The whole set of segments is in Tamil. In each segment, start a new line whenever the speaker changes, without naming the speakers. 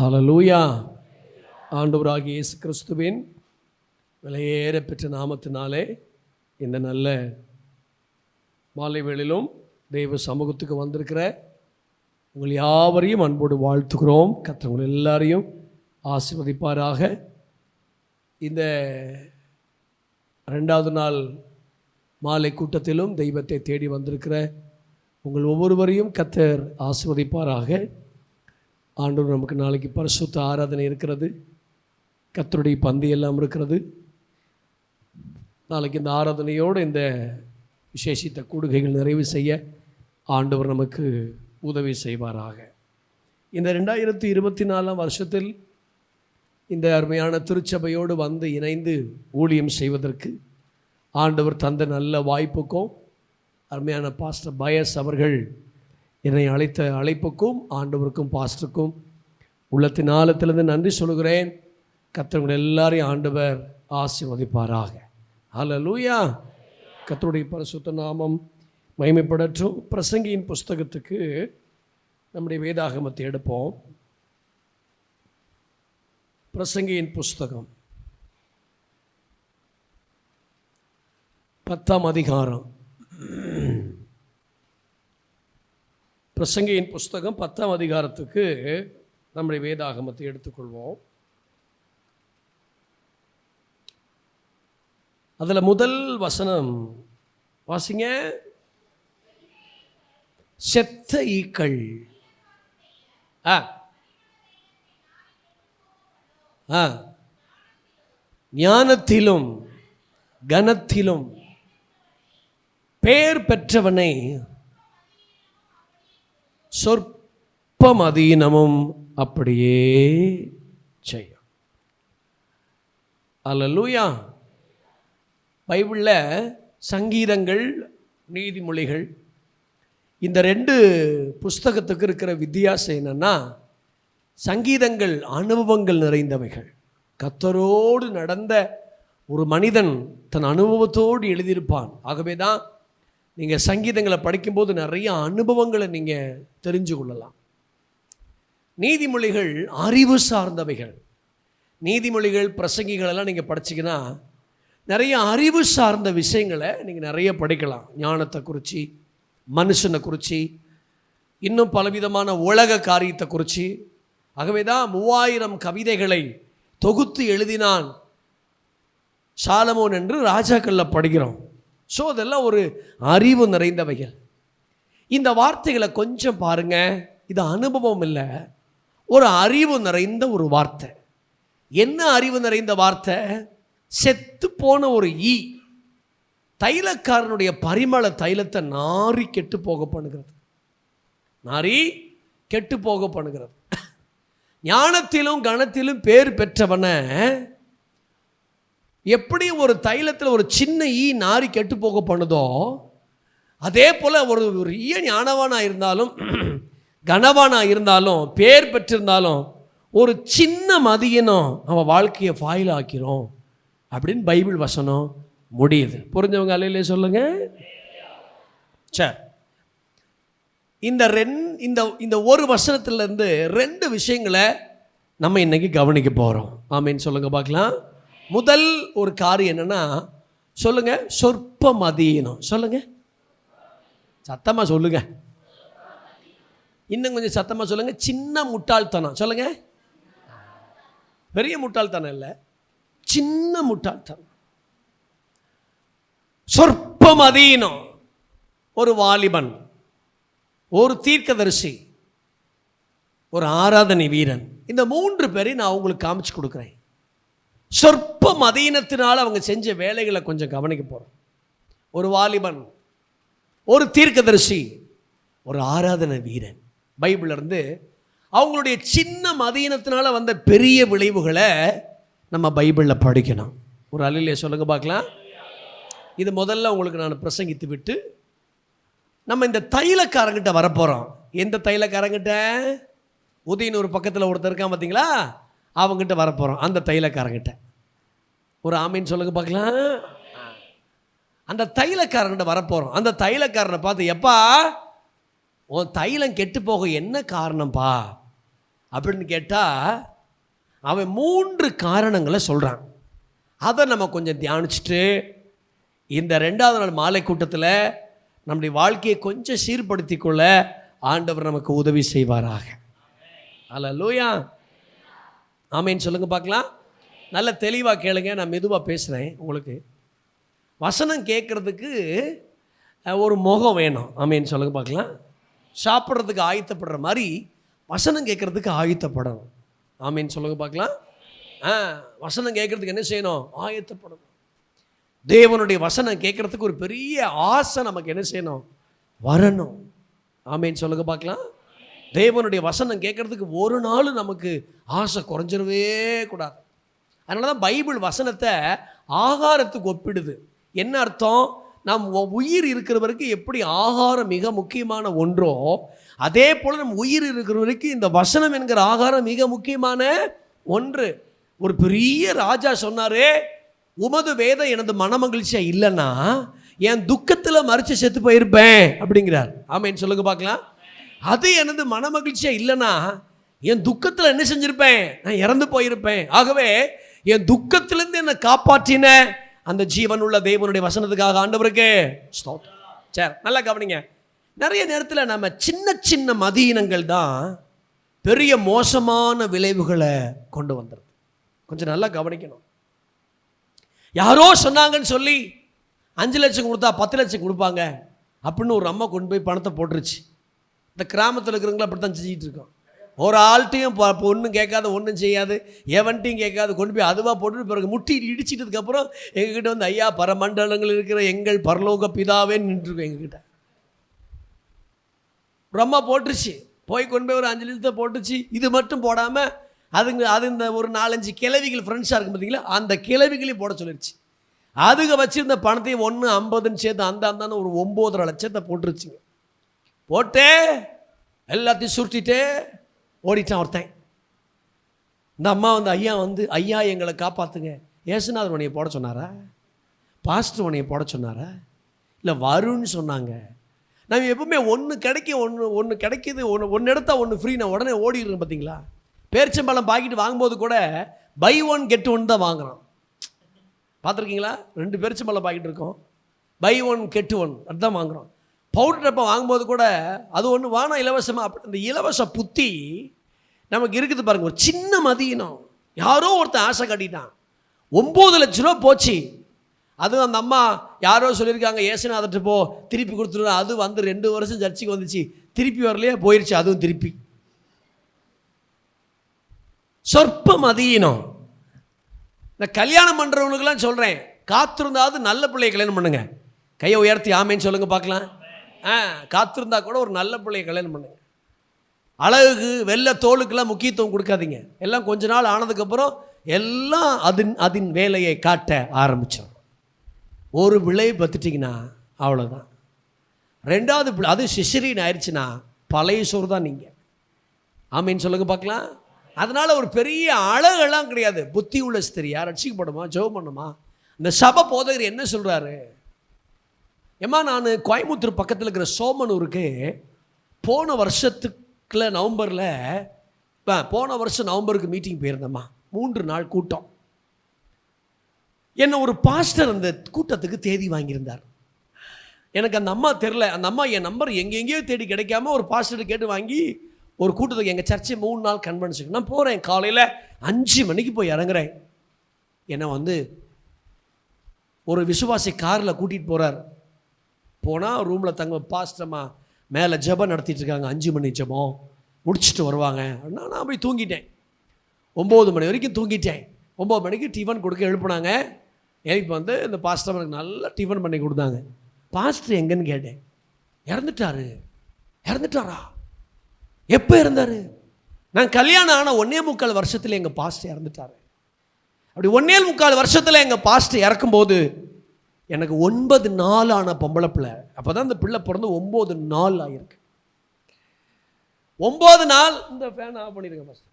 ஹல்லேலூயா. ஆண்டவராகிய இயேசு கிறிஸ்துவின் விலையேற பெற்ற நாமத்தினாலே இந்த நல்ல மாலை வேளையிலும் தெய்வ சமூகத்துக்கு வந்திருக்கிற உங்கள் யாவரையும் அன்போடு வாழ்த்துகிறோம். கர்த்தர் உங்கள் எல்லாரையும் ஆசீர்வதிப்பாராக. இந்த 2வது நாள் மாலை கூட்டத்திலும் தெய்வத்தை தேடி வந்திருக்கிற உங்கள் ஒவ்வொருவரையும் கர்த்தர் ஆசீர்வதிப்பாராக. ஆண்டவர் நமக்கு நாளைக்கு பரிசுத்த ஆராதனை இருக்கிறது, கர்த்தருடைய பந்தியெல்லாம் இருக்கிறது. நாளைக்கு இந்த ஆராதனையோடு இந்த விசேஷித்த கூடுகைகள் நிறைவு செய்ய ஆண்டவர் நமக்கு உதவி செய்வாராக. இந்த 2024 வருஷத்தில் இந்த அருமையான திருச்சபையோடு வந்து இணைந்து ஊழியம் செய்வதற்கு ஆண்டவர் தந்த நல்ல வாய்ப்புக்கும் அருமையான பாஸ்டர் பயஸ் அவர்கள் என்னை அழைத்த அழைப்புக்கும் ஆண்டவருக்கும் பாஸ்டருக்கும் உள்ளத்தின் ஆழத்திலிருந்து நன்றி சொல்கிறேன். கர்த்தர் எல்லாரையும் ஆண்டவர் ஆசீர்வதிப்பாராக. ஹல்லேலூயா. கர்த்தருடைய பரிசுத்த நாமம் மகிமைப்படட்டும். பிரசங்கியின் புஸ்தகத்துக்கு நம்முடைய வேதாகமத்தை எடுப்போம். பிரசங்கியின் புஸ்தகம் 10ஆம் அதிகாரம். பிரசங்கியின் புஸ்தகம் 10ஆம் அதிகாரத்துக்கு நம்முடைய வேதாகமத்தை எடுத்துக்கொள்வோம். அதில் முதல் வசனம் வாசிங்க. செத்த ஈக்கள் ஞானத்திலும் கனத்திலும் பேர் பெற்றவனை சொற்பம் அதீனமும் அப்படியே செய்யும். அல்லேலூயா. பைபிளில் சங்கீதங்கள், நீதிமொழிகள், இந்த 2 புஸ்தகத்துக்கு இருக்கிற வித்தியாசம் என்னென்னா, சங்கீதங்கள் அனுபவங்கள் நிறைந்தவைகள். கர்த்தரோடு நடந்த ஒரு மனிதன் தன் அனுபவத்தோடு எழுதியிருப்பான். ஆகவே தான் நீங்கள் சங்கீதங்களை படிக்கும்போது நிறைய அனுபவங்களை நீங்கள் தெரிஞ்சு கொள்ளலாம். நீதிமொழிகள் அறிவு சார்ந்தவைகள். நீதிமொழிகள், பிரசங்கிகளெல்லாம் நீங்கள் படிச்சிங்கன்னா நிறைய அறிவு சார்ந்த விஷயங்களை நீங்கள் நிறைய படிக்கலாம். ஞானத்தை குறித்து, மனுஷனை குறித்து, இன்னும் பலவிதமான உலக காரியத்தை குறித்து. ஆகவே தான் 3000 கவிதைகளை தொகுத்து எழுதினான் சாலமோன் என்று ராஜாக்களில் படிக்கிறோம். ஸோ அதெல்லாம் ஒரு அறிவு நிறைந்தவைகள். இந்த வார்த்தைகளை கொஞ்சம் பாருங்கள். இது அனுபவம் இல்லை, ஒரு அறிவு நிறைந்த ஒரு வார்த்தை. என்ன அறிவு நிறைந்த வார்த்தை? செத்து போன ஒரு ஈ தைலக்காரனுடைய பரிமள தைலத்தை நாரி கெட்டு போக பண்ணுகிறது. நாரி கெட்டு போக பண்ணுகிறது. ஞானத்திலும் கனத்திலும் பேர் பெற்றவனை எப்படி ஒரு தைலத்தில் ஒரு சின்ன ஈ நாரி கெட்டு போக பண்ணுதோ, அதே போல் ஒரு ஈய ஞானவானாக இருந்தாலும் கனவானாக இருந்தாலும் பேர் பெற்றிருந்தாலும் ஒரு சின்ன மதியனும் அவன் வாழ்க்கையை ஃபாயில் ஆக்கிறோம் அப்படின்னு பைபிள் வசனம் முடியுது. புரிஞ்சவங்க அல்லையிலே சொல்லுங்க. சரி, இந்த ஒரு வசனத்திலேருந்து 2 விஷயங்களை நம்ம இன்னைக்கு கவனிக்க போகிறோம். ஆமீன் சொல்லுங்க பார்க்கலாம். முதல் ஒரு காரியம் என்னன்னா, சொல்லுங்க, சொற்ப மதியினம். சொல்லுங்க, சத்தமாக சொல்லுங்க. இன்னும் கொஞ்சம் சத்தமாக சொல்லுங்க. சின்ன முட்டாள்தனம். சொல்லுங்க. பெரிய முட்டாள்தனம் இல்லை, சின்ன முட்டாள்தனம். சொற்ப மதியினம். ஒரு வாலிபன், ஒரு தீர்க்கதரிசி, ஒரு ஆராதனை வீரன், இந்த 3 பேரையும் நான் உங்களுக்கு காமிச்சு கொடுக்குறேன். சொற்ப மதியினத்தினால் அவங்க செஞ்ச வேலைகளை கொஞ்சம் கவனிக்க போகிறோம். ஒரு வாலிபன், ஒரு தீர்க்கதரிசி, ஒரு ஆராதனை வீரன். பைபிள்ல இருந்து அவங்களுடைய சின்ன மதியினத்தினால் வந்த பெரிய விளைவுகளை நம்ம பைபிளில் படிக்கணும். ஒரு அல்லேலூயா சொல்லுங்க பார்க்கலாம். இது முதல்ல உங்களுக்கு நான் பிரசங்கித்து விட்டு நம்ம இந்த தைலக்காரங்கிட்ட வரப்போகிறோம். எந்த தைலக்காரங்கிட்ட? உதயனூர் பக்கத்தில் ஒருத்தர் இருக்கான் பார்த்தீங்களா, அவங்ககிட்ட வரப்போகிறோம். அந்த தைலக்காரங்கிட்ட ஒரு ஆமீன் சொல்லுங்க பார்க்கலாம். அந்த தைலக்காரங்கிட்ட வரப்போகிறோம். அந்த தைலக்காரனை பார்த்து, எப்பா உன் தைலம் கெட்டு போக என்ன காரணம்ப்பா அப்படின்னு கேட்டால் அவன் 3 காரணங்களை சொல்கிறான். அதை நம்ம கொஞ்சம் தியானிச்சுட்டு இந்த 2வது நாள் மாலை கூட்டத்தில் நம்முடைய வாழ்க்கையை கொஞ்சம் சீர்படுத்தி கொள்ள ஆண்டவர் நமக்கு உதவி செய்வாராக. அல்லேலூயா, ஆமேன்னு சொல்லுங்க பார்க்கலாம். நல்ல தெளிவாக கேளுங்க, நான் மெதுவாக பேசுகிறேன். உங்களுக்கு வசனம் கேட்குறதுக்கு ஒரு முகம் வேணும். ஆமேன்னு சொல்லுங்க பார்க்கலாம். சாப்பிட்றதுக்கு ஆயத்தப்படுற மாதிரி வசனம் கேட்குறதுக்கு ஆயத்தப்படணும். ஆமேன்னு சொல்லுங்க பார்க்கலாம். வசனம் கேட்குறதுக்கு என்ன செய்யணும்? ஆயத்தப்படணும். தேவனுடைய வசனம் கேட்குறதுக்கு ஒரு பெரிய ஆசை நமக்கு என்ன செய்யணும்? வரணும். ஆமேன்னு சொல்லுங்க பார்க்கலாம். தேவனுடைய வசனம் கேட்குறதுக்கு ஒரு நாள் நமக்கு ஆசை குறைஞ்சிடவே கூடாது. அதனால தான் பைபிள் வசனத்தை ஆகாரத்துக்கு ஒப்பிடுது. என்ன அர்த்தம்? நம் உயிர் இருக்கிற வரைக்கும் எப்படி ஆகாரம் மிக முக்கியமான ஒன்றோ, அதே போல் நம் உயிர் இருக்கிற வரைக்கும் இந்த வசனம் என்கிற ஆகாரம் மிக முக்கியமான ஒன்று. ஒரு பெரிய ராஜா சொன்னாரே, உமது வேதம் எனது மனமகிழ்ச்சியாக இல்லைன்னா என் துக்கத்தில் மறித்து செத்து போயிருப்பேன் அப்படிங்கிறார். ஆமேன்னு சொல்லுங்க பார்க்கலாம். அது எனது மனமகிழ்ச்சியாக இல்லைன்னா என் துக்கத்தில் என்ன செஞ்சிருப்பேன்? நான் இறந்து போயிருப்பேன். ஆகவே என் துக்கத்திலேருந்து என்னை காப்பாற்றின அந்த ஜீவன் உள்ள தேவனுடைய வசனத்துக்காக ஆண்டவருக்கு ஸ்தோத்திரம். சரி, நல்லா கவனிங்க. நிறைய நேரத்தில் நம்ம சின்ன சின்ன மதியினங்கள் தான் பெரிய மோசமான விளைவுகளை கொண்டு வந்துடுது. கொஞ்சம் நல்லா கவனிக்கணும். யாரோ சொன்னாங்கன்னு சொல்லி 5 லட்சம் கொடுத்தா 10 லட்சம் கொடுப்பாங்க அப்படின்னு ஒரு அம்மா கொண்டு போய் பணத்தை போட்டுருச்சு. இந்த கிராமத்தில் இருக்கிறவங்களும் அப்படி தான் செஞ்சுக்கிட்டு இருக்கோம். ஒரு ஆள்கிட்டையும் ஒன்றும் கேட்காது, ஒன்றும் செய்யாது, எவன்ட்டையும் கேட்காது, கொண்டு போய் அதுவாக போட்டு பிறகு முட்டி இடிச்சிட்டதுக்கப்புறம் எங்ககிட்ட வந்து ஐயா பரமண்டலங்கள் இருக்கிற எங்கள் பரலோக பிதாவேன்னு நின்றுருக்கோம். எங்ககிட்ட ஒரு அம்மா போட்டுருச்சு, போய் கொண்டு போய் ஒரு 5 லட்சத்தை போட்டுச்சு. இது மட்டும் போடாமல் அது இந்த ஒரு 4-5 கிழவிகள் ஃப்ரெண்ட்ஸாக இருக்கும் பார்த்தீங்களா, அந்த கிழவிகளையும் போட சொல்லிடுச்சு. அதுங்க வச்சுருந்த பணத்தையும் 1,50ன்னு சேர்த்து அந்த ஒரு 9.5 லட்சத்தை போட்டுருச்சுங்க. போட்டு எல்லாத்தையும் சுருட்டிட்டு ஓடிட்டான் ஒருத்தன். இந்த அம்மா வந்து ஐயா எங்களை காப்பாற்றுங்க. ஏசுநாதர் உன்னைய போட சொன்னாரா? பாஸ்டர் உன்னைய போட சொன்னாரா? இல்லை வருன்னு சொன்னாங்க. நம்ம எப்பவுமே ஒன்று கிடைக்கிது, ஒன்று எடுத்தால் ஒன்று ஃப்ரீ, நான் உடனே ஓடிடுறேன். பார்த்தீங்களா, பேரிச்சம்பழம் பாக்கெட் வாங்கும்போது கூட பை 1 get 1 தான் வாங்குகிறோம். பார்த்துருக்கீங்களா? 2 பேரிச்சம்பழம் பாக்கெட் இருக்கும், பை 1 get 1 அதுதான் வாங்குகிறோம். பவுடர் டப்பா வாங்கும்போது கூட அது ஒன்று வாங்கினா இலவசமாக. அப்படி அந்த இலவச புத்தி நமக்கு இருக்குது பாருங்கள். ஒரு சின்ன மதியினம், யாரோ ஒருத்தன் ஆசை கட்டிட்டான், 9 லட்ச ரூபா போச்சு. அதுவும் அந்த அம்மா யாரோ சொல்லியிருக்காங்க, ஏசுநாதர்கிட்ட போ திருப்பி கொடுத்துருவோம். அது வந்து 2 வருஷம் சர்ச்சைக்கு வந்துச்சு, திருப்பி வரலையே, போயிடுச்சு அதுவும் திருப்பி. சொற்ப மதியினம். நான் கல்யாணம் பண்ணுறவங்களுக்கெல்லாம் சொல்கிறேன், காத்திருந்தாவது நல்ல பிள்ளையை கல்யாணம் பண்ணுங்க. கையை உயர்த்தி ஆமேன்னு சொல்லுங்க பார்க்கலாம். காத்திருந்தா கூட ஒரு நல்ல பிள்ளையை கல்யாணம் பண்ணுங்க. அழகுக்கு வெள்ளை தோலுக்கெல்லாம் முக்கியத்துவம் கொடுக்காதீங்க. எல்லாம் கொஞ்ச நாள் ஆனதுக்கப்புறம் எல்லாம் அதன் வேலையை காட்ட ஆரம்பித்தோம். ஒரு பிள்ளையை பத்துட்டிங்கன்னா அவ்வளோதான். 2வது பிள்ளை அது சிசரியன் ஆயிடுச்சுன்னா பழைய சோறு தான் நீங்கள். ஆமேன்னு சொல்லுங்க பார்க்கலாம். அதனால் ஒரு பெரிய அழகெல்லாம் கிடையாது. புத்தி உள்ள ஸ்திரியா ரட்சிக்கப்படுமா, ஜெபம் பண்ணுமா. இந்த சபை போதகர் என்ன சொல்கிறாரு? ஏம்மா, நான் கோயம்புத்தூர் பக்கத்தில் இருக்கிற சோமனூருக்கு போன வருஷம் நவம்பருக்கு மீட்டிங் போயிருந்தேம்மா. 3 நாள் கூட்டம். என்ன ஒரு பாஸ்டர் அந்த கூட்டத்துக்கு தேதி வாங்கியிருந்தார். எனக்கு அந்த அம்மா தெரில. அந்த அம்மா என் நம்பர் எங்கெங்கேயோ தேடி கிடைக்காம ஒரு பாஸ்டர் கேட்டு வாங்கி ஒரு கூட்டத்துக்கு எங்கள் சர்ச்சை 3 நாள் கன்வென்ஷன். நான் போகிறேன், காலையில் 5 மணிக்கு போய் இறங்குறேன். என்னை வந்து ஒரு விசுவாசி காரில் கூட்டிகிட்டு போகிறார். போனால் ரூமில் தங்க பாஸ்டம்மா மேலே ஜெபம் நடத்திட்டு இருக்காங்க. 5 மணி ஜெபம் முடிச்சுட்டு வருவாங்க. நான் போய் தூங்கிட்டேன். 9 மணி வரைக்கும் தூங்கிட்டேன். 9 மணிக்கு டிஃபன் கொடுக்க எழுப்புனாங்க. எழுப்பி வந்து இந்த பாஸ்டர் எனக்கு நல்லா டிஃபன் பண்ணி கொடுத்தாங்க. பாஸ்டர் எங்கன்னு கேட்டேன். இறந்துட்டாரா? எப்போ இறந்தார்? நான் கல்யாணம் ஆன 1.25 வருஷத்தில் எங்கள் பாஸ்டர் இறந்துட்டார். அப்படி 1.25 வருஷத்தில் எங்கள் பாஸ்டர் இறக்கும்போது எனக்கு 9 நாள் ஆன பொம்பளை பிள்ளை. அப்போ தான் இந்த பிள்ளை பிறந்து 9 நாள் ஆகிருக்கு. 9 நாள். இந்த ஃபேன் ஆஃப் பண்ணிடுங்க பாஸ்டர்.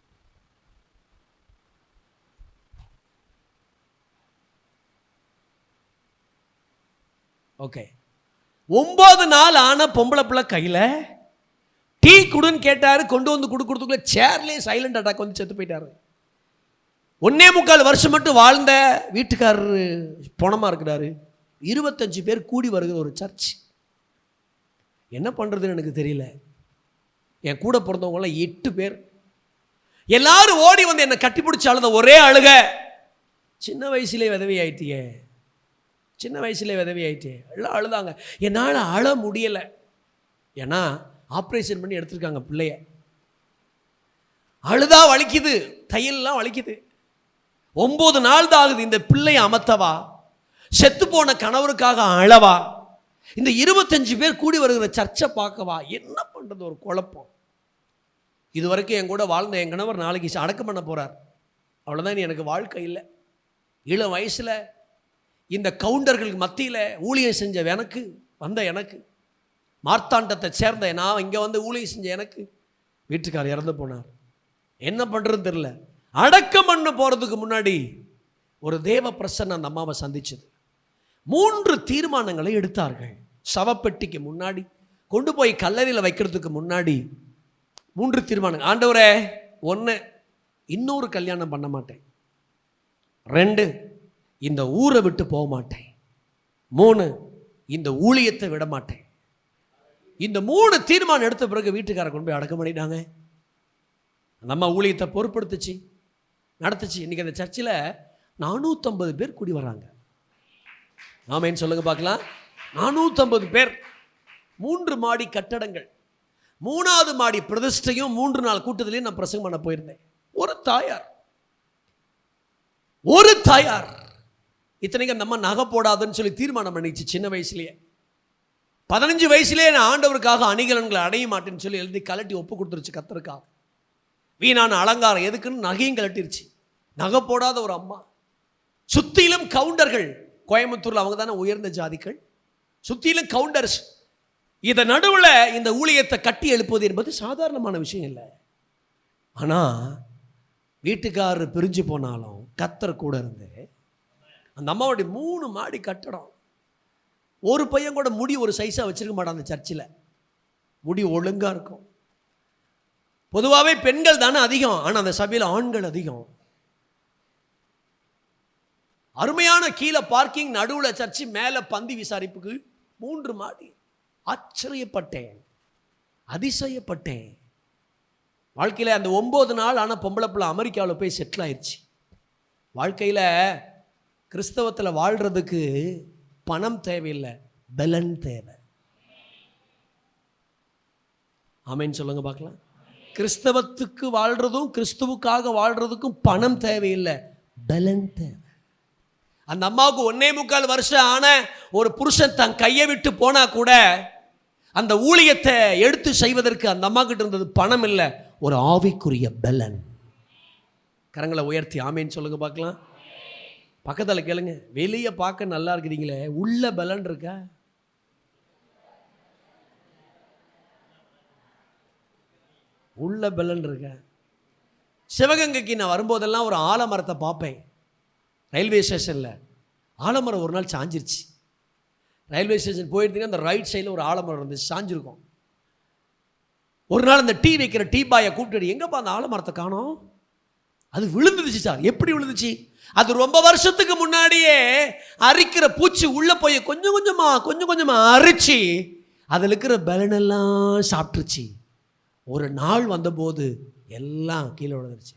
ஓகே. 9 நாள் ஆன பொம்பளை பிள்ளை கையில் டீ குடுன்னு கேட்டாரு, கொண்டு வந்து கொடுக்கறதுக்குள்ள சேர்லேயே சைலண்ட் அட்டாக் வந்து செத்து போயிட்டாரு. 1.25 வருஷம் மட்டும் வாழ்ந்த வீட்டுக்காரரு பணமா இருக்கிறாரு. 25 பேர் கூடி வருகிற ஒரு சர்ச். என்ன பண்ணுறதுன்னு எனக்கு தெரியல. என் கூட பிறந்தவங்களாம் 8 பேர். எல்லாரும் ஓடி வந்து என்னை கட்டி பிடிச்ச அழுத ஒரே அழுக, சின்ன வயசுலேயே விதவி ஆயிட்டியே, சின்ன வயசுலேயே விதவி ஆயிட்டே. எல்லாம் அழுதாங்க. என்னால் அழ முடியலை. ஏன்னா ஆப்ரேஷன் பண்ணி எடுத்துருக்காங்க பிள்ளைய. அழுதா வலிக்குது, தையல்லாம் வலிக்குது. 9 நாள் தான் ஆகுது. இந்த பிள்ளையை அமர்த்தவா, செத்து போன கணவருக்காக அழவா, இந்த 25 பேர் கூடி வருகிற சர்ச்சை பார்க்கவா, என்ன பண்ணுறது? ஒரு குழப்பம். இது வரைக்கும் என் கூட வாழ்ந்த என் கணவர் நாளைக்கு அடக்கம் பண்ண போகிறார். அவ்வளோதான், எனக்கு வாழ்க்கை இல்லை. இளம் வயசில் இந்த கவுண்டர்களுக்கு மத்தியில் ஊழியம் செஞ்ச எனக்கு, வந்த எனக்கு, மார்த்தாண்டத்தை சேர்ந்த நான் இங்கே வந்து ஊழியம் செஞ்ச எனக்கு வீட்டுக்காரர் இறந்து போனார். என்ன பண்ணுறதுன்னு தெரில. அடக்கம் பண்ண போகிறதுக்கு முன்னாடி ஒரு தேவ பிரசன்னம் அந்த அம்மாவை சந்திச்சது. 3 தீர்மானங்களை எடுத்தார்கள். சவப்பெட்டிக்கு முன்னாடி கொண்டு போய் கல்லறையில் வைக்கிறதுக்கு முன்னாடி 3 தீர்மானம். ஆண்டவரே, 1, இன்னொரு கல்யாணம் பண்ண மாட்டேன். 2, இந்த ஊரை விட்டு போக மாட்டேன். 3, இந்த ஊழியத்தை விட மாட்டேன். இந்த 3 தீர்மானம் எடுத்த பிறகு வீட்டுக்காரர் கொண்டு போய் அடக்கம் பண்ணிட்டாங்க. அந்த அம்மா ஊழியத்தை பொறுப்படுத்துச்சு, நடத்துச்சு. இன்றைக்கி அந்த சர்ச்சில் 450 பேர் கூடி வர்றாங்க. ஆமேன்னு சொல்லுங்க பார்க்கலாம். 450 பேர். 3 மாடி கட்டடங்கள். 3வது மாடி பிரதிஷ்டையும் 3 நாள் கூட்டத்திலையும் நான் பிரசங்கம் பண்ண போயிருந்தேன். ஒரு தாயார் இத்தனைக்கு அந்த அம்மா நகை போடாதுன்னு சொல்லி தீர்மானம் பண்ணிச்சு. சின்ன வயசுலேயே 15 வயசுலேயே நான் ஆண்டவருக்காக அணிகலன்களை அடைய மாட்டேன்னு சொல்லி எழுதி கலட்டி ஒப்பு கொடுத்துருச்சு கர்த்தருக்காக. வீணான அலங்காரம் எதுக்குன்னு நகையும் கலட்டிருச்சு. நகை போடாத ஒரு அம்மா. சுத்திலும் கவுண்டர்கள். கோயம்புத்தூரில் அவங்க தானே உயர்ந்த ஜாதிகள். சுத்திலும் கவுண்டர்ஸ். இதை நடுவில் இந்த ஊழியத்தை கட்டி எழுப்புவது என்பது சாதாரணமான விஷயம் இல்லை. ஆனால் வீட்டுக்காரர் பிரிஞ்சு போனாலும் கர்த்தர் கூட இருந்து அந்த அம்மாவுடைய 3 மாடி கட்டடம். ஒரு பையன் கூட முடி ஒரு சைஸாக வச்சிருக்க மாட்டான் அந்த சர்ச்சில். முடி ஒழுங்காக இருக்கும். பொதுவாகவே பெண்கள் தானே அதிகம், ஆனால் அந்த சபையில் ஆண்கள் அதிகம். அருமையான கீழே பார்க்கிங், நடுவில் சர்ச்சு, மேலே பந்தி விசாரிப்புக்கு 3 மாடி. ஆச்சரியப்பட்டேன், அதிசயப்பட்டேன். வாழ்க்கையில் அந்த 9 நாள் ஆனால் பொம்பளை பிள்ளை அமெரிக்காவில் போய் செட்டில் ஆயிடுச்சு. வாழ்க்கையில் கிறிஸ்தவத்தில் வாழ்கிறதுக்கு பணம் தேவையில்லை, பலன் தேவை. ஆமேன்னு சொல்லுங்க பார்க்கலாம். கிறிஸ்தவத்துக்கு வாழ்கிறதும் கிறிஸ்துவுக்காக வாழ்கிறதுக்கும் பணம் தேவையில்லை, பலன் தேவை. அந்த அம்மாவுக்கு 1.25 வருஷம் ஆன ஒரு புருஷன் தன் கையை விட்டு போனா கூட அந்த ஊழியத்தை எடுத்து செய்வதற்கு அந்த அம்மா கிட்ட இருந்தது பணம் இல்லை, ஒரு ஆவிக்குரிய பலன். கரங்களை உயர்த்தி ஆமேன்னு சொல்லுங்க பார்க்கலாம். பக்கத்தில் கேளுங்க, வெளியே பார்க்க நல்லா இருக்கிறீங்களே, உள்ள பலன் இருக்கா? உள்ள பலன் இருக்கா? சிவகங்கைக்கு நான் வரும்போதெல்லாம் ஒரு ஆலமரத்தை பார்ப்பேன். ரயில்வே ஸ்டேஷனில் ஆலமரம் ஒரு நாள் சாஞ்சிருச்சு. ரயில்வே ஸ்டேஷன் போயிருந்தீங்கன்னா அந்த ரைட் சைடில் ஒரு ஆலமரம் இருந்துச்சு, சாஞ்சிருக்கும். ஒரு நாள் அந்த டீ வைக்கிற டீ பாயை கூப்பிட்டு, எங்கப்பா அந்த ஆலமரத்தை காணோம்? அது விழுந்துச்சு சார். எப்படி விழுந்துச்சு? அது ரொம்ப வருஷத்துக்கு முன்னாடியே அரிக்கிற பூச்சி உள்ளே போய் கொஞ்சம் கொஞ்சமாக அரிச்சு அதில் இருக்கிற பலனெல்லாம் சாப்பிட்டுருச்சு. ஒரு நாள் வந்தபோது எல்லாம் கீழே விழுந்துருச்சு.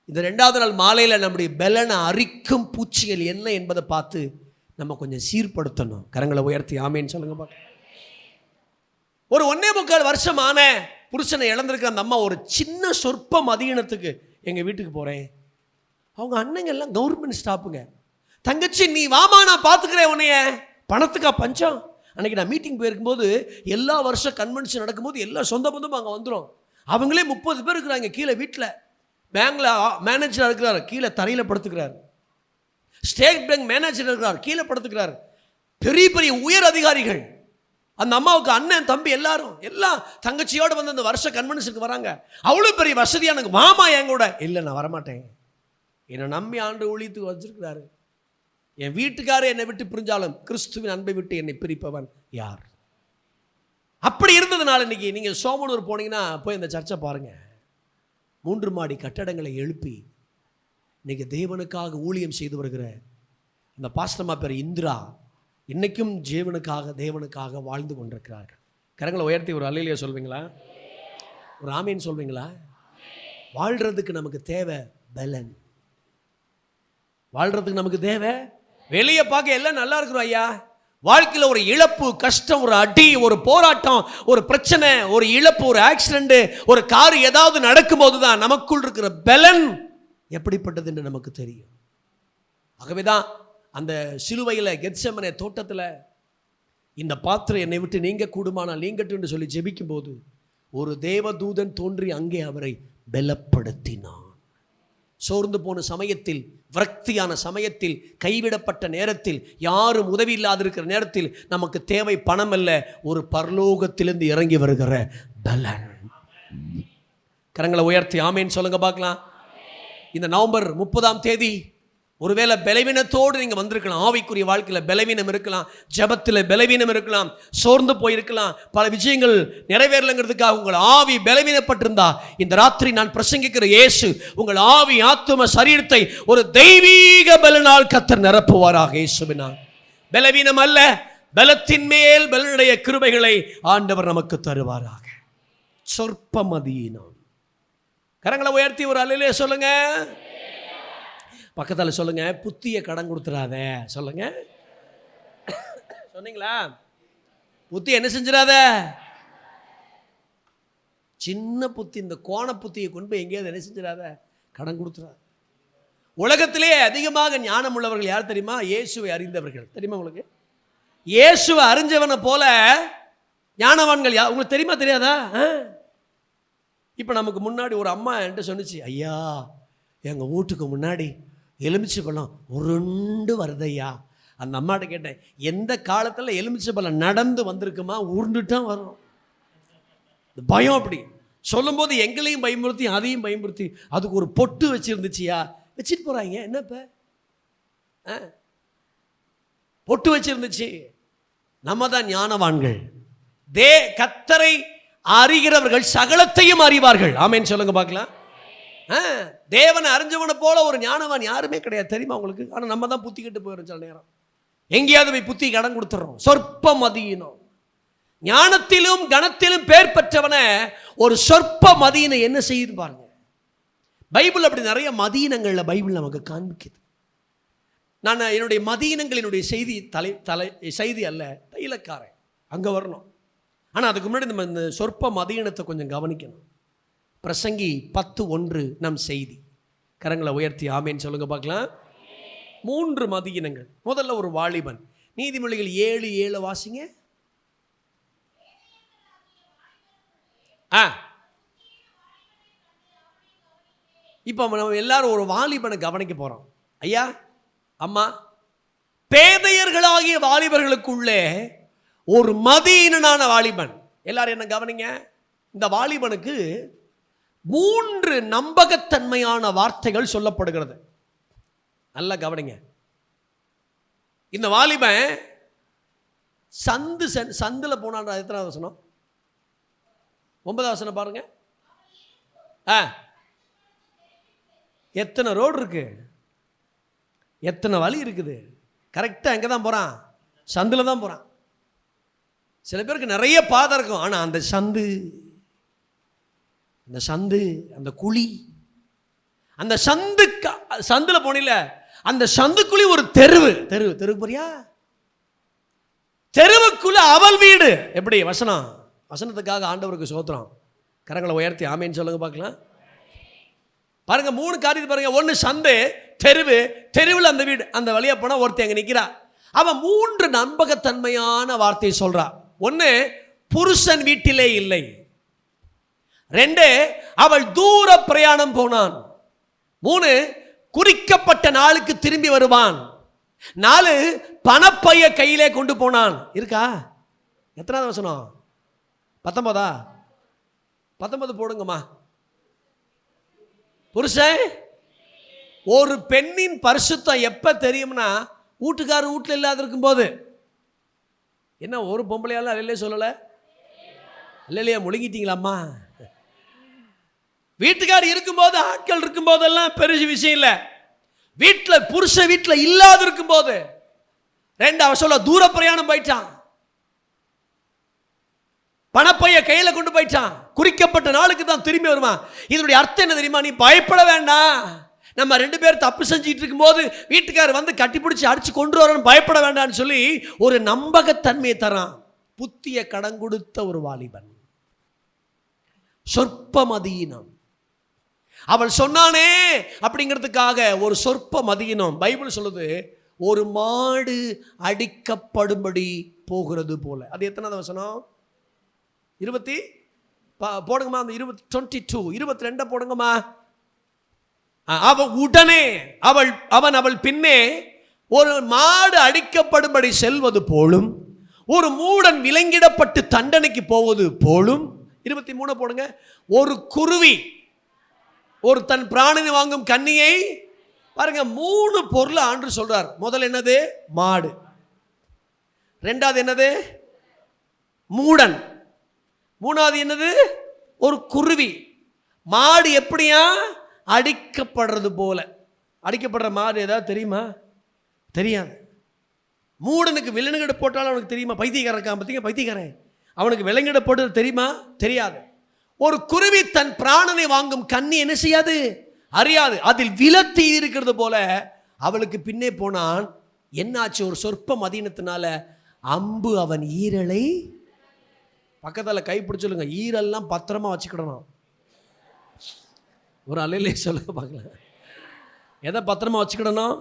இந்த 2வது நாள் மாலையில் நம்முடைய பலனை அரிக்கும் பூச்சிகள் என்ன என்பதை பார்த்து நம்ம கொஞ்சம் சீர்படுத்தணும். கரங்களை உயர்த்தி ஆமேன்னு சொல்லுங்க பார்க்க. ஒரு 1.25 வருஷமான புருஷனை இழந்திருக்கிற அந்த அம்மா ஒரு சின்ன சொற்ப மதியானத்துக்கு எங்கள் வீட்டுக்கு போகிறேன். அவங்க அண்ணங்க எல்லாம் கவர்மெண்ட் ஸ்டாஃபுங்க. தங்கச்சி நீ வாமா, நான் பார்த்துக்கிறேன் உன்னைய. பணத்துக்கா பஞ்சம்? அன்றைக்கி நான் மீட்டிங் போயிருக்கும்போது எல்லா வருஷம் கன்வென்ஷன் நடக்கும்போது எல்லா சொந்த பந்தமும் அங்கே வந்துடும். அவங்களே 30 பேர் இருக்கிறாங்க கீழே வீட்டில். பேங்கில் மேனேஜராக இருக்கிறார், கீழே தரையில் படுத்துக்கிறார். ஸ்டேட் பேங்க் மேனேஜர் இருக்கிறார், கீழே படுத்துக்கிறார். பெரிய பெரிய உயர் அதிகாரிகள். அந்த அம்மாவுக்கு அண்ணன் தம்பி எல்லாம் தங்கச்சியோடு வந்து அந்த வருஷ கன்வென்ஷனுக்கு வராங்க. அவ்வளோ பெரிய வசதியானங்க. மாமா என் கூட இல்லை, நான் வரமாட்டேன். என்னை நம்பி ஆண்டு ஊழியத்துக்கு வச்சிருக்கிறாரு. என் வீட்டுக்காரர் என்னை விட்டு பிரிஞ்சாலும் கிறிஸ்துவின் அன்பை விட்டு என்னை பிரிப்பவன் யார்? அப்படி இருந்ததுனால இன்னைக்கு நீங்கள் சோமனூர் போனீங்கன்னா போய் இந்த சர்ச்சை பாருங்கள். 3 மாடி கட்டடங்களை எழுப்பி இன்னைக்கு தேவனுக்காக ஊழியம் செய்து வருகிற அந்த பாஸ்டர்மா பேர் இந்திரா இன்னைக்கும் தேவனுக்காக வாழ்ந்து கொண்டிருக்கிறார்கள். கரங்களை உயர்த்தி ஒரு அல்லேலூயா சொல்வீங்களா? ஒரு ஆமீன் சொல்வீங்களா? வாழ்கிறதுக்கு நமக்கு தேவை பலன். வாழ்கிறதுக்கு நமக்கு தேவை. வெளியே பார்க்க எல்லாம் நல்லா இருக்கிறோம் ஐயா, வாழ்க்கையில் ஒரு இழப்பு, கஷ்டம், ஒரு அடி, ஒரு போராட்டம், ஒரு பிரச்சனை, ஒரு இழப்பு, ஒரு ஆக்சிடென்ட், ஒரு கார் ஏதாவது நடக்கும்போது தான் நமக்குள் இருக்கிற பலன் எப்படிப்பட்டது என்று நமக்கு தெரியும். ஆகவே தான் அந்த சிலுவையில் கெத்செமனே தோட்டத்தில் இந்த பாத்திரம் என்னை விட்டு நீங்க கூடுமானால் நீங்கட்டும் என்று சொல்லி ஜெபிக்கும் போது ஒரு தேவதூதன் தோன்றி அங்கே அவரை பலப்படுத்தினான். சோர்ந்து போன சமயத்தில், விரக்தியான சமயத்தில், கைவிடப்பட்ட நேரத்தில், யாரும் உதவி இல்லாத இருக்கிற நேரத்தில் நமக்கு தேவை பணம் அல்ல, ஒரு பரலோகத்திலிருந்து இறங்கி வருகிற பலன். கரங்களை உயர்த்தி ஆமேன் சொல்லுங்க பார்க்கலாம். இந்த நவம்பர் 30ஆம் தேதி ஒருவேளை பலவீனத்தோடு நீங்கள் வந்திருக்கலாம். ஆவிக்குரிய வாழ்க்கையில் பலவீனம் இருக்கலாம், ஜபத்தில் பலவீனம் இருக்கலாம், சோர்ந்து போயிருக்கலாம், பல விஷயங்கள் நிறைவேறலைங்கிறதுக்காக உங்கள் ஆவி பலவீனப்பட்டிருந்தா இந்த ராத்திரி நான் பிரசங்கிக்கிற இயேசு உங்கள் ஆவி, ஆத்தும, சரீரத்தை ஒரு தெய்வீக பலனால் கர்த்தர் நிரப்புவாராக. இயேசுவினால் பலவீனம் அல்ல, பலத்தின் மேல் பலனுடைய கிருபைகளை ஆண்டவர் நமக்கு தருவாராக. சொற்பமதியினான். கரங்களை உயர்த்தி ஒரு அல்லேலூயா சொல்லுங்க. பக்கத்தில் சொல்லுங்க, புத்தியை கடன் கொடுத்துடாத. சொல்லுங்க, சொன்னீங்களா? புத்தி என்ன செஞ்சிடாத. சின்ன புத்தி, இந்த கோண புத்தியை கொண்டு போய் எங்கேயாவது என்ன செஞ்சிடாத, கடன் கொடுத்துடாத. உலகத்திலே அதிகமாக ஞானம் உள்ளவர்கள் யார் தெரியுமா? இயேசுவை அறிந்தவர்கள். தெரியுமா உங்களுக்கு? இயேசுவை அறிஞ்சவனை போல ஞானவான்கள் யார் உங்களுக்கு தெரியுமா தெரியாதா? இப்போ நமக்கு முன்னாடி ஒரு அம்மா என்கிட்ட சொன்னிச்சு, ஐயா எங்கள் வீட்டுக்கு முன்னாடி எலுமிச்சை பழம் உருண்டு வருதையா. அந்த அம்மாட்ட கேட்டேன், எந்த காலத்தில் எலுமிச்சை பழம் நடந்து வந்திருக்குமா? உருண்டுட்டான் வரும். பயம் அப்படி சொல்லும்போது எங்களையும் பயமுறுத்தி அதையும் பயமுறுத்தி அதுக்கு ஒரு பொட்டு வச்சுருந்துச்சியா, வச்சுட்டு போகிறாங்க. என்னப்ப பொட்டு வச்சிருந்துச்சு. நம்ம தான் ஞானவான்கள். கர்த்தரை அறிகிறவர்கள் சகலத்தையும் அறிவார்கள். ஆமேன் சொல்லுங்க பார்க்கலாம். தேவனை அறிஞ்சவனை போல ஒரு ஞானவான் யாருமே கிடையாது, தெரியுமா உங்களுக்கு? ஆனால் நம்ம தான் புத்தி கெட்டு போயிடும். சில நேரம் எங்கேயாவது போய் புத்தி கடன் கொடுத்துட்றோம். சொற்ப மதியினம். ஞானத்திலும் கணத்திலும் பேர் பெற்றவனை ஒரு சொற்ப மதியினை என்ன செய்யுது பாருங்க. பைபிள் அப்படி நிறைய மதியினங்களில் பைபிள் நமக்கு காண்பிக்குது. நான் என்னுடைய மதியினங்களினுடைய செய்தி அல்ல, தைலக்காரன் அங்கே வரணும். ஆனால் அதுக்கு முன்னாடி நம்ம இந்த சொற்ப மதியினத்தை கொஞ்சம் கவனிக்கணும். பிரசங்கி 10:1 நம் செய்தி. கரங்களை உயர்த்தி ஆமேன்னு சொல்லுங்க பார்க்கலாம். 3 மதியினங்கள். முதல்ல ஒரு வாலிபன். நீதிமொழிகள் 7:7 வாசிங்க. இப்போ நம்ம எல்லாரும் ஒரு வாலிபனை கவனிக்க போறோம். ஐயா அம்மா, பேதையர்களாகிய வாலிபர்களுக்குள்ளே ஒரு மதியினனான வாலிபன். எல்லாரும் என்ன கவனிங்க. இந்த வாலிபனுக்கு 3 நம்பகத்தன்மையான வார்த்தைகள் சொல்லப்படுகிறது. நல்லா கவனிங்க. இந்த வாலிபன் சந்துல போனான். எத்தனாவது வசனம்? 9வது வசனம் பாருங்க. எத்தனை ரோடு இருக்கு, எத்தனை வழி இருக்குது. கரெக்டாக எங்கே தான் போகிறான்? சந்தில் தான் போகிறான். சில பேருக்கு நிறைய பாதை இருக்கும், ஆனால் அந்த சந்து, அந்த குழி, அந்த சந்தில் போனில அந்த சந்துக்குழி ஒரு தெருவு போறியா? தெருவுக்குள்ள அவள் வீடு. எப்படி வசனத்துக்காக ஆண்டவருக்கு சோத்திரம். கரங்களை உயர்த்தி ஆமேன்னு சொல்லுங்க பார்க்கலாம். பாருங்க, 3 காரியத்தை பாருங்க. 1 சந்து, தெருவில் அந்த வீடு. அந்த வழியா போனா ஒருத்தன் அங்கே நிற்கிறா. அவன் 3 நம்பகத்தன்மையான வார்த்தையை சொல்றா. 1, புருஷன் வீட்டிலே இல்லை. 2, அவள் தூர பிரயாணம் போனான். 3, குறிக்கப்பட்ட நாளுக்கு திரும்பி வருவான். 4, பணப்பைய கையிலே கொண்டு போனான். இருக்கா? எத்தனாவது வசனம்? 19 போடுங்கம்மா. புருஷன், ஒரு பெண்ணின் பரிசுத்தம் எப்ப தெரியும்னா வீட்டுக்காரர் வீட்டில் இல்லாத இருக்கும் போது. என்ன ஒரு பொம்பளையால அல்ல சொல்லல? இல்லையா? முழுங்கிட்டீங்களாம்மா? வீட்டுக்கார் இருக்கும்போது, ஆட்கள் இருக்கும் போதெல்லாம் பெரிய விஷயம் இல்லை. வீட்டில் புருஷ வீட்டில் இல்லாத இருக்கும் போது, அவன் சொல்ல தூர பிரயாணம் போயிட்டான், பணப்பைய கையில கொண்டு போயிட்டான், குறிக்கப்பட்ட நாளுக்கு தான் திரும்பி வருவான். இதனுடைய அர்த்தம் என்ன தெரியுமா? நீ பயப்பட வேண்டாம். நம்ம 2 பேர் தப்பு செஞ்சிட்டு இருக்கும்போது வீட்டுக்காரர் வந்து கட்டிப்பிடிச்சு அடிச்சு கொண்டு வரணும், பயப்பட வேண்டாம்னு சொல்லி ஒரு நம்பகத்தன்மையை தரான். புத்திய கடன் கொடுத்த ஒரு வாலிபன், சொற்ப மதியினம். அவள் சொன்னானே அப்படிங்கிறதுக்காக ஒரு சொற்ப மதியினம். பைபிள் சொல்லுது, ஒரு மாடு அடிக்கப்படும்படி போகிறது போல. அது எத்தனாவது வசனம்? 20 போடுங்கம்மா. அந்த 22 22 போடுங்கம்மா. உடனே அவள் பின்னே ஒரு மாடு அடிக்கப்படும்படி செல்வது போலும், ஒரு மூடன் விலங்கிடப்பட்டு தண்டனைக்கு போவது போலும். 23 போடுங்க. ஒரு குருவி ஒரு தன் பிராணனை வாங்கும் கன்னியை பாருங்க. 3 பொருள் ஆண்டு சொல்றார். முதல் என்னது? மாடு. 2வது என்னது? மூடன். 3வது என்னது? ஒரு குருவி. மாடு எப்படியா? அடிக்கப்படுறது போல. அடிக்கப்படுற மாடு ஏதாவது தெரியுமா? தெரியாது. மூடனுக்கு விலங்கிட போட்டாலும் அவனுக்கு தெரியுமா? பைத்தியக்காரன் இருக்கான் பார்த்தீங்க, பைத்தியக்காரன். அவனுக்கு விலங்கிட போட்டது தெரியுமா? தெரியாது. ஒரு குருவி தன் பிராணனை வாங்கும் கன்னி என்ன செய்யாது? அறியாது. அதில் விலத்தி இருக்கிறது போல அவளுக்கு பின்னே போனான். என்னாச்சு? ஒரு சொற்ப மதியினத்தினால அம்பு அவன் ஈரலை, பக்கத்தில் கை பிடிச்சலுங்க, ஈரெல்லாம் பத்திரமா வச்சுக்கிடணும். ஒரு அலையிலே சொல்லுங்க பார்க்கலாம். எதை பத்திரமா வச்சுக்கிடணும்?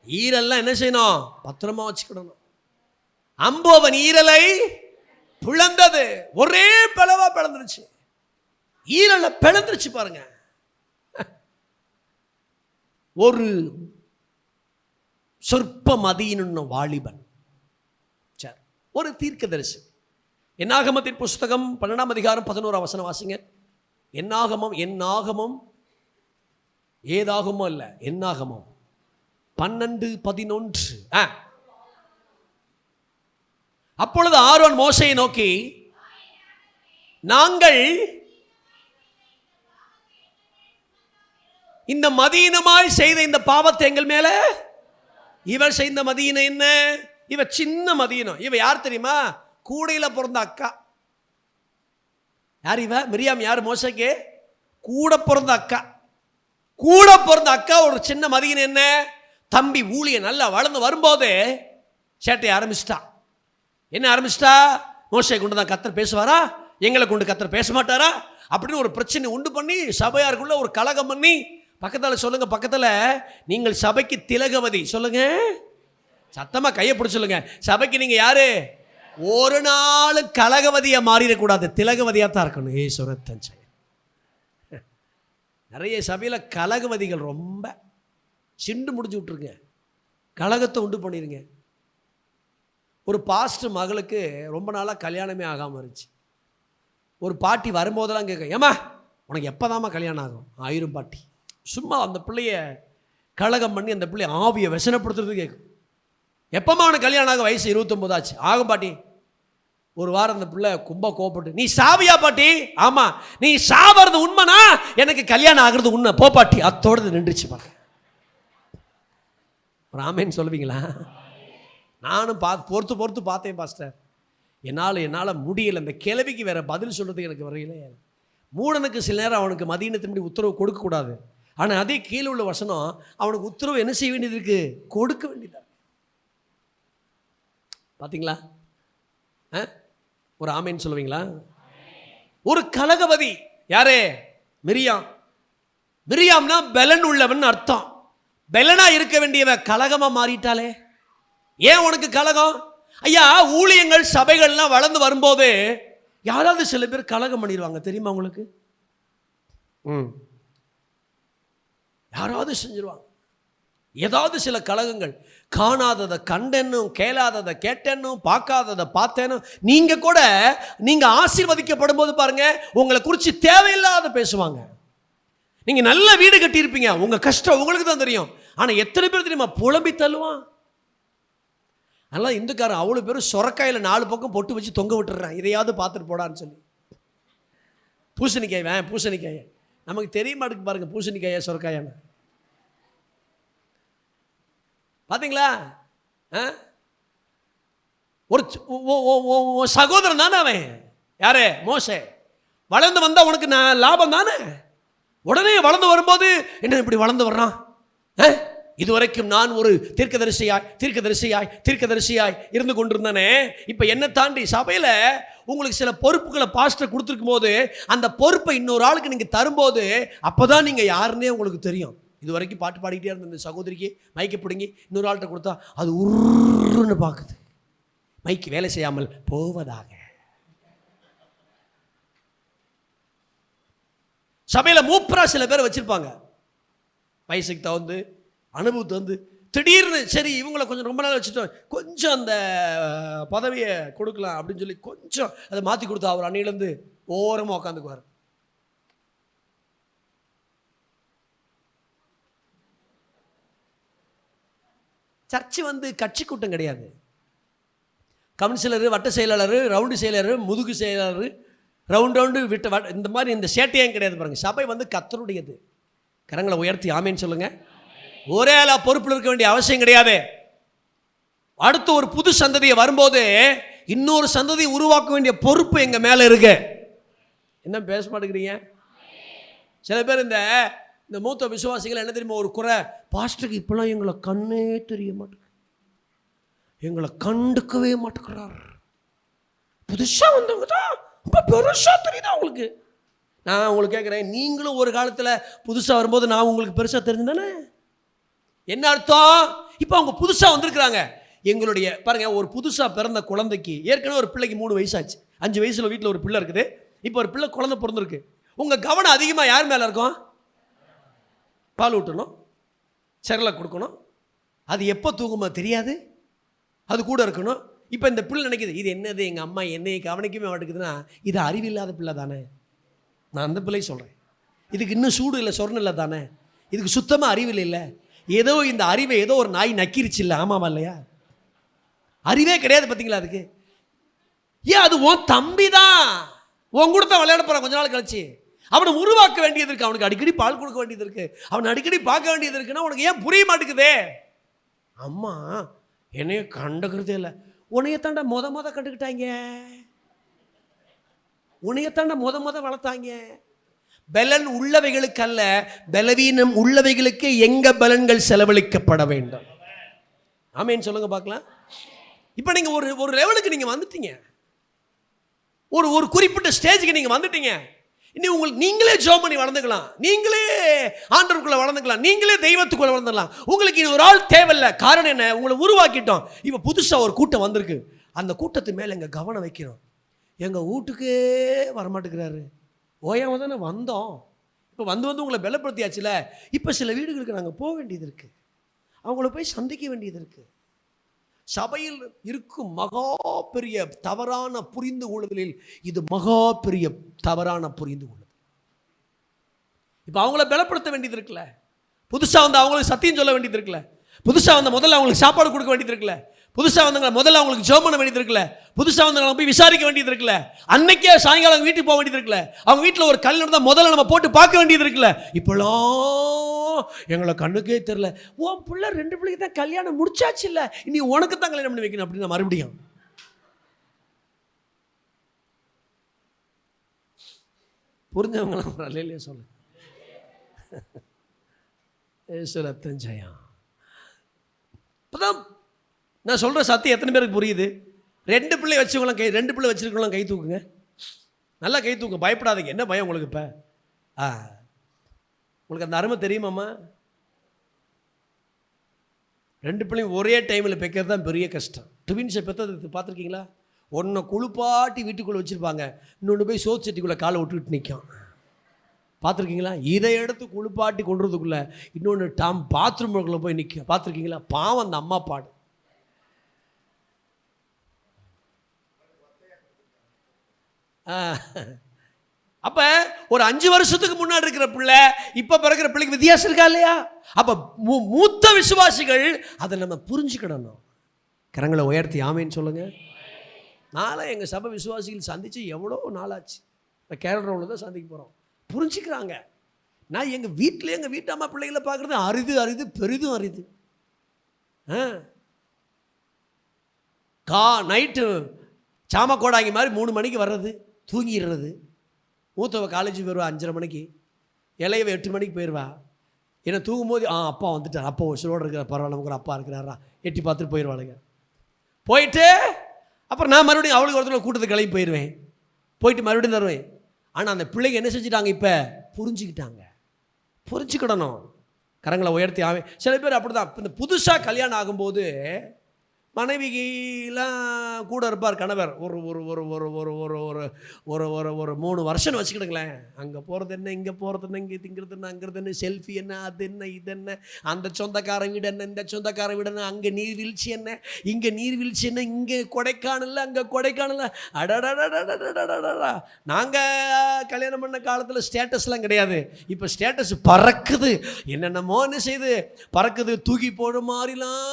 ஈரெல்லாம் என்ன செய்யணும்? பத்திரமா வச்சுக்கிடணும். அம்பு அவன் ஈரலை பிளந்தது. ஒரே பிளவா பிளந்துருச்சு. ஈரலை பிளந்துருச்சு பாருங்க. ஒரு சொற்ப மதியின வாலிபன், ஒரு தீர்க்கதரிசி. என்னாகமத்தின் புஸ்தகம் 12ஆம் அதிகாரம் 11ஆம் வசனம் வாசிங்க. என்னாகமம் ஏதாகமோ அல்ல, என்னாகமம் 12:11. அப்பொழுது ஆரோன் மோசையை நோக்கி, நாங்கள் இந்த மதியினமாய் செய்த இந்த பாவத்தை எங்கள் மேல, இவர் செய்த மதியினம் என்ன? இவ சின்ன மதியினம். இவ யார் தெரியுமா? கூடையில் பிறந்த அக்கா. யார் இவ? மிரியாம். யார்? மோசைக்கு கூட பிறந்த அக்கா. கூட பிறந்த அக்கா ஒரு சின்ன மதியினம் என்ன? தம்பி ஊழிய நல்லா வளர்ந்து வரும்போது சேட்டை ஆரம்பிச்சிட்டா. என்ன ஆரம்பிச்சிட்டா? மோசை கொண்டு தான் கர்த்தர் பேசுவாரா, எங்களை கொண்டு கர்த்தர் பேச மாட்டாரா அப்படின்னு ஒரு பிரச்சனை உண்டு பண்ணி சபையாருக்குள்ள ஒரு கலகம் பண்ணி. பக்கத்தில் சொல்லுங்க, பக்கத்தில் நீங்கள் சபைக்கு திலகவதி சொல்லுங்க, சத்தமா கையை பிடிச்சி சொல்லுங்க. சபைக்கு நீங்க யாரு? ஒரு நாள் கலகவதியா மாறிடக்கூடாது, திலகவதியா தான் இருக்கணும். ஈஸ்வரத்தன். நிறைய சபையில் கலகவதிகள் ரொம்ப சிண்டு முடிச்சு விட்டுருங்க, கலகத்தை உண்டு பண்ணிருங்க. ஒரு பாஸ்டர் மகளுக்கு ரொம்ப நாளாக கல்யாணமே ஆகாமல் இருந்துச்சு. ஒரு பாட்டி வரும்போதெல்லாம் கேட்க, ஏம்மா உனக்கு எப்போதாம்மா கல்யாணம் ஆகும்? 1000 பாட்டி. சும்மா அந்த பிள்ளைய கலகம் பண்ணி அந்த பிள்ளைய ஆவியை விஷனப்படுத்துறது கேட்கும். எப்போம்மா அவனுக்கு கல்யாணம் ஆக? வயசு 29 ஆச்சு. ஆகும் பாட்டி. ஒரு வாரம் அந்த பிள்ளை கோபப்பட்டு, நீ சாவியா பாட்டி? ஆமாம். நீ சாவது உண்மைனா எனக்கு கல்யாணம் ஆகிறது உண்மை, போ பாட்டி. அத்தோடு நின்றுச்சு பாருங்க. ராமேன்னு சொல்லுவீங்களா? நானும் பொறுத்து பார்த்தேன் பாஸ்டர். என்னால் முடியலை. இந்த கேள்விக்கு வேற பதில் சொல்கிறதுக்கு எனக்கு வரையில. மூடனுக்கு சில நேரம் அவனுக்கு மதியினத்தின்படி உத்தரவு கொடுக்கக்கூடாது. ஆனால் அதே கீழே உள்ள வசனம் அவனுக்கு உத்தரவு என்ன செய்ய வேண்டியது இருக்கு? கொடுக்க வேண்டியதா. பார்த்தீங்களா? ஒரு ஆமேன்னு சொல்லுவீங்களா? ஒரு கலகவதி. யாரே? மிரியாம்னா பெலன் உள்ளவன் அர்த்தம். பெலனா இருக்க வேண்டியவ கலகமா மாறிட்டாலே. ஏன் உனக்கு கலகம்? ஐயா, ஊழியங்கள் சபைகள்லாம் வளர்ந்து வரும்போது யாராவது சில பேர் கலகம் பண்ணிடுவாங்க தெரியுமா உங்களுக்கு? யாராவது செஞ்சிருவாங்க. ஏதாவது சில கலகங்கள். காணாததை கண்டென்னும், கேளாததை கேட்டேன்னும், பார்க்காததை பார்த்தேனும். நீங்க ஆசீர்வதிக்கப்படும் போது பாருங்க, உங்களை குறித்து தேவையில்லாத பேசுவாங்க. நீங்க நல்ல வீடு கட்டியிருப்பீங்க, உங்க கஷ்டம் உங்களுக்கு தான் தெரியும். ஆனா எத்தனை பேர் தெரியுமா புலம்பி தள்ளுவான். அதெல்லாம் இந்துக்காரன் அவ்வளோ பேரும் சொரக்காயில் 4 பக்கம் பொட்டு வச்சு தொங்க விட்டுறான், இதையாவது பார்த்துட்டு போடான்னு சொல்லி. பூசணிக்காய் நமக்கு தெரிய மாட்டேங்குது பாருங்க, பூசணிக்காயா சொரக்காயான்னு. பார்த்தீங்களா? ஒரு சகோதரன் தானே அவன். யாரு? மோசே. வளர்ந்து வந்தா உனக்கு லாபம் தானே. உடனே வளர்ந்து வரும்போது என்ன இப்படி வளர்ந்து வர்றான்? இதுவரைக்கும் நான் ஒரு தீர்க்கதரிசியாய் இருந்து கொண்டிருந்தானே, இப்போ என்ன தாண்டி சபையில் உங்களுக்கு சில பொறுப்புகளை பாஸ்டர் கொடுத்துருக்கும் போது அந்த பொறுப்பை இன்னொரு ஆளுக்கு நீங்கள் தரும்போது அப்போதான் நீங்கள் யாருன்னே உங்களுக்கு தெரியும். இது வரைக்கும் பாட்டு பாடிக்கிட்டே இருந்த இந்த சகோதரிக்கு மைக்கை பிடுங்கி இன்னொரு ஆள்கிட்ட கொடுத்தா அது உருன்னு பார்க்குது, மைக்கு வேலை செய்யாமல் போவதாக. சபையில் மூப்பரா சில பேர் வச்சிருப்பாங்க, வயசுக்கு தகுந்து அனுபவத்தை வந்து திடீர்னு சரி இவங்களை கொஞ்சம் ரொம்ப நாள் வச்சுட்டோம், கொஞ்சம் அந்த பதவியை கொடுக்கலாம் அப்படின்னு சொல்லி கொஞ்சம் அதை மாற்றி கொடுத்தா அவர் அன்னையிலேருந்து ஓரமாக உட்காந்துக்குவார். சர்ச்சு வந்து கட்சி கூட்டம் கிடையாது. கவுன்சிலரு, வட்ட செயலாளர், ரவுண்டு செயலாளர், முதுகு செயலாளர், ரவுண்டு விட்டு இந்த மாதிரி இந்த சேட்டையும் கிடையாது பாருங்க. சபை வந்து கர்த்தருடையது. கரங்களை உயர்த்தி ஆமேன்னு சொல்லுங்க. ஒரே ஆளா பொறுப்பில் இருக்க வேண்டிய அவசியம் கிடையாது. அடுத்து ஒரு புது சந்ததியை வரும்போது இன்னொரு சந்ததியை உருவாக்க வேண்டிய பொறுப்பு எங்க மேல இருக்கு. என்ன பேச மாட்டேங்கிறீங்க? சில பேர் இந்த மூத்த விசுவாசிகள் என்ன தெரியுமா ஒரு குறை, பாஸ்டருக்கு இப்பெல்லாம் எங்களை கண்ணே தெரிய மாட்டேங்குது, எங்களை கண்டுக்கவே மாட்டேங்கிறார், புதுசா வந்தவங்க தான் ரொம்ப பெருசா தெரியுதா உங்களுக்கு. நான் உங்களுக்கு கேட்குறேன், நீங்களும் ஒரு காலத்தில் புதுசாக வரும்போது நான் உங்களுக்கு பெருசாக தெரிஞ்சுதானே? என்ன அர்த்தம்? இப்போ அவங்க புதுசாக வந்திருக்கிறாங்க. எங்களுடைய பாருங்க, ஒரு புதுசாக பிறந்த குழந்தைக்கு ஏற்கனவே ஒரு பிள்ளைக்கு 3 வயசாச்சு, 5 வயசில் வீட்டில் ஒரு பிள்ளை இருக்குது, இப்போ ஒரு பிள்ளை குழந்தை பிறந்திருக்கு. உங்கள் கவனம் அதிகமாக யார் மேலே இருக்கும்? பால் ஊட்டணும், செரலாக் கொடுக்கணும், அது எப்போ தூங்குமா தெரியாது, அது கூட இருக்கணும். இப்போ இந்த பிள்ளை நினைக்குது இது என்னது எங்கள் அம்மா என்னையை கவனிக்கவே மாட்டேங்குதுன்னா இது அறிவில்லாத பிள்ளை தானே. நான் அந்த பிள்ளை சொல்கிறேன், இதுக்கு இன்னும் சூடு இல்லை, சொர்ணம் இல்லை தானே, இதுக்கு சுத்தமாக அறிவில் இல்லை, ஏதோ இந்த அறிவை ஏதோ ஒரு நாய் நக்கிருச்சு இல்லை, ஆமாவா இல்லையா? அறிவே கிடையாது பார்த்தீங்களா அதுக்கு. ஏன் அது உன் தம்பி தான், உன் கூட தான் விளையாட போகிறான். கொஞ்ச நாள் கழிச்சு அவனை உருவாக்க வேண்டியது இருக்கு, அவனுக்கு அடிக்கடி பால் கொடுக்க வேண்டியது இருக்கு, அவனை அடிக்கடி பார்க்க வேண்டியது இருக்குன்னா உனக்கு ஏன் புரிய மாட்டேங்குதே? அம்மா என்னைய கண்டுக்கிறதே இல்லை, உன்னையத்தாண்டா மொத கண்டுக்கிட்டாங்க, உன்னையத்தாண்டா மொத வளர்த்தாங்க. பலன் உள்ளவைகளுக்கு அல்ல, பலவீனம் உள்ளவைகளுக்கு எங்க பலன்கள் செலவழிக்கப்பட வேண்டும். ஆமேன்னு சொல்லுங்க பார்க்கலாம். இப்போ நீங்க ஒரு லெவலுக்கு நீங்க வந்துட்டீங்க, ஒரு குறிப்பிட்ட ஸ்டேஜுக்கு நீங்க வந்துட்டீங்க. இனி நீங்களே ஜெபம் பண்ணி வளர்ந்துக்கலாம், நீங்களே ஆண்டவருக்குள்ள வளர்ந்துக்கலாம், நீங்களே தெய்வத்துக்குள்ள வளர்ந்துக்கலாம். உங்களுக்கு இது ஒரு ஆள் தேவையில்லை. காரணம் என்ன? உங்களை உருவாக்கிட்டோம். இப்போ புதுசாக ஒரு கூட்டம் வந்திருக்கு, அந்த கூட்டத்து மேலே எங்கள் கவனம் வைக்கிறோம். எங்கள் வீட்டுக்கே வரமாட்டேங்கிறாரு, ஓயாம தானே வந்தோம், இப்போ வந்து உங்களை பலப்படுத்தியாச்சுல. இப்போ சில வீடுகளுக்கு நாங்கள் போக வேண்டியது இருக்குது, அவங்கள போய் சந்திக்க வேண்டியது இருக்குது. சபையில் இருக்கும் மகா பெரிய தவறான புரிந்து கொள்ளுதலில் இது மகா பெரிய தவறான புரிந்து கொள்ளுதல். இப்போ அவங்கள பலப்படுத்த வேண்டியது இருக்குல்ல, புதுசாக வந்து அவங்களுக்கு சத்தியம் சொல்ல வேண்டியது இருக்குல்ல, புதுசாக வந்த முதல்ல அவங்களுக்கு சாப்பாடு கொடுக்க வேண்டியது இருக்குல்ல, புதுசாக வந்தவங்க முதல்ல அவங்களுக்கு ஜெபம் பண்ண வேண்டியது இருக்குல்ல, புதுசாக வந்தவங்க போய் விசாரிக்க வேண்டியது இருக்குல்ல, அன்னைக்கே சாயங்காலம் அவங்க வீட்டுக்கு போக வேண்டியது இருக்குல்ல, அவங்க வீட்டில் ஒரு கல் நடந்தால் முதல்ல நம்ம போட்டு பார்க்க வேண்டியது இருக்குல்ல. இப்போலாம் எங்களை கண்ணுக்கே தெரியல, உன் பிள்ளை 2 பிள்ளைக்கு தான் கல்யாணம் முடிச்சாச்சு இல்லை, இனி உனக்கு தான் கல்யாணம் பண்ணி வைக்கணும் அப்படின்னு மறுபடியும் புரிஞ்சவங்களாம் இல்லையா சொல்லு. ரத்தம் ஜெயம். இப்போதான் நான் சொல்கிற சத்தியம் எத்தனை பேருக்கு புரியுது? 2 பிள்ளை வச்சுக்கலாம், 2 பிள்ளை வச்சுருக்கலாம், கை தூக்குங்க, நல்லா கை தூக்குங்க, பயப்படாதீங்க. என்ன பயம் உங்களுக்கு? இப்போ உங்களுக்கு அந்த அருமை தெரியுமாம்மா? 2 பிள்ளைங்க ஒரே டைமில் பெக்கிறது தான் பெரிய கஷ்டம். ட்வின்ஸை பெற்றது பார்த்துருக்கீங்களா? ஒன்றை குளிப்பாட்டி வீட்டுக்குள்ளே வச்சுருப்பாங்க, இன்னொன்று போய் சோத்து சட்டிக்குள்ளே காலை விட்டுக்கிட்டு நிற்கும், பார்த்துருக்கீங்களா? இதை எடுத்து குளிப்பாட்டி கொண்டுறதுக்குள்ளே இன்னொன்று பாத்ரூமுக்குள்ளே போய் நிற்கும், பார்த்துருக்கீங்களா? பாவம் அந்த அம்மா பாடு. அப்போ ஒரு 5 வருஷத்துக்கு முன்னாடி இருக்கிற பிள்ளை இப்போ பிறக்கிற பிள்ளைக்கு வித்தியாசம் இருக்கா இல்லையா? அப்போ மூத்த விசுவாசிகள் அதை நம்ம புரிஞ்சுக்கிடணும். கரங்களை உயர்த்தி ஆமேன்னு சொல்லுங்க. நாளை எங்கள் சபை விசுவாசிகள் சந்தித்து எவ்வளோ நாளாச்சு. இந்த கேரட் ரவுண்டில் தான் சந்திக்க போகிறோம். புரிஞ்சுக்கிறாங்க. நான் எங்கள் வீட்டில் எங்கள் வீட்டு அம்மா பிள்ளைகளை பார்க்குறது அரிது பெரிதும் அரிது. நைட்டு சாமக்கோடாங்கி மாதிரி 3 மணிக்கு வர்றது, தூங்கிடுறது. மூத்தவ காலேஜுக்கு போயிடுவா 5:30 மணிக்கு, இளையவ 8 மணிக்கு போயிடுவா. ஏன்னா தூங்கும்போது அப்பா வந்துட்டார், அப்பா உசுரோடு இருக்கிறார், பரவாயில்ல நமக்கு ஒரு அப்பா இருக்கிறாரா, எட்டி பார்த்துட்டு போயிடுவாளுங்க. போயிட்டு அப்புறம் நான் மறுபடியும் அவளுக்கு ஒருத்தர் கூட்டத்துக்கு கிளம்பி போயிடுவேன். போயிட்டு மறுபடியும் தருவேன். ஆனால் அந்த பிள்ளைங்க என்ன செஞ்சுட்டாங்க, இப்போ புரிஞ்சுக்கிட்டாங்க. புரிஞ்சுக்கிடணும். கரங்களை உயர்த்தி சில பேர் அப்படி தான். இந்த புதுசாக கல்யாணம் ஆகும்போது மனைவிலாம் கூட இருப்பார் கணவர். ஒரு ஒரு ஒரு ஒரு ஒரு ஒரு ஒரு ஒரு ஒரு ஒரு 3 வருஷம்னு வச்சுக்கிடுங்களேன். அங்கே போகிறது என்ன, இங்கே போகிறது என்ன, இங்கே திங்கிறது என்ன, அங்கிறது என்ன, செல்ஃபி என்ன, அது என்ன, இது என்ன, அந்த சொந்தக்காரன் வீடு என்ன, இந்த சொந்தக்காரன் வீடு என்ன, அங்கே நீர்வீழ்ச்சி என்ன, இங்கே நீர்வீழ்ச்சி என்ன, இங்கே கொடைக்கானல், அங்கே கொடைக்கானல். அடடா, நாங்கள் கல்யாணம் பண்ண காலத்தில் ஸ்டேட்டஸ்லாம் கிடையாது. இப்போ ஸ்டேட்டஸ் பறக்குது, என்னென்னமோ என்ன செய்யுது, பறக்குது. தூக்கி போடுற மாதிரிலாம்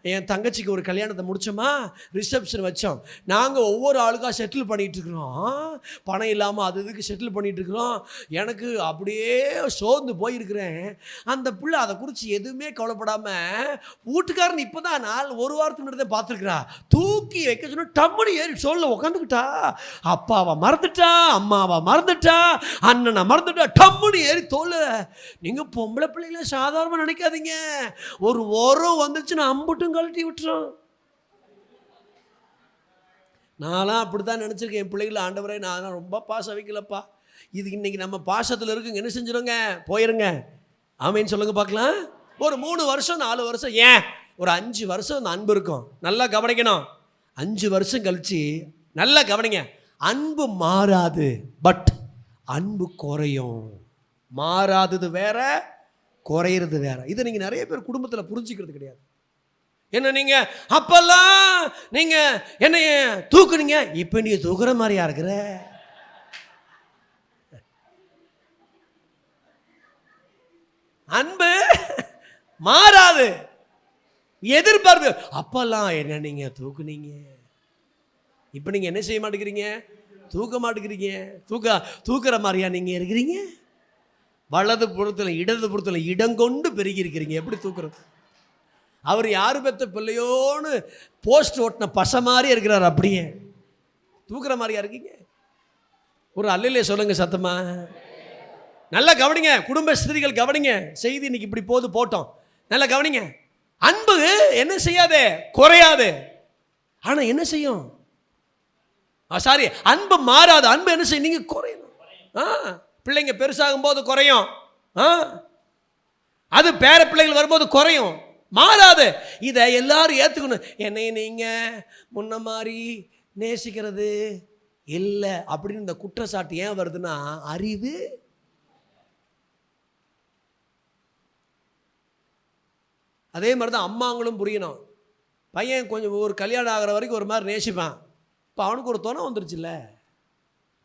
என் தங்கச்சிக்கு ஒரு கல்யாணத்தை முடிச்சோமா, ரிசப்ஷன் வச்சோம். நாங்கள் ஒவ்வொரு ஆளுக்காக செட்டில் பண்ணிகிட்டு இருக்கிறோம். பணம் இல்லாமல் அது இதுக்கு செட்டில் பண்ணிகிட்டு இருக்கிறோம். எனக்கு அப்படியே சோர்ந்து போயிருக்கிறேன். அந்த பிள்ளை அதை குறித்து எதுவுமே கவலைப்படாமல் வீட்டுக்காரன் இப்போ தான் ஒரு வாரத்துக்கு முன்னாடி தான் பார்த்துருக்குறா. தூக்கி வைக்க சொன்னால் டம்முனு ஏறி சொல்ல உட்காந்துக்கிட்டா. அப்பாவை மறந்துட்டா, அம்மாவை மறந்துட்டா, அண்ணனை மறந்துட்டா, டம்முனு ஏறி தோல். நீங்கள் பொம்பளை பிள்ளைகளை சாதாரணமாக நினைக்காதீங்க. ஒரு ஓரம் வந்துச்சுன்னா அம்புட்டும் கழட்டி விட்டுரும். நான்லாம் அப்படி தான் நினச்சிருக்கேன். என் பிள்ளைகளை ஆண்டவரே நான் ரொம்ப பாசம் வைக்கலப்பா. இது இன்றைக்கி நம்ம பாசத்தில் இருக்குங்க. என்ன செஞ்சிருங்க, போயிருங்க. ஆமேன்னு சொல்லுங்க பார்க்கலாம். ஒரு 3 வருஷம் 4 வருஷம், ஏன் ஒரு 5 வருஷம் அந்த அன்பு இருக்கும். நல்லா கவனிக்கணும். 5 வருஷம் கழிச்சு நல்லா கவனிங்க. அன்பு மாறாது, பட் அன்பு குறையும். மாறாதது வேற, குறையிறது வேற. இதை நீங்கள் நிறைய பேர் குடும்பத்தில் புரிஞ்சுக்கிறது கிடையாது. என்ன நீங்கள் அப்பெல்லாம் நீங்கள் என்னைய தூக்குனீங்க, இப்போ நீ தூக்குற மாதிரியா இருக்கிற. அன்பு மாறாது, எதிர்பார்ப்பு. அப்பெல்லாம் என்ன நீங்கள் தூக்குனீங்க, இப்போ நீங்கள் என்ன செய்ய மாட்டேங்கிறீங்க, தூக்க மாட்டேங்கிறீங்க. தூக்குற மாதிரியா நீங்கள் இருக்கிறீங்க. வலது புறத்தில் இடது புறத்தில் இடங்கொண்டு பெருகி இருக்கிறீங்க. எப்படி தூக்குறது? அவர் யாரு பெற்ற பிள்ளையோன்னு போஸ்ட் ஓட்டின பசை மாதிரி இருக்கிறார். அப்படியே தூக்குற மாதிரியா இருக்கீங்க. ஒரு அல்லையிலே சொல்லுங்க சத்தமா. நல்லா கவனிங்க குடும்ப ஸ்திரீகள், கவனிங்க. செய்தி இன்னைக்கு இப்படி போட்டோம். நல்லா கவனிங்க. அன்பு என்ன செய்யாதே, குறையாது. ஆனா என்ன செய்யும், சாரி, அன்பு மாறாது. அன்பு என்ன செய்யும், நீங்க குறையணும். பிள்ளைங்க பெருசாகும் போது குறையும், அது பேர பிள்ளைகள் வரும்போது குறையும், மாறாது. இதை எல்லாரும் ஏற்றுக்கணும். என்னை நீங்கள் முன்ன மாதிரி நேசிக்கிறது இல்லை அப்படின்னு இந்த குற்றச்சாட்டு ஏன் வருதுன்னா, அறிவு. அதே மாதிரி தான் அம்மாங்களும் புரியணும். பையன் கொஞ்சம் ஒரு கல்யாணம் ஆகிற வரைக்கும் ஒரு மாதிரி நேசிப்பான். இப்போ அவனுக்கு ஒரு துணை வந்துருச்சுல்ல,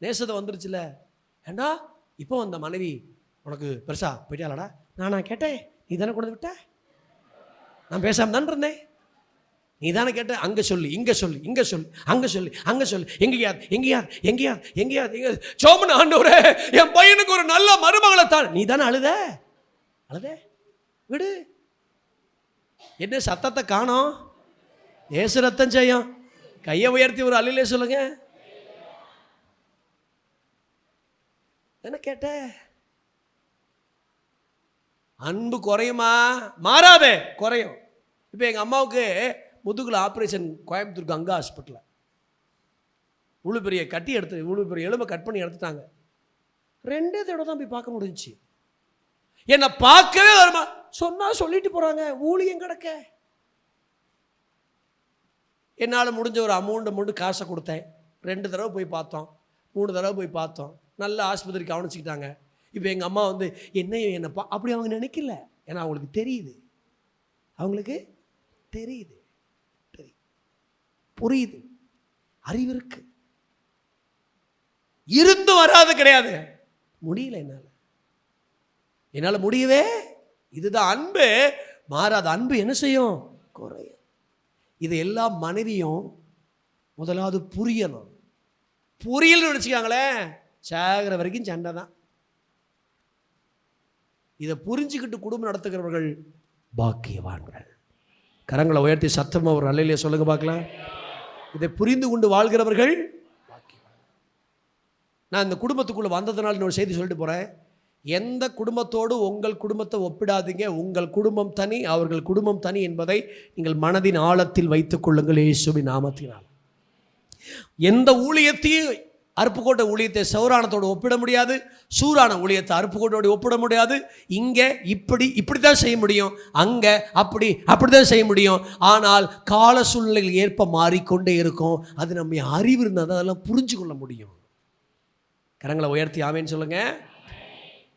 நேசத்தை வந்துருச்சுல்ல. ஏண்டா இப்போ அந்த மனைவி உனக்கு பெருசா போயிட்டாலடா, நான் கேட்டேன், நீ தானே கொண்டு விட்ட, நான் பேசாமல் தான் இருந்தேன், நீ தானே கேட்ட, அங்கே சொல்லி இங்கே சொல்லி இங்கே சொல்லி அங்கே சொல்லி அங்கே சொல்லி எங்கேயாவது சோமன் ஆண்டவரே என் பையனுக்கு ஒரு நல்ல மருமகளை தான். நீ தானே அழுத விடு. என்ன சத்தத்தை காணோம், ஏசு ரத்தம் செய்யும். கையை உயர்த்தி ஒரு அல்லையிலே சொல்லுங்க. என்ன கேட்ட, அன்பு குறையுமா, மாறாதே, குறையும். இப்போ எங்கள் அம்மாவுக்கு முதுகுல ஆப்ரேஷன், கோயம்புத்தூர் கங்கா ஹாஸ்பிட்டலில். இவ்வளோ பெரிய இவ்வளோ பெரிய எலும்பை கட் பண்ணி எடுத்துட்டாங்க. 2 தடவை தான் போய் பார்க்க முடிஞ்சிச்சு. என்னை பார்க்கவே வருமா சொன்னால் சொல்லிட்டு போகிறாங்க, ஊழியம் கிடக்க. என்னால் முடிஞ்ச ஒரு அமௌண்ட்டை மட்டும் காசை கொடுத்தேன். 2 தடவை போய் பார்த்தோம், 3 தடவை போய் பார்த்தோம். நல்ல ஆஸ்பத்திரி கவனிச்சுக்கிட்டாங்க. இப்போ எங்கள் அம்மா வந்து என்னை அப்படி அவங்க நினைக்கல. ஏன்னா அவங்களுக்கு தெரியுது, புரியுது, அறிவு இருக்கு. இருந்து வராது கிடையாது. முடியல, என்னால் முடியவே. இதுதான் அன்பு மாறாத. அன்பு என்ன செய்யும், குறையும். இது எல்லா மனைவியும் முதலாவது புரியணும். புரியலன்னு நினச்சிக்காங்களே, சாகிற வரைக்கும் சண்டை தான். இதை புரிஞ்சுக்கிட்டு குடும்பம் நடத்துகிறவர்கள் பாக்கியவான்கள். கரங்களை உயர்த்தி சத்தமாக ஒரு அல்லையிலே சொல்லுங்க பார்க்கலாம். இதை புரிந்து கொண்டு வாழ்கிறவர்கள் பாக்கியவான். நான் இந்த குடும்பத்துக்குள்ளே வந்ததுனால இன்னொரு செய்தி சொல்லிட்டு போகிறேன். எந்த குடும்பத்தோடு உங்கள் குடும்பத்தை ஒப்பிடாதீங்க. உங்கள் குடும்பம் தனி, அவர்கள் குடும்பம் தனி என்பதை நீங்கள் மனதின் ஆழத்தில் வைத்துக் கொள்ளுங்கள் இயேசுவின் நாமத்தினால். எந்த ஊழியத்தையும் அருப்புக்கோட்டை ஊழியத்தை சௌரானத்தோடு ஒப்பிட முடியாது, சூரான ஊழியத்தை அருப்புக்கோட்டோடு ஒப்பிட முடியாது. இங்கே இப்படி தான் செய்ய முடியும், அங்கே அப்படி தான் செய்ய முடியும். ஆனால் கால சூழ்நிலைகள் ஏற்ப மாறிக்கொண்டே இருக்கும். அது நம்ம அறிவு இருந்தால் தான் அதெல்லாம் புரிஞ்சு கொள்ள முடியும். கரங்களை உயர்த்தி ஆமேன்னு சொல்லுங்க.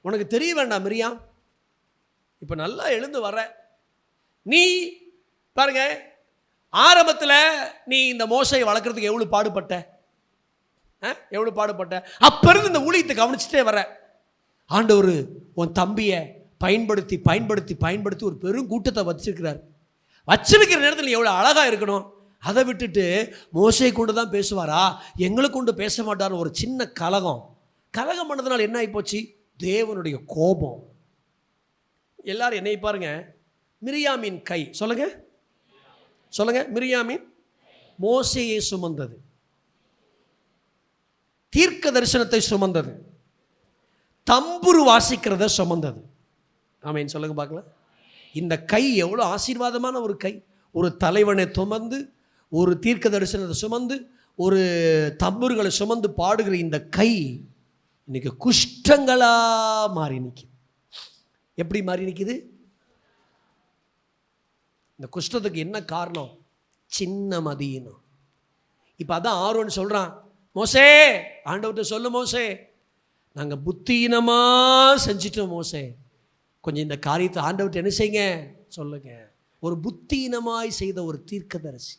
உனக்கு தெரிய வேண்டாம் மிரியாம், இப்போ நல்லா எழுந்து வர்ற நீ பாருங்க, ஆரம்பத்தில் நீ இந்த மோசையை வளர்க்குறதுக்கு எவ்வளோ பாடுபட்ட, அப்ப இருந்து இந்த ஊழியத்தை கவனிச்சுட்டே வர. ஆண்டவர் உன் தம்பியை பயன்படுத்தி ஒரு பெரும் கூட்டத்தை வச்சிருக்கிற நேரத்தில் எவ்வளோ அழகா இருக்கணும். அதை விட்டுட்டு மோசையை கொண்டு தான் பேசுவாரா, எங்களை கொண்டு பேச மாட்டார். ஒரு சின்ன கலகம் பண்ணதுனால என்ன ஆகி போச்சு? தேவனுடைய கோபம். எல்லாரும் என்னை பாருங்க, மிரியாமின் கை சொல்லுங்க, மிரியாமின் மோசையை சுமந்தது, தீர்க்க தரிசனத்தை சுமந்தது, தம்புரு வாசிக்கிறத சுமந்தது. ஆமேன் சொல்லுங்க பார்க்கலாம். இந்த கை எவ்வளோ ஆசீர்வாதமான ஒரு கை. ஒரு தலைவனை சுமந்து, ஒரு தீர்க்க தரிசனத்தை சுமந்து, ஒரு தம்புர்களை சுமந்து பாடுகிற இந்த கை இன்னைக்கு குஷ்டங்களா மாறி நிற்குது. எப்படி மாறி நிற்குது? இந்த குஷ்டத்துக்கு என்ன காரணம்? சின்ன மதியினம். இப்போ அதான் ஆரோன் சொல்கிறான், மோசே ஆண்டவர்கிட்ட சொல்லு, மோசே நாங்கள் புத்தீனமாக செஞ்சிட்டோம், மோசே கொஞ்சம் இந்த காரியத்தை ஆண்டவர்கிட்ட என்ன செய்யுங்க சொல்லுங்க. ஒரு புத்தீனமாய் செய்த ஒரு தீர்க்கதரிசி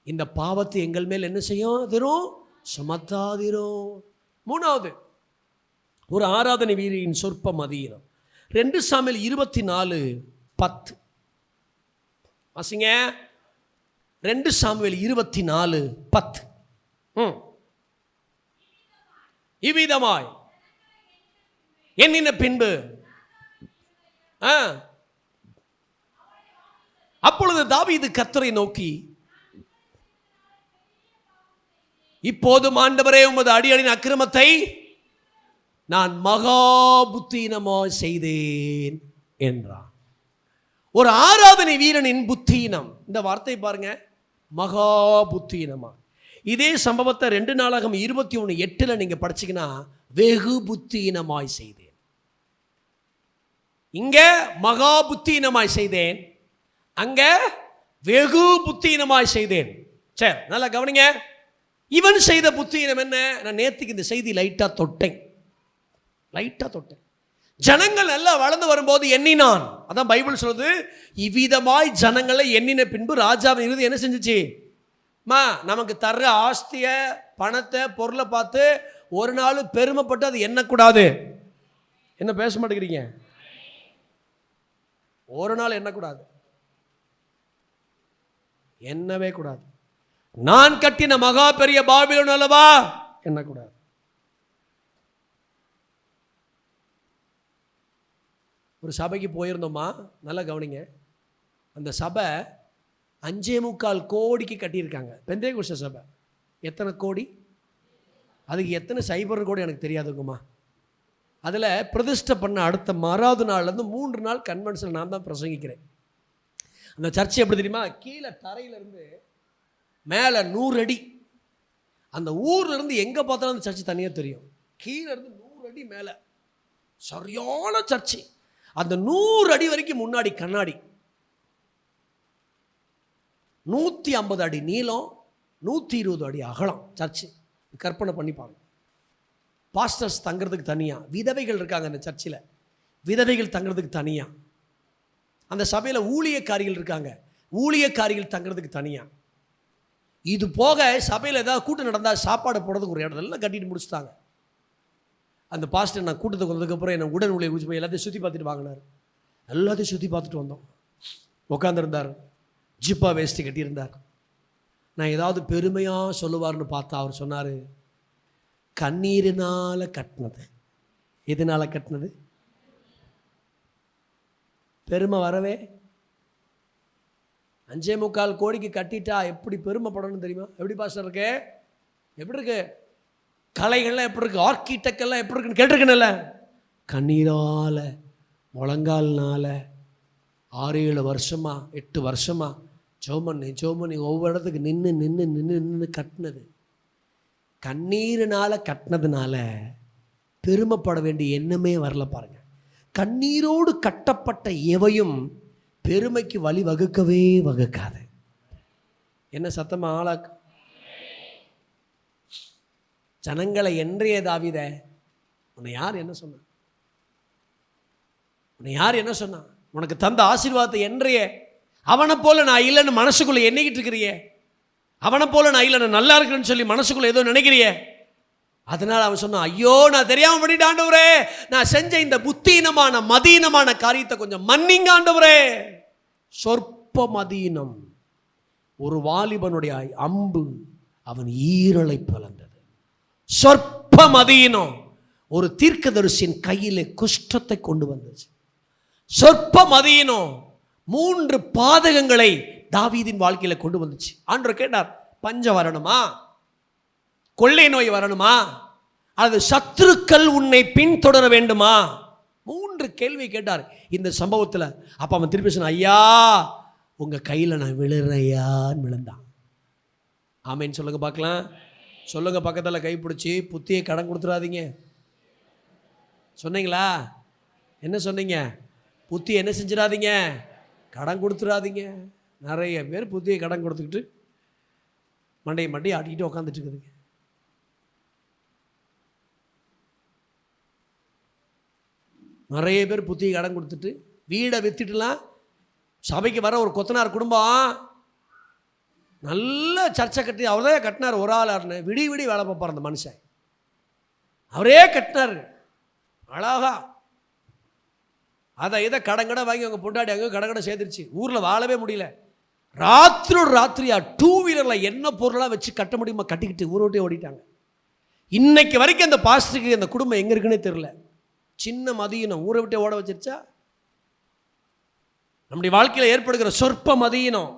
இந்த பாவத்தை எங்கள் மேல் என்ன செய்யும் தரும், சுமத்தாதிரும். மூணாவது, ஒரு ஆராதனை வீரின் சொற்ப மதியினம். 2 சாமுவேல் 24:10 வாசிங்க. 2 சாமுவேல் 24:10. இவ்விதமாய் எண்ணின பின்பு அப்பொழுது தாவீது கர்த்தரை நோக்கி, இப்போதும் ஆண்டவரே உமது அடியாளின் அக்கிரமத்தை நான் மகா புத்தீனமாய் செய்தேன் என்றான். ஒரு ஆராதனை வீரனின் புத்தீனம், இந்த வார்த்தை பாருங்க, மகா புத்தீனமா. இதே சம்பவத்தை 2 நாளாகமம் 21:8 நீங்க படிச்சீங்கன்னா வெகு புத்தீனமாய் செய்தேன். இங்க மகா புத்தீனமாய் செய்தேன், அங்க வெகு புத்தீனமாய் செய்தேன். சரி, நல்லா கவனிங்க. இவன் செய்த புத்தீனம் என்ன? நான் நேற்றுக்கு இந்த செய்தி லைட்டா தொட்டேன். ஜனங்கள் நல்லா வளர்ந்து வரும்போது எண்ணினான். அதான் பைபிள் சொல்லுது, இவ்விதமாய் ஜனங்களை எண்ணின பின்பு ராஜாவின் இறுதி என்ன செஞ்சிச்சு? நமக்கு தர்ற ஆஸ்திய பணத்தை பொருளை பார்த்து ஒரு நாள் பெருமைப்பட்டு அது எண்ணக்கூடாது. என்ன பேச மாட்டேங்கிறீங்க? ஒரு நாள் எண்ணக்கூடாது, எண்ணவே கூடாது. நான் கட்டின மகா பெரிய பாபிலோன் அல்லவா, எண்ணக்கூடாது. ஒரு சபைக்கு போயிருந்தோமா, நல்லா கவனிங்க. அந்த சபை 5.25 கோடிக்கு கட்டியிருக்காங்க. பெந்தேகோஸ்தே சபை. எத்தனை கோடி? அதுக்கு எத்தனை சைபர் கோடி எனக்கு தெரியாதுங்கம்மா. அதில் பிரதிஷ்டை பண்ண அடுத்த மறாவது நாள்லேருந்து 3 நாள் கன்வென்ஷன் நான் தான் பிரசங்கிக்கிறேன். அந்த சர்ச்சை எப்படி தெரியுமா? கீழே தரையிலேருந்து மேலே 100 அடி. அந்த ஊர்லேருந்து எங்கே பார்த்தாலும் அந்த சர்ச்சை தனியாக தெரியும். கீழே இருந்து 100 அடி மேலே சரியான சர்ச்சை. அந்த 100 அடி வரைக்கும் முன்னாடி கண்ணாடி, 150 அடி நீளம், 120 அடி அகலம் சர்ச்சு. கற்பனை பண்ணிப்பாங்க. பாஸ்டர்ஸ் தங்கிறதுக்கு தனியாக, விதவைகள் இருக்காங்க அந்த சர்ச்சில், விதவைகள் தங்கிறதுக்கு தனியாக. அந்த சபையில் ஊழியக்காரிகள் இருக்காங்க, ஊழியக்காரிகள் தங்கிறதுக்கு தனியாக. இது போக சபையில் ஏதாவது கூட்டம் நடந்தால் சாப்பாடு போடுறதுக்கு ஒரு இடம் எல்லாம் கட்டிட்டு முடிச்சுட்டாங்க. அந்த பாஸ்டர் நான் கூட்டத்துக்கு வந்ததுக்கப்புறம் என்னை உடல் ஊழியை குடிச்சு போய் எல்லாத்தையும் சுற்றி பார்த்துட்டு வாங்கினார். எல்லாத்தையும் சுற்றி பார்த்துட்டு வந்தோம். உட்காந்துருந்தார், ஜிப்பா வேஸ்ட்டு கட்டியிருந்தார். நான் ஏதாவது பெருமையாக சொல்லுவார்னு பார்த்தா அவர் சொன்னார், கண்ணீரினால கட்டினது. எதனால கட்டினது? பெருமை வரவே 5.25 கோடிக்கு கட்டிட்டா எப்படி பெருமைப்படணும் தெரியுமா? எப்படி பாஸ்டர் இருக்கு? எப்படி இருக்கு? கலைகள்லாம் எப்படி இருக்கு? ஆர்கிடெக்டெல்லாம் எப்படி இருக்குன்னு கேட்டிருக்கேன்ல. கண்ணீரால, முழங்கால்னால 6-7 வருஷமா 8 வருஷமா ஜோமனி ஒவ்வொரு இடத்துக்கு நின்று கட்டினது. கண்ணீரினால கட்டினதுனால பெருமைப்பட வேண்டிய எண்ணமே வரல. பாருங்க, கண்ணீரோடு கட்டப்பட்ட எவையும் பெருமைக்கு வழி வகுக்கவே வகுக்காது. என்ன சத்தமா ஆளாக்கு ஜனங்களை என்றைய தாவீதே, உன்னை யார் என்ன சொன்னா? உன்னை யார் என்ன சொன்னா? உனக்கு தந்த ஆசீர்வாதத்தை என்றைய அவனை போல நான் இல்லைன்னு மனசுக்குள்ள எண்ணிக்கிட்டு இருக்கிறியே, அவனை போல நான் இல்லை நான் நல்லா இருக்கிறேன்னு சொல்லி மனசுக்குள்ள ஏதோ நினைக்கிறியே. அதனால் அவன் சொன்னான், ஐயோ நான் தெரியாம பண்ணிட்டு ஆண்டவரே, நான் செஞ்ச இந்த புத்தீனமான மதீனமான காரியத்தை கொஞ்சம் மன்னிங்க ஆண்டவரே. சொற்ப மதீனம். ஒரு வாலிபனுடைய அம்பு அவன் ஈரலை பிளந்தது. சொற்ப மதீனம் ஒரு தீர்க்கதரிசியின் கையிலே குஷ்டத்தை கொண்டு வந்துச்சு. சொற்ப மதீனம் 3 பாதகங்களை தாவீதின் வாழ்க்கையில கொண்டு வந்துச்சு. ஆண்டவர் கேட்டார், பஞ்சம் வரணுமா, கொள்ளை நோய் வரணுமா, அது சத்துருக்கள் உன்னை பின்தொடர வேண்டுமா? 3 கேள்வி கேட்டார் இந்த சம்பவத்தில். அப்ப அவன் திருப்பி சொன்னான், ஐயா உங்க கையில் நான் விழுறையான்னு விழுந்தான். ஆமேன்னு சொல்லுங்க பார்க்கலாம். சொல்லுங்க பக்கத்தில் கைப்பிடிச்சி, புத்தியை கடன் கொடுத்துடாதீங்க சொன்னீங்களா? என்ன சொன்னீங்க? புத்தி என்ன செஞ்சிடாதீங்க, கடன் கொடுத்துடாதீங்க. நிறைய பேர் புத்தியை கடன் கொடுத்துக்கிட்டு மண்டையை ஆட்டிக்கிட்டு உட்காந்துட்டு இருக்குதுங்க. நிறைய பேர் புத்தியை கடன் கொடுத்துட்டு வீடை வித்துட்டுலாம் சபைக்கு வர ஒரு கொத்தனார் குடும்பம் நல்ல சர்ச்சை கட்டி அவரே கட்டினார். ஒரு ஆளாருன்னு விடி வேலை பார்ப்பார் அந்த மனுஷன். அவரே கட்டினார் அழகா. அதை இதை கடை வாங்கி அவங்க பொண்டாடி அங்கே கடை சேர்த்துருச்சு. ஊரில் வாழவே முடியல. ராத்திரியா 2 வீலரில் என்ன பொருளாக வச்சு கட்ட முடியுமா கட்டிக்கிட்டு ஊரை விட்டே ஓடிட்டாங்க. இன்னைக்கு வரைக்கும் அந்த பாஸ்டருக்கு அந்த குடும்பம் எங்கே இருக்குன்னே தெரியல. சின்ன மதியினம் ஊரை விட்டே ஓட வச்சிருச்சா? நம்முடைய வாழ்க்கையில் ஏற்படுகிற சொற்ப மதியினம்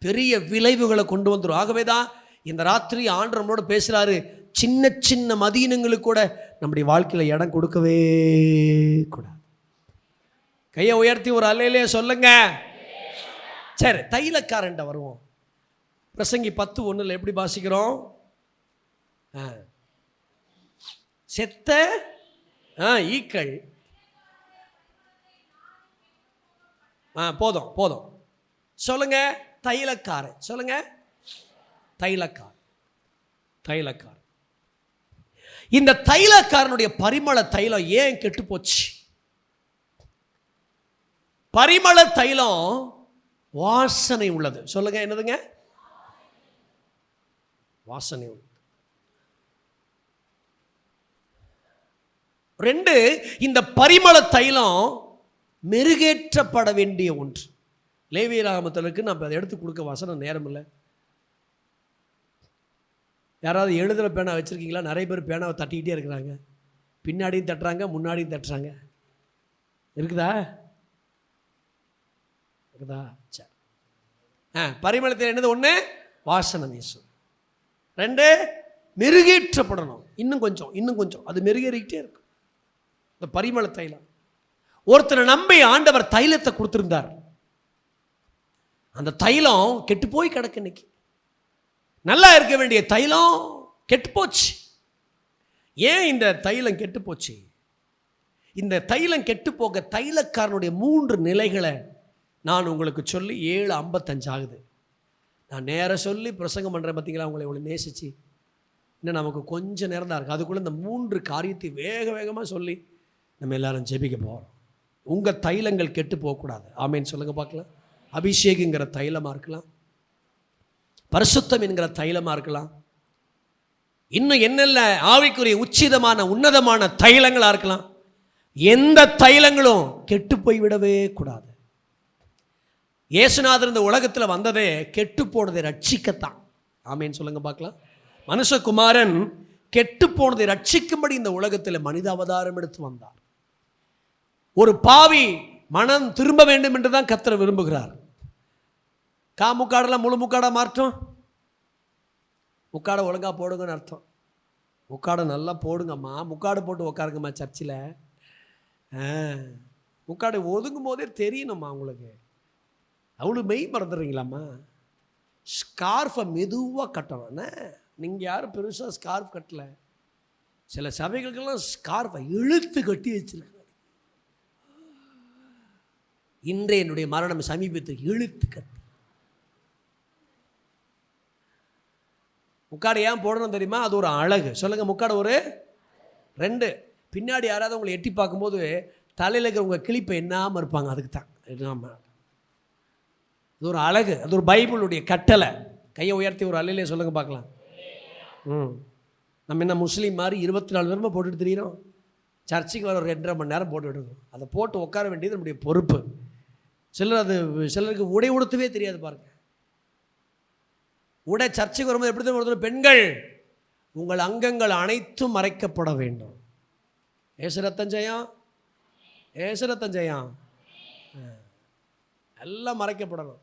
பெரிய விளைவுகளை கொண்டு வந்துடும். ஆகவே தான் இந்த ராத்திரி ஆண்டவர் நம்மளோட பேசுகிறாரு, சின்ன சின்ன மதியினங்களுக்கு கூட நம்முடைய வாழ்க்கையில் இடம் கொடுக்கவே கூடாது. கையை உயர்த்தி ஒரு அல்லையிலே சொல்லுங்க. சரி, தைலக்காரன்ட்ட வருவோம். பிரசங்கி 10:1 எப்படி வாசிக்கிறோம்? செத்த ஈக்கள் போதும் சொல்லுங்க. தைலக்காரன் சொல்லுங்க. தைலக்காரன். இந்த தைலக்காரனுடைய பரிமள தைலம் ஏன் கெட்டு போச்சு? பரிமள தைலம் வாசனை உள்ளது. சொல்லுங்க, என்னதுங்க? வாசனை உள்ளது. 2, இந்த பரிமள தைலம் மெருகேற்றப்பட வேண்டிய ஒன்று. லேவியராகமத்தில் இருக்கு. நம்ம அதை எடுத்து கொடுக்க வசனம் நேரம் இல்லை. யாராவது எழுதுகிற பேனா வச்சுருக்கீங்களா? நிறைய பேர் பேனாவை தட்டிக்கிட்டே இருக்கிறாங்க. பின்னாடியும் தட்டுறாங்க, முன்னாடியும் தட்டுறாங்க. இருக்குதா? சரி. பரிமளத்தில் என்னது? 1 வாசனை வீசும். 2 மெருகேற்றப்படணும். இன்னும் கொஞ்சம் அது மெருகேறிக்கிட்டே இருக்கும். இந்த பரிமள தைலம். ஒருத்தரை நம்பி ஆண்டவர் தைலத்தை கொடுத்திருந்தார். அந்த தைலம் கெட்டு போய் கிடக்கு. இன்னைக்கு நல்லா இருக்க வேண்டிய தைலம் கெட்டு போச்சு. ஏன் இந்த தைலம் கெட்டு போச்சு? இந்த தைலம் கெட்டு போக தைலக்காரனுடைய 3 நிலைகளை நான் உங்களுக்கு சொல்லி 7:55 ஆகுது. நான் நேராக சொல்லி பிரசங்கம் பண்ணுறேன். பார்த்தீங்களா, உங்களை இவ்வளோ நேசிச்சு இன்னும் நமக்கு கொஞ்சம் நேரம் தான் இருக்குது. அதுக்குள்ளே இந்த 3 காரியத்தை வேகமாக சொல்லி நம்ம எல்லாரும் ஜெபிக்க போகிறோம். உங்கள் தைலங்கள் கெட்டு போகக்கூடாது. ஆமேன்னு சொல்லுங்கள் பார்க்கலாம். அபிஷேகங்கிற தைலமாக இருக்கலாம், பரிசுத்தம் என்கிற தைலமாக இருக்கலாம், இன்னும் என்னென்ன ஆவிக்குரிய உச்சிதமான உன்னதமான தைலங்களாக இருக்கலாம். எந்த தைலங்களும் கெட்டு போய்விடவே கூடாது. இயேசுநாதர் இந்த உலகத்தில் வந்ததே கெட்டு போனதை ரட்சிக்கத்தான். ஆமேன்னு சொல்லுங்க பார்க்கலாம். மனுஷகுமாரன் கெட்டு போனதை ரட்சிக்கும்படி இந்த உலகத்தில் மனித அவதாரம் எடுத்து வந்தார். ஒரு பாவி மனம் திரும்ப வேண்டும் என்று தான் கர்த்தர் விரும்புகிறார். முக்காடெல்லாம் முழு முக்காடை மாற்றம். முக்காடை ஒழுங்காக போடுங்கன்னு அர்த்தம். முக்காடை நல்லா போடுங்கம்மா, முக்காடு போட்டு உட்காருங்கம்மா சர்ச்சில். முக்காடை ஒதுங்கும் போதே தெரியணும்மா உங்களுக்கு. அவ்வளோ மெய் மறந்துடுறீங்களாம்மா. ஸ்கார்ஃபை மெதுவாக கட்டணும். நீங்கள் யாரும் பெருசாக ஸ்கார்ஃப் கட்டலை. சில சபைகளுக்கெல்லாம் ஸ்கார்ஃபை இழுத்து கட்டி வச்சிருக்காங்க. இன்றைய என்னுடைய மரணம் சமீபத்துக்கு இழுத்து கட்டு. முக்காடு ஏன் போடணும் தெரியுமா? அது ஒரு அழகு. சொல்லுங்க, முக்காடு ஒரு 2. பின்னாடி யாராவது உங்களை எட்டி பார்க்கும்போது தலையில் இருக்கிற உங்கள் கிளிப்பை என்னாமல் இருப்பாங்க. அதுக்கு தான் அது ஒரு அழகு. அது ஒரு பைபிளுடைய கட்டளை. கையை உயர்த்தி ஒரு அல்லையிலே சொல்லுங்க பார்க்கலாம். நம்ம என்ன முஸ்லீம் மாதிரி 24 நேரமாக போட்டுட்டு தெரியுறோம்? சர்ச்சுக்கு வர ஒரு 2.5 மணி நேரம் போட்டுட்டு இருக்கோம். அதை போட்டு உட்கார வேண்டியது நம்முடைய பொறுப்பு. சிலருக்கு உடை உடுத்தவே தெரியாது பாருங்க. உடை சர்ச்சுக்கு வரும்போது எப்படி தான், பெண்கள் உங்கள் அங்கங்கள் அனைத்தும் மறைக்கப்பட வேண்டும். ஏசு ரத்தம் ஜெயம், ஏசு ரத்தம் ஜெயம், எல்லாம் மறைக்கப்படணும்.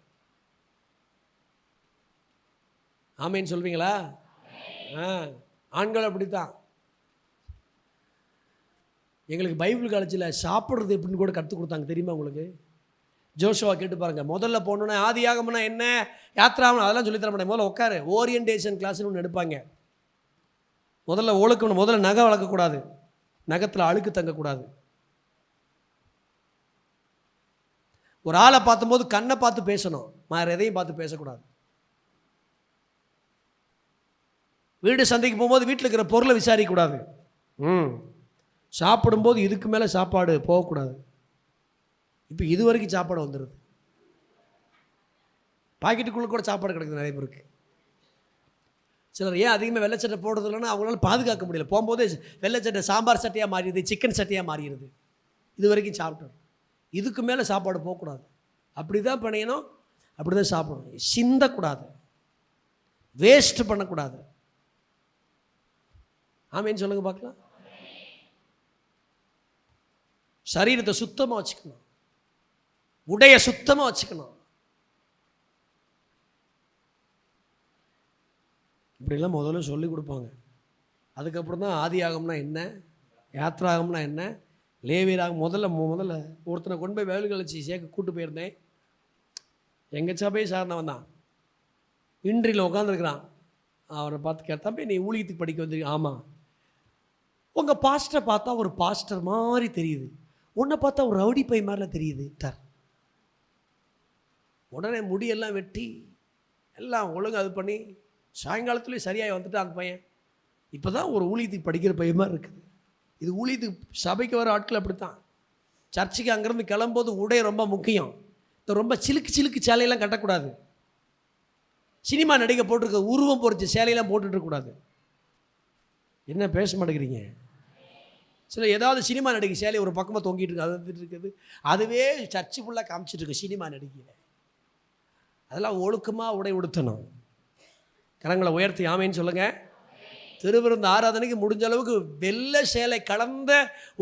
ஆமேன்னு சொல்வீங்களா? ஆண்கள் அப்படித்தான். எங்களுக்கு பைபிள் காலேஜில் சாப்பிட்றது எப்படின்னு கூட கற்றுக் கொடுத்தாங்க தெரியுமா உங்களுக்கு? ஜோஷுவா கேட்டு பாருங்கள். முதல்ல போனோன்னே ஆதியாகமம்னா என்ன, யாத்ராகமம் அதெல்லாம் சொல்லித்தர மாட்டேன். முதல்ல உட்காரு, ஓரியன்டேஷன் கிளாஸ்னு ஒன்று எடுப்பாங்க. முதல்ல ஒழுக்கணும். முதல்ல நகை வளர்க்கக்கூடாது, நகத்தில் அழுக்கு தங்கக்கூடாது. ஒரு ஆளை பார்த்தும்போது கண்ணை பார்த்து பேசணும், வேறு எதையும் பார்த்து பேசக்கூடாது. வீடு சந்தைக்கு போகும்போது வீட்டில் இருக்கிற பொருளை விசாரிக்கக்கூடாது. சாப்பிடும்போது இதுக்கு மேலே சாப்பாடு போகக்கூடாது. இப்போ இது வரைக்கும் சாப்பாடு வந்துடுது. பாக்கெட்டுக்குள்ளே கூட சாப்பாடு கிடைக்குது நிறைய பேருக்கு. சிலர் ஏன் அதிகமாக வெள்ளை சட்டை போடுறது இல்லைன்னா அவங்களால பாதுகாக்க முடியல. போகும்போது வெள்ளை சட்டை சாம்பார் சட்டையாக மாறிடுது, சிக்கன் சட்டையாக மாறிடுது. இது வரைக்கும் சாப்பிட்டோம், இதுக்கு மேலே சாப்பாடு போகக்கூடாது. அப்படி தான் பண்ணியணும், அப்படி தான் சாப்பிடணும். சிந்தக்கூடாது, வேஸ்ட் பண்ணக்கூடாது. ஆமேன்னு சொல்லுங்க பார்க்கலாம். சரீரத்தை சுத்தமாக வச்சுக்கணும், உடைய சுத்தமாக வச்சுக்கணும். இப்படிலாம் முதல்ல சொல்லி கொடுப்பாங்க. அதுக்கப்புறம் தான் ஆதியாகம்னா என்ன, யாத்ராகம்னா என்ன, லேவியராகம். முதல்ல ஒருத்தனை கொண்டு போய் வேலை கழிச்சு சேர்க்க கூட்டு போயிருந்தேன். எங்கள் சபையை சார்ந்தவன் தான். இன்றில் உட்காந்துருக்கிறான். அவரை பார்த்து கேட்டா, தம்பி நீ ஊழியத்துக்கு படிக்க வந்துருக்க? ஆமாம். உங்கள் பாஸ்டரை பார்த்தா ஒரு பாஸ்டர் மாதிரி தெரியுது, உன்னை பார்த்தா ஒரு ரவுடி பை மாதிரிலாம் தெரியுது சார். உடனே முடியெல்லாம் வெட்டி எல்லாம் ஒழுங்கு அது பண்ணி சாயங்காலத்துலேயும் சரியாக வந்துட்டான் அந்த பையன். இப்போ தான் ஒரு ஊழியத்துக்கு படிக்கிற பையன் மாதிரி இருக்குது. இது ஊழியத்துக்கு சபைக்கு வர ஆட்கள் அப்படித்தான். சர்ச்சுக்கு அங்கேருந்து கிளம்போது உடை ரொம்ப முக்கியம். இந்த ரொம்ப சிலுக்கு சேலையெல்லாம் கட்டக்கூடாது. சினிமா நடிகை போட்டிருக்க உருவம் பொறிச்ச சேலையெல்லாம் போட்டுட்ருக்கூடாது. என்ன பேச மாட்டேங்கிறீங்க? சில ஏதாவது சினிமா நடிகை சேலை ஒரு பக்கமாக தொங்கிட்டு இருக்கு, அது வந்துட்டு இருக்குது. அதுவே சர்ச்சு ஃபுல்லாக காமிச்சிட்டு இருக்கு சினிமா நடிகையில். அதெல்லாம் ஒழுக்கமாக உடை உடுத்தணும். கரங்களை உயர்த்தி ஆமைன்னு சொல்லுங்கள். திருவிருந்து ஆராதனைக்கு முடிஞ்ச அளவுக்கு வெள்ளை சேலை கலந்த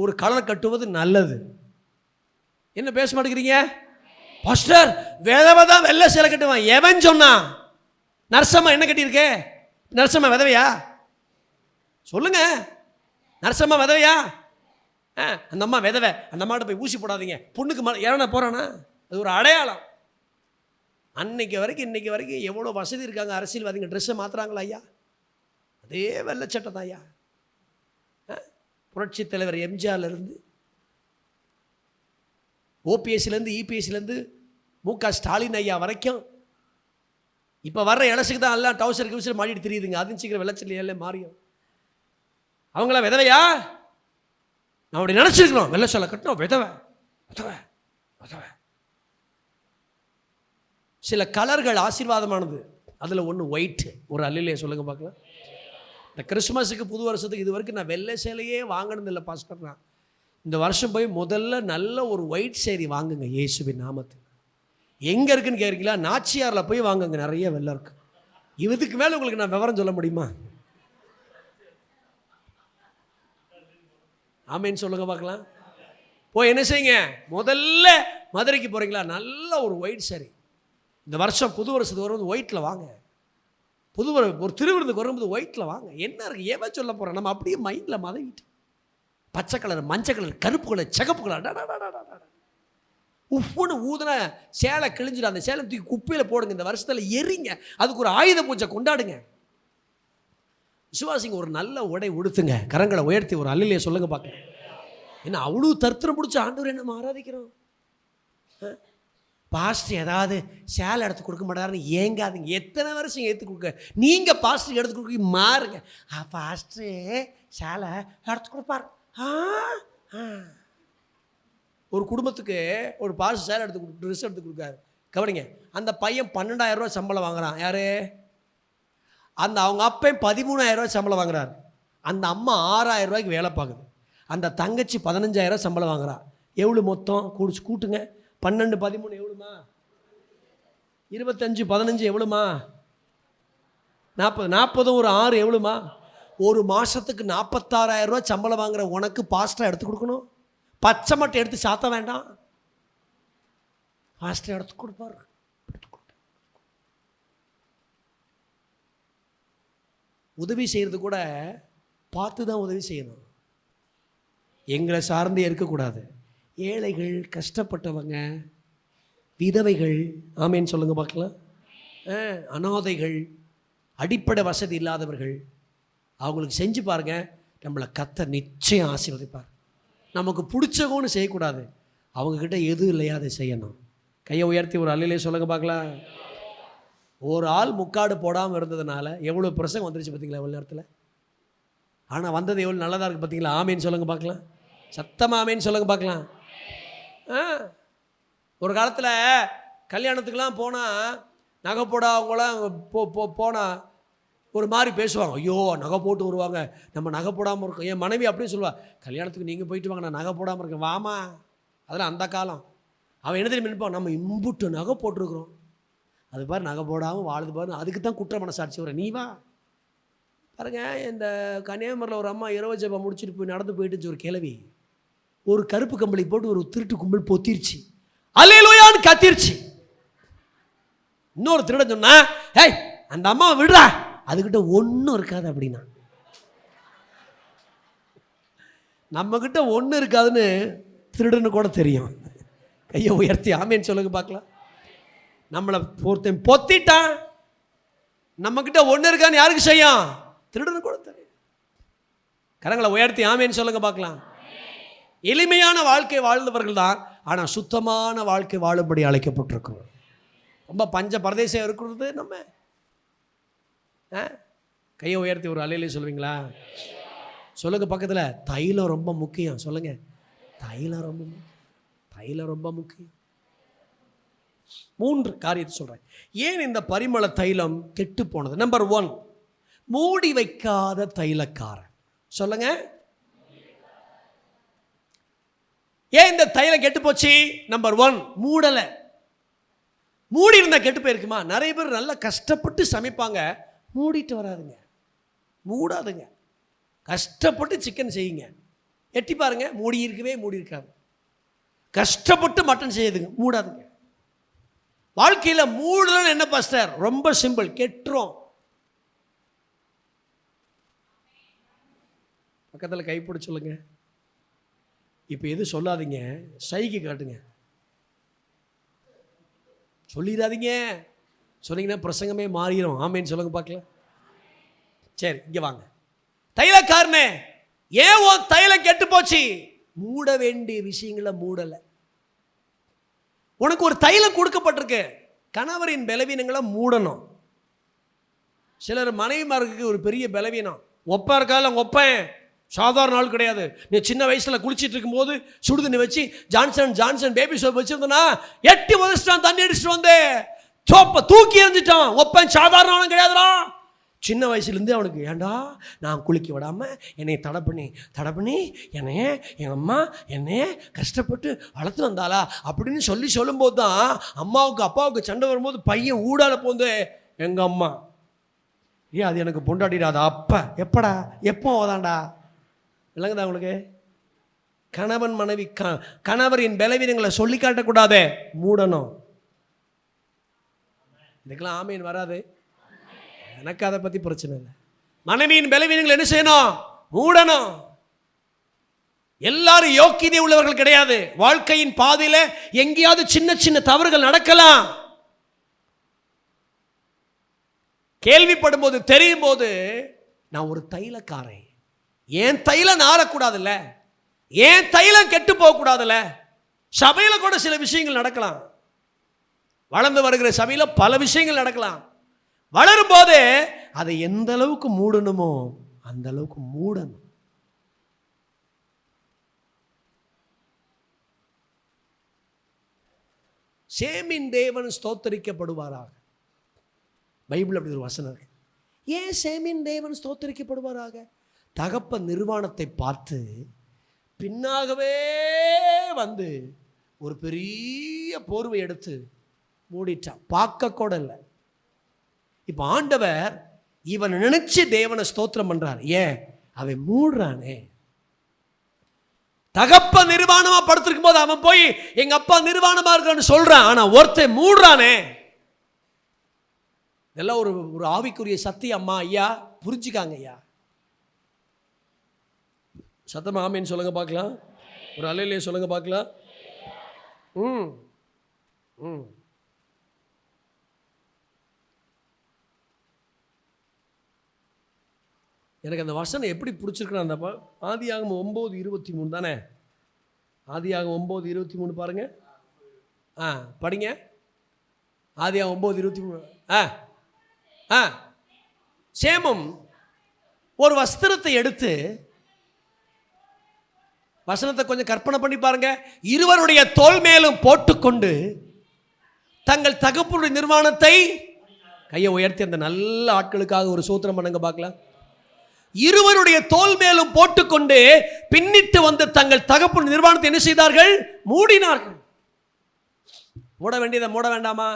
ஒரு கலர் கட்டுவது நல்லது. என்ன பேச மாட்டேங்கிறீங்க? பாஸ்டர் விதவை தான் வெள்ளை சேலை கட்டுவான். எவன் சொன்னான்? நரசம்மா என்ன கட்டியிருக்கே? நரசம்மா விதவையா? சொல்லுங்க, நரசம்மா விதவையா? அந்த அம்மா விதவை, அந்த அம்மாட்ட போய் ஊசி போடாதீங்க, பொண்ணுக்கு இறன போகிறானா? அது ஒரு அடையாளம். அன்னைக்கு வரைக்கும் இன்னைக்கு வரைக்கும் எவ்வளோ வசதி இருக்காங்க அரசியல்வாதிங்க, ட்ரெஸ்ஸை மாற்றுறாங்களா ஐயா? அதே வெள்ளச்சட்டை தான் ஐயா. புரட்சி தலைவர் எம்ஜிஆர்லேருந்து ஓபிஎஸ்லேருந்து இபிஎஸ்லேருந்து முக ஸ்டாலின் ஐயா வரைக்கும் இப்போ வர்ற இலசுக்கு தான் எல்லாம் டவுசர் கிவுசர் மாட்டிட்டு தெரியுதுங்க. அதுவும் சீக்கிரம் வெள்ளச்சல் எல்லாம் மாறியும். அவங்களாம் விதவையா? நான் அப்படி நினச்சிருக்கிறோம். வெள்ளை சொல்ல கட்டணும், விதவை விதவை விதவை. சில கலர்கள் ஆசீர்வாதமானது. அதில் ஒன்று ஒயிட்டு. ஒரு அல்லையே சொல்லுங்க பார்க்கலாம். இந்த கிறிஸ்மஸுக்கு புது வருஷத்துக்கு இது வரைக்கும் நான் வெள்ளை சேலையே வாங்கினது இல்லை பாஸ்டர். நான் இந்த வருஷம் போய் முதல்ல நல்ல ஒரு ஒயிட் சேரி வாங்குங்க இயேசுவின் நாமத்தில். எங்கே இருக்குன்னு கேட்குறீங்களா? நாச்சியாரில் போய் வாங்குங்க, நிறைய வெள்ளை இருக்கு. இதுக்கு மேலே உங்களுக்கு நான் விவரம் சொல்ல முடியுமா? ஆமேன்னு சொல்லுங்க பார்க்கலாம். போய் என்ன செய்யுங்க, முதல்ல மதுரைக்கு போகிறீங்களா, நல்ல ஒரு ஒயிட் சாரி. இந்த வருஷம் புது வருஷத்துக்கு வரும்போது ஒயிட்டில் வாங்க. ஒரு திருவிருந்துக்கு வரும்போது ஒயிட்டில் வாங்க. என்ன இருக்குது, ஏன் சொல்ல போகிறோம், நம்ம அப்படியே மைண்டில் மதவிட்டு பச்சை கலர், மஞ்சள் கலர், கருப்பு கலர், சிகப்பு கலர் உப்புன்னு ஊதுனா சேலை கிழிஞ்சிடும். அந்த சேலை தூக்கி குப்பையில் போடுங்க. இந்த வருஷத்தில் எரிங்க. அதுக்கு ஒரு ஆயுத பூஜை கொண்டாடுங்க. விசுவாசிங்க, ஒரு நல்ல உடை உடுத்துங்க. கரங்களை உயர்த்தி ஒரு அல்லையே சொல்லுங்க பார்க்க. என்ன அவ்வளோ தர்த்தரம் பிடிச்ச ஆண்டவர் என்ன ஆராதிக்கிறோம். பாஸ்டர் ஏதாவது சேலை எடுத்து கொடுக்க மாட்டாருன்னு ஏங்காதுங்க. எத்தனை வருஷம் எடுத்து கொடுக்க, நீங்கள் பாஸ்டர் எடுத்து கொடுக்க மாறுங்க. பாஸ்டரு சேலை எடுத்து கொடுப்பார். ஒரு குடும்பத்துக்கு ஒரு பாஸ்டர் சேலை எடுத்து ட்ரெஸ் எடுத்து கொடுக்காரு. கவனிங்க, அந்த பையன் 12,000 ரூபா சம்பளம் வாங்குறான். யாரு? அந்த அவங்க அப்பன் 13,000 ரூபாய் சம்பளம் வாங்குறாரு. அந்த அம்மா 6,000 ரூபாய்க்கு வேலை பார்க்குது. அந்த தங்கச்சி 15,000 சம்பளம் வாங்குறா. எவ்வளோ மொத்தம் கூட்டுங்க. 12 13 எவ்வளோமா? 25 15 எவ்வளோமா? 40 40 ஒரு 6 எவ்வளோமா? ஒரு மாதத்துக்கு 46,000 ரூபாய் சம்பளம் வாங்குற உனக்கு பாஸ்டர் எடுத்து கொடுக்கணும். பச்சை மட்டை எடுத்து சாத்த வேண்டாம், பாஸ்டர் எடுத்து கொடுப்பாரு. உதவி செய்கிறது கூட பார்த்து தான் உதவி செய்யணும். எங்களை சார்ந்தே இருக்கக்கூடாது. ஏழைகள், கஷ்டப்பட்டவங்க, விதவைகள், ஆமேன்னு சொல்லுங்க பார்க்கலாம், அனாதைகள், அடிப்படை வசதி இல்லாதவர்கள், அவங்களுக்கு செஞ்சு பாருங்க. நம்மளை கர்த்தர் நிச்சயம் ஆசீர்வதிப்பார். நமக்கு பிடிச்சவன்னு செய்யக்கூடாது. அவங்கக்கிட்ட எது இல்லையா அதை செய்யணும். கையை உயர்த்தி ஒரு அல்லையிலே சொல்லுங்க பார்க்கலாம். ஒரு ஆள் முக்காடு போடாமல் இருந்ததுனால எவ்வளோ பிரசங்கம் வந்துருச்சு பார்த்தீங்களா எவ்வளோ நேரத்தில். ஆனால் வந்தது எவ்வளோ நல்லதாக இருக்குது பார்த்தீங்களா. ஆமேன்னு சொல்லுங்க பார்க்கலாம். சத்தமாக ஆமேன்னு சொல்லுங்க பார்க்கலாம். ஒரு காலத்தில் கல்யாணத்துக்கெலாம் போனால் நகை போட அவங்களாம் போனால் ஒரு மாதிரி பேசுவாங்க. ஐயோ நகை போட்டு வருவாங்க, நம்ம நகை போடாமல் இருக்கோம். என் மனைவி அப்படியே சொல்லுவாள், கல்யாணத்துக்கு நீங்கள் போயிட்டு வாங்க, நான் நகை போடாமல் இருக்கேன், வாமா. அதெல்லாம் அந்த காலம். அவன் என்ன தெரியும் நினைப்பான், நம்ம இம்புட்டு நகை போட்டிருக்கிறோம், அது பாரு நகை போடாமல் வாழுது பாரு, அதுக்கு தான் குற்ற மனசாட்சி வர. நீ வா பாருங்க. இந்த கன்னியாகுமரியில் ஒரு அம்மா இரவு ஜெபம் முடிச்சுட்டு போய் நடந்து போயிட்டு ஒரு கிழவி ஒரு கருப்பு கம்பளி போட்டு ஒரு திருட்டு கும்பல் பொத்திருச்சு, அல்லேலூயான்னு கத்திருச்சு. இன்னொரு திருட சொன்னா, ஏய் அந்த அம்மா விடுறா, அதுக்கிட்ட ஒன்றும் இருக்காது அப்படின்னா. நம்மக்கிட்ட ஒன்றும் இருக்காதுன்னு திருடுன்னு கூட தெரியும். கையை உயர்த்தி ஆமேன்னு சொல்லுங்க பார்க்கலாம். நம்மளை பொறுத்த பொத்திட்டான், நம்மக்கிட்ட ஒன்று இருக்கான்னு யாருக்கு செய்யும்? திருடுன்னு கூட தெரியும். கரங்களை உயர்த்தி ஆமேன்னு சொல்லுங்க பார்க்கலாம். எளிமையான வாழ்க்கை வாழ்ந்தவர்கள் தான், ஆனால் சுத்தமான வாழ்க்கை வாழும்படி அழைக்கப்பட்டிருக்கிறோம். ரொம்ப பஞ்ச பரதேசம் இருக்கிறது நம்ம. கையை உயர்த்தி ஒரு அலையிலே சொல்லுவீங்களா? சொல்லுங்க பக்கத்தில். தைலம் ரொம்ப முக்கியம். சொல்லுங்க, தைலம் ரொம்ப முக்கியம். தைலம் ரொம்ப முக்கியம். 3 காரியத்தை சொல்கிறேன். ஏன் இந்த பரிமள தைலம் கெட்டு போனது? நம்பர் 1, மூடி வைக்காத தைலக்காரன். சொல்லுங்க, ஏன் இந்த தைலம் கெட்டு போச்சு? நம்பர் 1, மூடலை. மூடி இருந்தால் கெட்டு போயிருக்குமா? நிறைய பேர் நல்லா கஷ்டப்பட்டு சமைப்பாங்க, மூடிட்டு வராதுங்க, மூடாதுங்க. கஷ்டப்பட்டு சிக்கன் செய்யுங்க, எட்டி பாருங்க, மூடி இருக்கவே மூடி இருக்காது. கஷ்டப்பட்டு மட்டன் செய்யுதுங்க, மூடாதுங்க. வாழ்க்கையில் மூடலன்னு என்ன பாஸ்டர்? ரொம்ப சிம்பிள், கெட்டுரும். பக்கத்தில் கைப்பிடி சொல்லுங்க. இப்போ எது சொல்லாதீங்க, சைகை காட்டுங்க. சொல்லிடாதீங்க, சொன்னீங்கன்னா பிரசங்கமே மாறிடும். ஆமேன்னு சொல்லுங்க பார்க்கலாம். சரி, இங்கே வாங்க. தைலக்காரனே, ஏன் உன் தைலம் கெட்டு போச்சு? மூட வேண்டிய விஷயங்களை மூடலை. உனக்கு ஒரு தைலம் கொடுக்கப்பட்டிருக்கு, கணவரின் பலவீனங்களை மூடணும். சிலர் மனைவிமாருக்கு ஒரு பெரிய பலவீனம், ஒப்பா இருக்கால ஒப்பேன் சாதாரண ஆள் கிடையாது. நீ சின்ன வயசில் குளிச்சிட்டு இருக்கும்போது சுடுதண்ணி வச்சு ஜான்சன் பேபி சோப் வச்சுருந்தோன்னா 8 வருஷம் தண்ணி அடிச்சுட்டு வந்து சோப்பை தூக்கி எறிஞ்சிட்டான். ஒப்பன் சாதாரண ஆளும் கிடையாதுடா. சின்ன வயசுலேருந்தே அவனுக்கு, ஏண்டா நான் குளிக்க விடாமல் என்னை தடை பண்ணி என்னையே எங்கள் அம்மா என்னையே கஷ்டப்பட்டு வளர்த்து வந்தாளா அப்படின்னு சொல்லும்போது தான் அம்மாவுக்கு அப்பாவுக்கு சண்டை வரும்போது பையன் ஊடால போந்து, எங்கள் அம்மா அது எனக்கு பொண்டாடிடாதா. அப்போ எப்படா எப்போ ஓதாண்டா இல்லைங்கதா உங்களுக்கு? கணவன் மனைவி கணவரின் பலவீனங்களை சொல்லி காட்டக்கூடாது, மூடணும். இதுக்கெல்லாம் ஆமீன் வராது. எனக்கு அதை பற்றி பிரச்சனை இல்லை. மனைவியின் பலவீனங்களை என்ன செய்யணும்? மூடணும். எல்லாரும் யோக்கியதை உள்ளவர்கள் கிடையாது. வாழ்க்கையின் பாதையில எங்கேயாவது சின்ன சின்ன தவறுகள் நடக்கலாம். கேள்விப்படும் போது தெரியும் போது நான் ஒரு தைலக்காரன், ஏன் தைலம் நாரக்கூடாதுல்ல, ஏன் தைலம் கெட்டு போகக்கூடாதுல்ல. சபையில கூட சில விஷயங்கள் நடக்கலாம். வளர்ந்து வருகிற சபையில பல விஷயங்கள் நடக்கலாம். வளரும் போது அதை எந்த அளவுக்கு மூடணுமோ அந்த அளவுக்கு மூடணும். சேமின் தேவன் ஸ்தோத்தரிக்கப்படுவாராக. பைபிள் அப்படி ஒரு வசனம் இருக்கு. ஏன் சேமின் தேவன் ஸ்தோத்தரிக்கப்படுவாராக? தகப்பன் நிர்வாணத்தை பார்த்து பின்னாகவே வந்து ஒரு பெரிய போர்வை எடுத்து மூடிட்டான். பார்க்க கூட இல்லை. இப்போ ஆண்டவர் இவன் நினைச்சு தேவனை ஸ்தோத்திரம் பண்றார். ஏன்? அவன் மூடுறானே. தகப்ப நிர்வாணமா படுத்திருக்கும் போது அவன் போய் எங்க அப்பா நிர்வாணமா இருக்கான்னு சொல்றான். ஆனா ஒருத்தன் மூடுறானே. இதெல்லாம் ஒரு ஆவிக்குரிய சத்தியம். அம்மா ஐயா புரிஞ்சுக்காங்க ஐயா. சத்தமா ஆமீன் சொல்லுங்க பார்க்கலாம். ஒரு அல்லேலூயா சொல்லுங்க பார்க்கலாம். எனக்கு அந்த வசனம் எப்படி பிடிச்சிருக்குன்னு அந்த ஆதியாகமம் 9:23 தானே? ஆதியாகமம் 9:23 பாருங்க. படிங்க. ஆதியாகமம் 9:23. சேமம் ஒரு வஸ்திரத்தை எடுத்து, வசனத்தை கொஞ்சம் கற்பனை பண்ணி பாருங்க, இருவருடைய தோள் மேலும் போட்டுக்கொண்டு தங்கள் தகப்பனுடைய நிர்வாணத்தை, கையை உயர்த்தி அந்த நல்ல ஆட்களுக்காக ஒரு சூத்திரம் பண்ணுங்க பார்க்கலாம். இருவருடைய தோள் மேலும் போட்டுக்கொண்டு பின்னிட்டு வந்து தங்கள் தகப்பன் நிர்வாணத்தை என்ன செய்தார்கள்? மூடினார்கள். மூட வேண்டியதை மூட வேண்டாமா?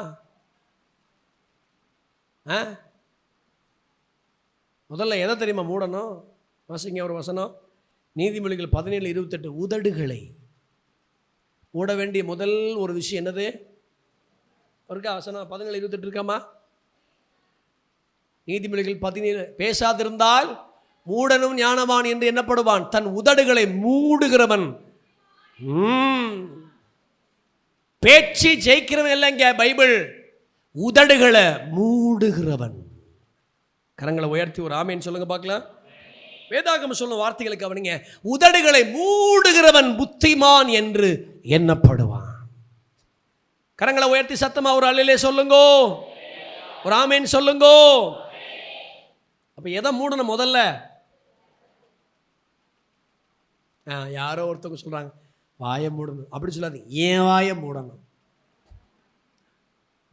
முதல்ல எதை தெரியுமா மூடணும்? வாசிங்க ஒரு வசனம், நீதிமொழிகள் 17:28. உதடுகளை மூட வேண்டிய முதல் ஒரு விஷயம் என்னது? இருக்கா வசனம்? 17:28 இருக்காமா? நீதிமொழிகள் 17. பேசாதிருந்தால் மூடனும் ஞானவான் என்று எண்ணப்படுவான், தன் உதடுகளை மூடுகிறவன். பேச்சு ஜெயிக்கிறவன் இல்லைங்க பைபிள், உதடுகளை மூடுகிறவன். கரங்களை உயர்த்தி ஒரு ஆமீன் சொல்லுங்க பார்க்கலாம். வேதாகமம் சொல்லும் வார்த்தைகளுக்கு கவனிங்க. உதடுகளை மூடுகிறவன் புத்திமான் என்று எண்ணப்படுவான். கரங்களை உயர்த்தி சத்தமா ஒரு அல்லேலூயா சொல்லுங்கோ, ஒரு ஆமீன் சொல்லுங்கோ. அப்ப எதை மூடணும் முதல்ல? யாரோ ஒருத்தவங்க சொல்றாங்க வாயை மூடணும். அப்படி சொல்லாது, ஏன் வாயை மூடணும்?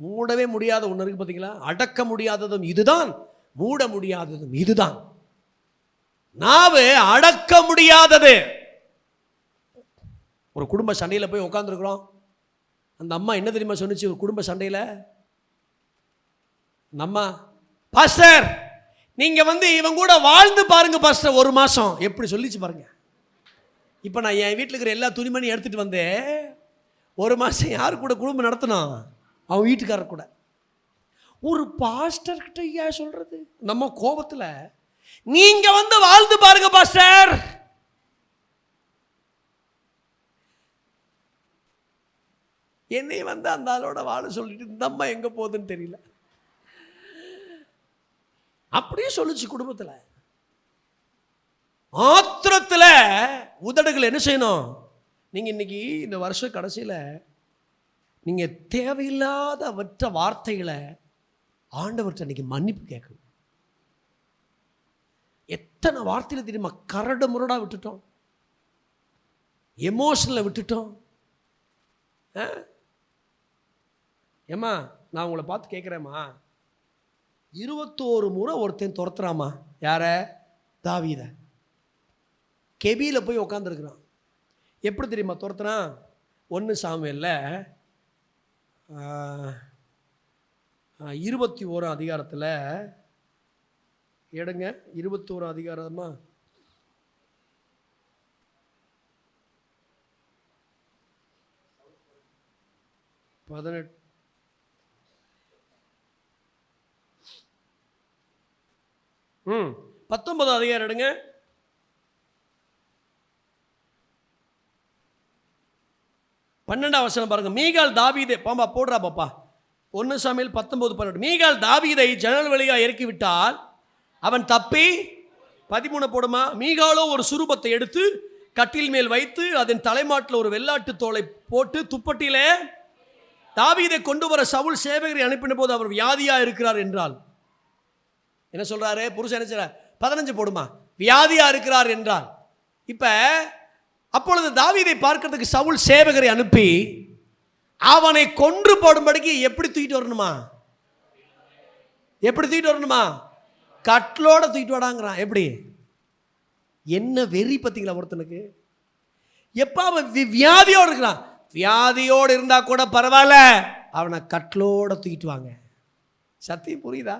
மூடவே முடியாத ஒன்று இருக்கு பார்த்தீங்களா? அடக்க முடியாததும் இதுதான், மூட முடியாததும் இதுதான். நாவு அடக்க முடியாதது. ஒரு குடும்ப சண்டையில் போய் உட்காந்துருக்குறோம். அந்த அம்மா என்ன தெரியுமா சொன்னிச்சு? ஒரு குடும்ப சண்டையில் அம்மா, பாஸ்டர் நீங்க இவன் கூட வாழ்ந்து பாருங்க பாஸ்டர், ஒரு மாசம். எப்படி சொல்லிச்சு பாருங்க. இப்போ நான் என் வீட்டில் இருக்கிற எல்லா துணிமணியும் எடுத்துட்டு வந்தேன். ஒரு மாசம் யாரு கூட குடும்பம் நடத்தணும்? அவன் வீட்டுக்காரர் கூட. ஒரு பாஸ்டர் கிட்ட ஏன் சொல்றது? நம்ம கோபத்தில் நீங்க வாழ்ந்து பாருங்க பாஸ்டர். என்னை அந்த ஆளோட வாழ சொல்லிட்டு இந்த அம்மா எங்க போகுதுன்னு தெரியல. அப்படியே சொல்லுச்சு குடும்பத்தில். ஆத்திரத்தில் உதடுகள் என்ன செய்யணும்? நீங்க இன்னைக்கு இந்த வருஷ கடைசியில் நீங்க தேவையில்லாத வார்த்தைகளை ஆண்டவர்கிட்ட இன்னைக்கு மன்னிப்பு கேட்கணும். எத்தனை வார்த்தையில தெரியுமா கரடு முரடா விட்டுட்டோம், எமோஷனில் விட்டுட்டோம். ஏம்மா நான் உங்களை பார்த்து கேட்குறேம்மா, 21 முறை ஒருத்தன் துரத்துறாமா. யார? தாவீத. கெபியில போய் உட்காந்துருக்குறான். எப்படி தெரியுமா துரத்துறான்? 1 சாமுவேல்ல 21 அதிகாரத்தில் எடுங்க. 21 அதிகாரமா 18. ம் 19 அதிகாரம் எடுங்க. 12 வசனம் பாருங்க. மீகால் தாவீதை பாம்பா போடுறா பாப்பா. 1 சாமுவேல் 19:12. மீகால் தாவீதை ஜன்னல் வழியா இறக்கி விட்டால் அவன் தப்பி 13 போடுமா. மீகாலோ ஒரு சுரூபத்தை எடுத்து கட்டில் மேல் வைத்து அதன் தலைமாட்டில் ஒரு வெள்ளாட்டு தோலை போட்டு துப்பட்டியிலே தாவீதை கொண்டு வர சவுல் சேவகரை அனுப்பின போது அவர் வியாதியா இருக்கிறார் என்றால் என்ன சொல்றாரு புருஷன்? என்ன சொல்றார்? 15 போடுமா. வியாதியா இருக்கிறார் என்றால் இப்ப அப்பொழுது தாவீதை பார்க்கிறதுக்கு சவுல் சேவகரை அனுப்பி அவனை கொன்று போடும்படிக்கு எப்படி தூக்கிட்டு வரணுமா? எப்படி தூக்கிட்டு வரணுமா? கட்லோட தூக்கிட்டு வாடாங்கிறான். எப்படி? என்ன வெறி பார்த்தீங்களா ஒருத்தனுக்கு? எப்ப அவன் வியாதியோடு இருக்கிறான். வியாதியோடு இருந்தா கூட பரவாயில்ல, அவனை கட்லோட தூக்கிட்டு வாங்க. சத்தியம் புரியுதா?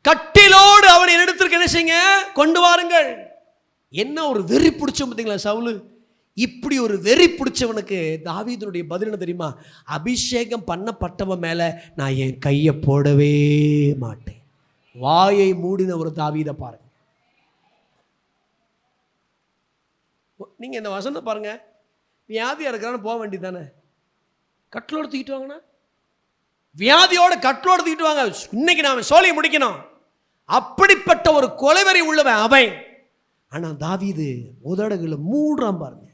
கட்டிலோடு அவனை எடுத்திருக்க என்ன செய்யுங்க? கொண்டு வாருங்கள். என்ன ஒரு வெறி பிடிச்சவன் பார்த்தீங்களா சவுலு? இப்படி ஒரு வெறி பிடிச்சவனுக்கு தாவீதுனுடைய பதில் என்ன தெரியுமா? அபிஷேகம் பண்ணப்பட்டவன் மேல நான் என் கையை போடவே மாட்டேன். வாயை மூடின ஒரு தாவீதை பாருங்க. நீங்க இந்த வசனம் பாருங்க. வியாதியா இருக்கிறான்னு போக வேண்டியதானே? கட்டிலோடு தூக்கிட்டு வாங்கண்ணா. வியாதியோட கட்டிலோடு தூக்கிட்டு வாங்க. இன்னைக்கு நாம சோலையை முடிக்கணும். அப்படிப்பட்ட ஒரு கொலைவரி உள்ளவன் அவன். ஆனா தாவீது உதடுகளை மூடுறான் பாருங்க.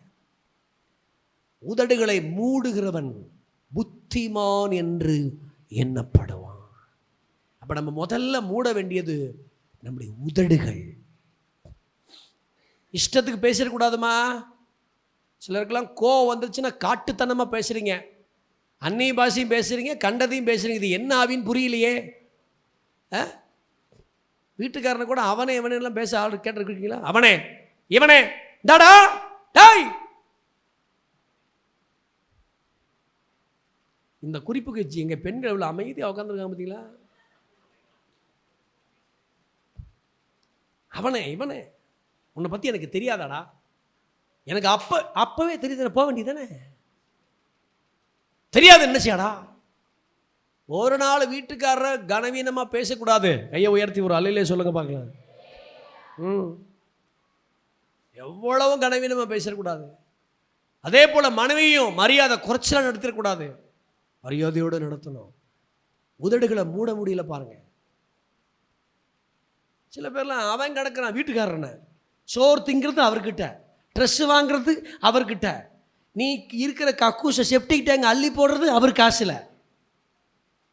உதடுகளை மூடுகிறவன் புத்திமான் என்று எண்ணப்படுவான். அப்ப நம்ம முதல்ல மூட வேண்டியது நம்முடைய உதடுகள். இஷ்டத்துக்கு பேசிடக்கூடாதுமா. சிலருக்கெல்லாம் கோவம் வந்துருச்சுன்னா காட்டுத்தனமா பேசுறீங்க, அந்நிய பாஷையும் பேசுறீங்க, கண்டதையும் பேசுறீங்க. இது என்ன ஆவின்னு புரியலையே. வீட்டுக்காரனை கூட அவனே இவனெல்லாம் பேச ஆள் கேட்டிருக்கீங்களா? அவனே இவனே டாடா டாய். இந்த குறிப்புக்கு வச்சு எங்க பெண்கள் எவ்வளவு அமைதியாக உட்காந்துருக்காங்க பார்த்தீங்களா? அவனே இவனே உன்னை பற்றி எனக்கு தெரியாதாடா? எனக்கு அப்பவே தெரியுது, போக வேண்டியதானே? தெரியாது என்ன செய்யாடா? ஒரு நாள் வீட்டுக்காரர் கனவீனமாக பேசக்கூடாது. கையை உயர்த்தி ஒரு அலையிலே சொல்லுங்க பார்க்கலாம். எவ்வளவு கனவீனமாக பேசக்கூடாது. அதே போல் மனைவியும் மரியாதை குறைச்சலாம் நடத்திடக்கூடாது. மரியாதையோடு நடத்தணும். உதடுகளை மூட முடியல பாருங்க. சில பேர்லாம் அவன் கிடக்கிறான் வீட்டுக்காரனை. சோறு திங்கிறது அவர்கிட்ட, ட்ரெஸ்ஸு வாங்குறது அவர்கிட்ட, நீ இருக்கிற கக்கூசை செப்டிக் டேங்க் அள்ளி போடுறது அவர் காசில்.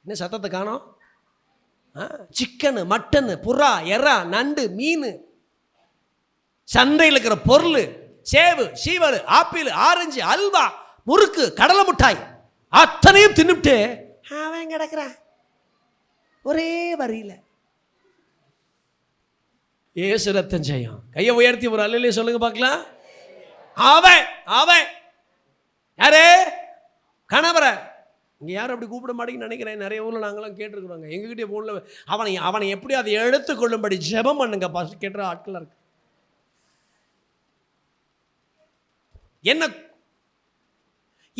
என்ன சத்தத்தை காணோம்? சிக்கனு, மட்டனு, புறா, எறா, நண்டு, மீன், சந்தையில் இருக்கிற பொருள், சேவு, சீவல், ஆப்பிள், ஆரஞ்சு, அல்வா, முறுக்கு, கடலை மிட்டாய் அத்தனையும் தின்னுட்டு அவன் கிடக்கிறான் ஒரே வரியில். ஏசு ரத்தம் செய்யும். கையை உயர்த்தி ஒரு அல்லையிலே சொல்லுங்க பார்க்கலாம். அவன் அவன் யாரு? கணவரை. இங்கே யாரும் அப்படி கூப்பிட மாட்டேங்குன்னு நினைக்கிறேன். நிறைய ஊரில் நாங்களாம் கேட்டிருக்கிறோங்க. எங்ககிட்டே ஃபோனில் அவனை எப்படி அதை எடுத்துக்கொள்ளும்படி ஜெபம் பண்ணுங்க பாஸ்டர் கேட்டுற ஆட்கள் இருக்கு.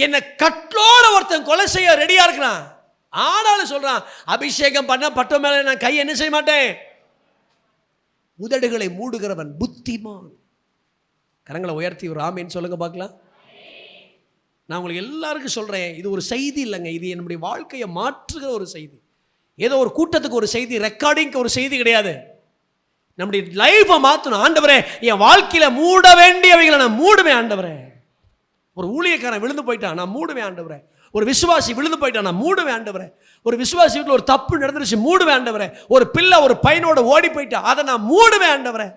என்ன கட்டோட ஒருத்தன் கொலை செய்ய ரெடியா இருக்கிறான். ஆனாலும் சொல்றான், அபிஷேகம் பண்ண பட்ட மேல நான் கை என்ன செய்ய மாட்டேன். உதடுகளை மூடுகிறவன் புத்திமான். கரங்களை உயர்த்தி ஒரு ஆமேன்னு சொல்லுங்க பார்க்கலாம். நான் உங்களுக்கு எல்லாருக்கும் சொல்கிறேன், இது ஒரு செய்தி இல்லைங்க. இது என்னுடைய வாழ்க்கையை மாற்றுகிற ஒரு செய்தி. ஏதோ ஒரு கூட்டத்துக்கு ஒரு செய்தி, ரெக்கார்டிங்க்கு ஒரு செய்தி கிடையாது. நம்முடைய லைஃப்பை மாற்றணும். ஆண்டவரே, என் வாழ்க்கையில் மூட வேண்டியவைகளை நான் மூடுவேன் ஆண்டவரே. ஒரு ஊழியக்காரன் விழுந்து போயிட்டான், நான் மூடுவேன் ஆண்டவரே. ஒரு விசுவாசி விழுந்து போயிட்டான், நான் மூடுவேன் ஆண்டவரே. ஒரு விசுவாசி வீட்டில் ஒரு தப்பு நடந்துருச்சு, மூடுவேன் ஆண்டவரே. ஒரு பிள்ளை ஒரு பையனோட ஓடி போயிட்டா, அதை நான் மூடுவேன் ஆண்டவரே.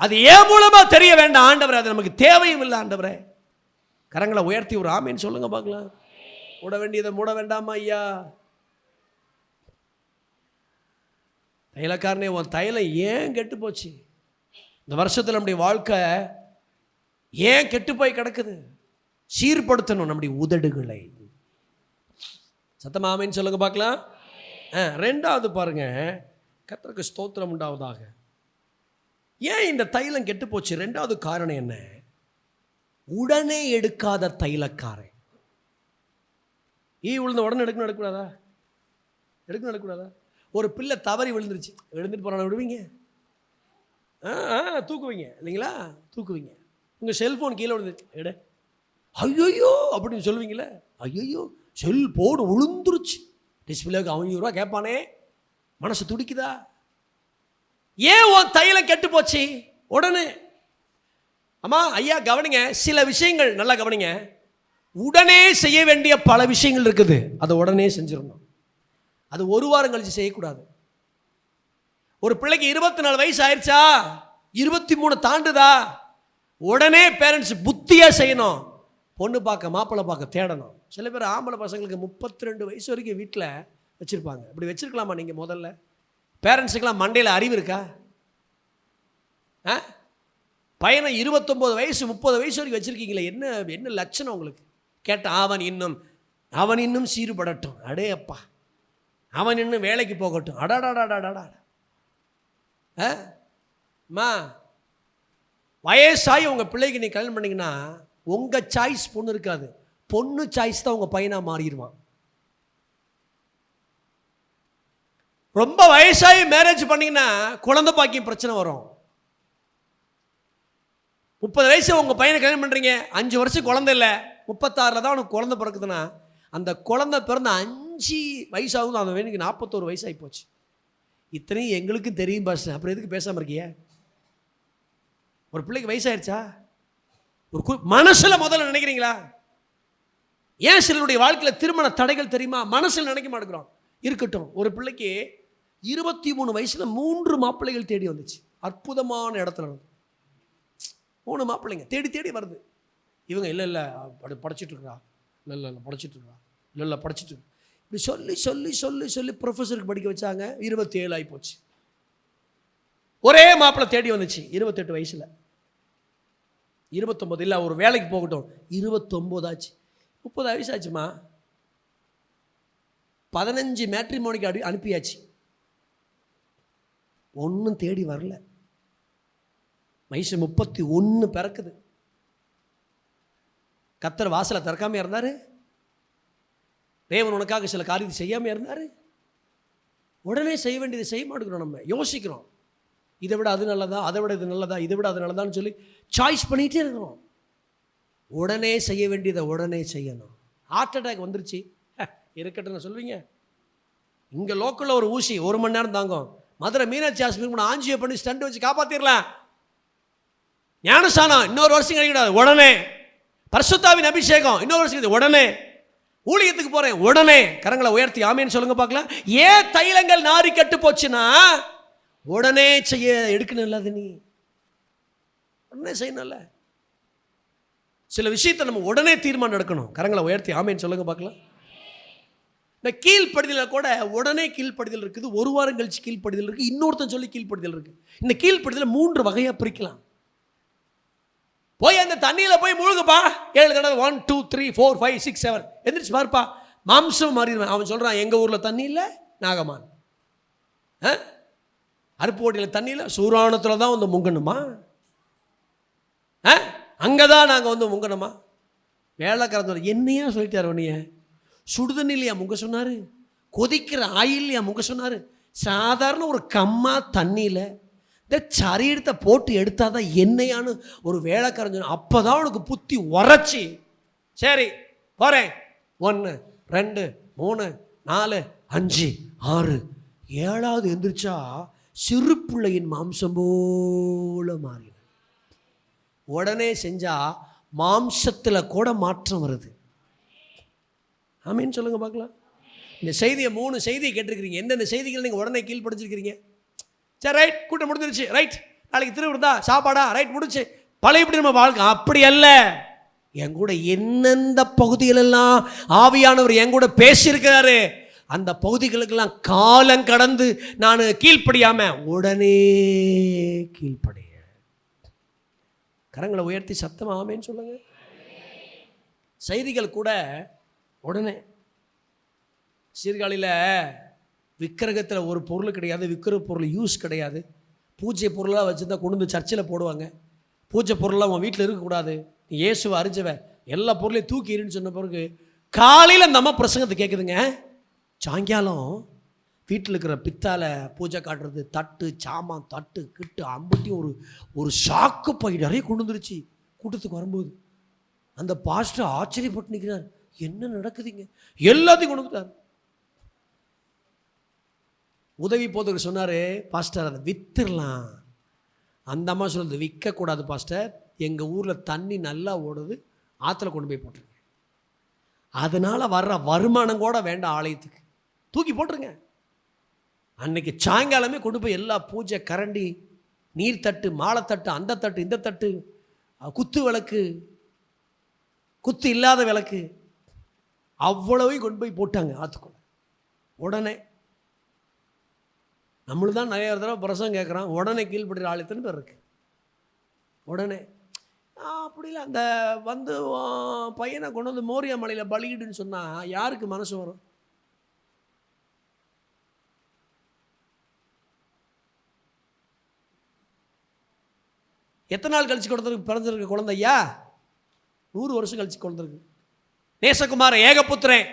அது ஏன் மூலமா தெரிய வேண்டாம் ஆண்டவரே, அது நமக்கு தேவையும் இல்லை ஆண்டவரே. கரங்களை உயர்த்தி ஒரு ஆமேன்னு சொல்லுங்க பார்க்கலாம். மூட வேண்டியதை மூட வேண்டாமா ஐயா? தைலக்காரனே, உன் தைலம் ஏன் கெட்டு போச்சு? இந்த வருஷத்தில் நம்முடைய வாழ்க்கை ஏன் கெட்டு போய் கிடக்குது? சீர்படுத்தணும் நம்முடைய உதடுகளை. சத்தமா ஆமேன்னு சொல்லுங்க பார்க்கலாம். ரெண்டாவது பாருங்க, கர்த்தருக்கு ஸ்தோத்திரம் உண்டாவதாக. ஏன் இந்த தைலம் கெட்டு போச்சு? ரெண்டாவது காரணம் என்ன? உடனே எடுக்காத தைலக்காரன். விழுந்த உடனே எடுக்கக்கூடாதா? எடுக்கக்கூடாதா? ஒரு பிள்ளை தவறி விழுந்துருச்சு, எழுந்துட்டு போகிறான விடுவீங்க? தூக்குவீங்க இல்லைங்களா? தூக்குவீங்க. உங்கள் செல்ஃபோன் கீழே விழுந்துச்சு, எடு, ஐயோ அப்படின்னு சொல்லுவீங்களே. ஐயோ செல்போன் விழுந்துருச்சு, டிஸ்பிளேக்கு 500 ரூபா கேட்பானே, மனசு துடிக்குதா? ஏன் உன் தைலம் கெட்டு போச்சு? உடனே அம்மா ஐயா கவனிங்க, சில விஷயங்கள் நல்லா கவனிங்க. உடனே செய்ய வேண்டிய பல விஷயங்கள் இருக்குது, அதை உடனே செஞ்சிடணும். அது ஒரு வாரம் கழிச்சு செய்யக்கூடாது. ஒரு பிள்ளைக்கு 24 வயசு ஆயிடுச்சா, 23 தாண்டுதா, உடனே பேரண்ட்ஸ் புத்தியாக செய்யணும். பொண்ணு பார்க்க மாப்பிள்ளை பார்க்க தேடணும். சில பேர் ஆம்பளை பசங்களுக்கு 32 வயசு வரைக்கும் வீட்டில் வச்சுருப்பாங்க. இப்படி வச்சுருக்கலாமா நீங்கள்? முதல்ல பேரண்ட்ஸுக்கெல்லாம் மண்டையில் அறிவு இருக்கா? பையனை 29 வயசு 30 வயசு வரைக்கும் வச்சுருக்கீங்களே, என்ன லட்சணம் உங்களுக்கு? கேட்டால் அவன் இன்னும் சீறுபடட்டும், அடே அப்பா, அவன் இன்னும் வேலைக்கு போகட்டும், அடாடாடாடாடா. அம்மா வயசாகி உங்கள் பிள்ளைக்கு நீ கல்யாணம் பண்ணிங்கன்னா உங்கள் சாய்ஸ் பொண்ணு இருக்காது, பொண்ணு சாய்ஸ் தான் உங்கள் பையனாக மாறிடுவான். ரொம்ப வயசாகி மேரேஜ் பண்ணிங்கன்னா குழந்தை பாக்கியம் பிரச்சனை வரும். 30 வயசு உங்கள் பையனை கல்யாணம் பண்ணுறீங்க, 5 வருஷம் குழந்தை இல்லை, 36 தான் அவனுக்கு குழந்தை பிறக்குதுன்னா, அந்த குழந்தை பிறந்த 5 வயசாகும், அந்த வேணுக்கு 41 வயசாகி போச்சு. இத்தனையும் எங்களுக்கும் தெரியும் பாஸ், அப்புறம் எதுக்கு பேசாமல் இருக்கிய? ஒரு பிள்ளைக்கு வயசாயிருச்சா, ஒரு மனசில் முதல்ல நினைக்கிறீங்களா? ஏன் சிலருடைய வாழ்க்கையில் திருமண தடைகள் தெரியுமா? மனசில் நினைக்க மாட்டேங்கிறோம். இருக்கட்டும், ஒரு பிள்ளைக்கு 23 வயசில் 3 மாப்பிள்ளைகள் தேடி வந்துச்சு. அற்புதமான இடத்துல இருந்து 3 மாப்பிள்ளைங்க தேடி தேடி வருது. இவங்க இல்லை படிச்சுட்டு இருக்கிறா, இல்லை படிச்சுட்டு இருக்கிறா, இல்லை படிச்சுட்டு இருக்கா, இப்படி சொல்லி சொல்லி சொல்லி சொல்லி ப்ரொஃபஸருக்கு படிக்க வச்சாங்க. 27 ஆகி போச்சு. ஒரே மாப்பிள்ளை தேடி வந்துச்சு 28 வயசில். 29 இல்லை, ஒரு வேலைக்கு போகட்டும், 29 ஆச்சு. 30 வயசு ஆச்சுமா, 15 மேட்ரிமோனிக்கு அனுப்பியாச்சு, ஒன்றும் தேடி வரல. வயசு 31 பிறக்குது. கர்த்தர் வாசலை திறக்காம இருந்தார், தேவன் உனக்காக சில காரியத்தை செய்யாமல் இருந்தார். உடனே செய்ய வேண்டியதை செய்ய மாட்டேங்கிறோம். நம்ம யோசிக்கிறோம், இதை விட அது நல்லதா, அதை விட இது நல்லதா, இதை விட அது நல்லதான்னு சொல்லி சாய்ஸ் பண்ணிகிட்டே இருக்கிறோம். உடனே செய்ய வேண்டியதை உடனே செய்யணும். ஹார்ட் அட்டாக் வந்துருச்சு, இருக்கட்டும்னு சொல்லுவீங்க. இங்கே லோக்கலில் ஒரு ஊசி 1 மணி நேரம் தாங்கும். மதுரை மீனாட்சி ஆஸ்பத்திரி ஆஞ்சியோ பண்ணி ஸ்டண்ட் வச்சு காப்பாற்றிடலாம். ஞானசானம் இன்னொரு வருஷம் கிடைக்கூடாது, உடனே. பரிசுத்தாவின் அபிஷேகம் இன்னொரு வருஷம் உடனே. ஊழியத்துக்கு போகிறேன் உடனே. கரங்களை உயர்த்தி ஆமேன்னு சொல்லுங்க பார்க்கலாம். ஏன் தைலங்கள் நாரி கட்டு போச்சுன்னா உடனே செய்ய எடுக்கணும். இல்லாத நீ உடனே செய்யணும்ல. சில விஷயத்தை நம்ம உடனே தீர்மானம் எடுக்கணும். கரங்களை உயர்த்தி ஆமேன்னு சொல்லுங்க பார்க்கலாம். இந்த கீழ்ப்படிதலில் கூட உடனே கீழ்ப்படிதல் இருக்குது, ஒரு வாரம் கழிச்சு கீழ்ப்படிதல் இருக்குது, இன்னொருத்தன் சொல்லி கீழ்ப்படிதல் இருக்குது. இந்த கீழ்ப்படிதலை 3 வகையாக பிரிக்கலாம். போய் அந்த தண்ணியில் போய் முழுகுப்பா 7 தடவை, 1 2 3 4 5 6 7 எந்திரிச்சு பாருப்பா, மாம்சம் மாறிடுவேன். அவன் சொல்கிறான், எங்கள் ஊரில் தண்ணி இல்லை, நாகமான். அருப்புக்கோட்டையில் தண்ணியில் சூராணத்தில் தான் வந்து முங்கணுமா? அங்கே தான் நாங்கள் வந்து முங்கணுமா? வேலைக்காரன் என்னையா சொல்லிட்டார், உன்னைய சுடுதண்ணிலையா முங்க சொன்னார், கொதிக்கிற ஆயில்லையா முங்க சொன்னார். சாதாரண ஒரு கம்மா தண்ணியில் இந்த சரீரத்தை போட்டு எடுத்தால் தான் என்னையான்னு ஒரு வேலைக்காரன் சொன்ன. அப்போ தான் உனக்கு புத்தி உரைச்சி, சரி போகிறேன், 1 2 3 4 5 6 7வது எந்திரிச்சா சிறு பிள்ளையின் மாம்சம் போல மாறின. உடனே செஞ்சால் மாம்சத்தில் கூட மாற்றம் வருது. ஆமீன்னு சொல்லுங்கள் பார்க்கலாம். இந்த செய்தியை 3 செய்தியை கேட்டிருக்கிறீங்க. எந்தெந்த செய்திகள் நீங்கள் உடனே கீழ்படிச்சிருக்கிறீங்க? சரி ரைட், கூட்டம் முடிஞ்சிருச்சு, ரைட், நாளைக்கு திருவிருந்தா சாப்பாடா, ரைட் முடிச்சு பழைய இப்படி நம்ம வாழ்க்கை. அப்படி அல்ல. என் கூட எந்தெந்த பகுதிகளெல்லாம் ஆவியானவர் என் கூட பேசியிருக்கிறாரு, அந்த பகுதிகளுக்கெல்லாம் காலம் கடந்து நான் கீழ்ப்படியாம உடனே கீழ்ப்படைய. கரங்களை உயர்த்தி சத்தம் ஆமேன்னு சொல்லுங்க. செய்திகள் கூட உடனே. சீர்காழியில் விக்கிரகத்தில் ஒரு பொருள் கிடையாது, விக்கிரக பொருள் யூஸ் கிடையாது. பூஜை பொருளாக வச்சுருந்தா கொண்டு வந்து சர்ச்சில் போடுவாங்க. பூஜை பொருளாக உன் வீட்டில் இருக்கக்கூடாது, நீ இயேசுவை அறிஞ்சவ, எல்லா பொருளையும் தூக்கிடுன்னு சொன்ன பிறகு காலையில் அந்த அம்மா பிரசங்கத்தை கேட்குதுங்க. சாயங்காலம் வீட்டில் இருக்கிற பித்தால பூஜை காட்டுறது, தட்டு சாமான் தட்டு கிட்டு அம்புட்டியும் ஒரு சாக்கு பை நிறைய கொண்டு வந்துருச்சு. கூட்டத்துக்கு வரும்போது அந்த பாஸ்டர் ஆச்சரியப்பட்டு நிற்கிறார். என்ன நடக்குதுங்க? எல்லாத்தையும் கொண்டு வந்துட்டார். உதவி போதவர் சொன்னார், பாஸ்டர் அதை வித்துடலாம். அந்த அம்மா சொல்கிறது, விற்கக்கூடாது பாஸ்டர், எங்கள் ஊரில் தண்ணி நல்லா ஓடுது, ஆற்றுல கொண்டு போய் போட்டுருங்க. அதனால் வர்ற வருமானம் கூட வேண்டாம், ஆலயத்துக்கு தூக்கி போட்டுருங்க. அன்னைக்கு சாயங்காலமே கொண்டு போய் எல்லா பூஜை கரண்டி, நீர்த்தட்டு, மாலைத்தட்டு, அந்த தட்டு இந்த தட்டு, குத்து விளக்கு, குத்து இல்லாத விளக்கு, அவ்வளவையும் கொண்டு போய் போட்டாங்க ஆற்றுக்குள்ள. உடனே நம்மளும் தான் நிறைய தடவை பிரசங்கம் கேட்குறான், உடனே கீழ்படுற ஆள் எத்தனை பேர் இருக்கு? உடனே அப்படி இல்லை. அந்த வந்து பையனை கொண்டு வந்து மோரியா மலையில் பலியிடுன்னு சொன்னால் யாருக்கு மனசு வரும்? எத்தனை நாள் கழிச்சு கொடுத்துருக்கு பிறந்திருக்கு குழந்தையா? 100 வருஷம் கழிச்சு குழந்திருக்கு. நேசகுமார ஏகபுத்திரன்,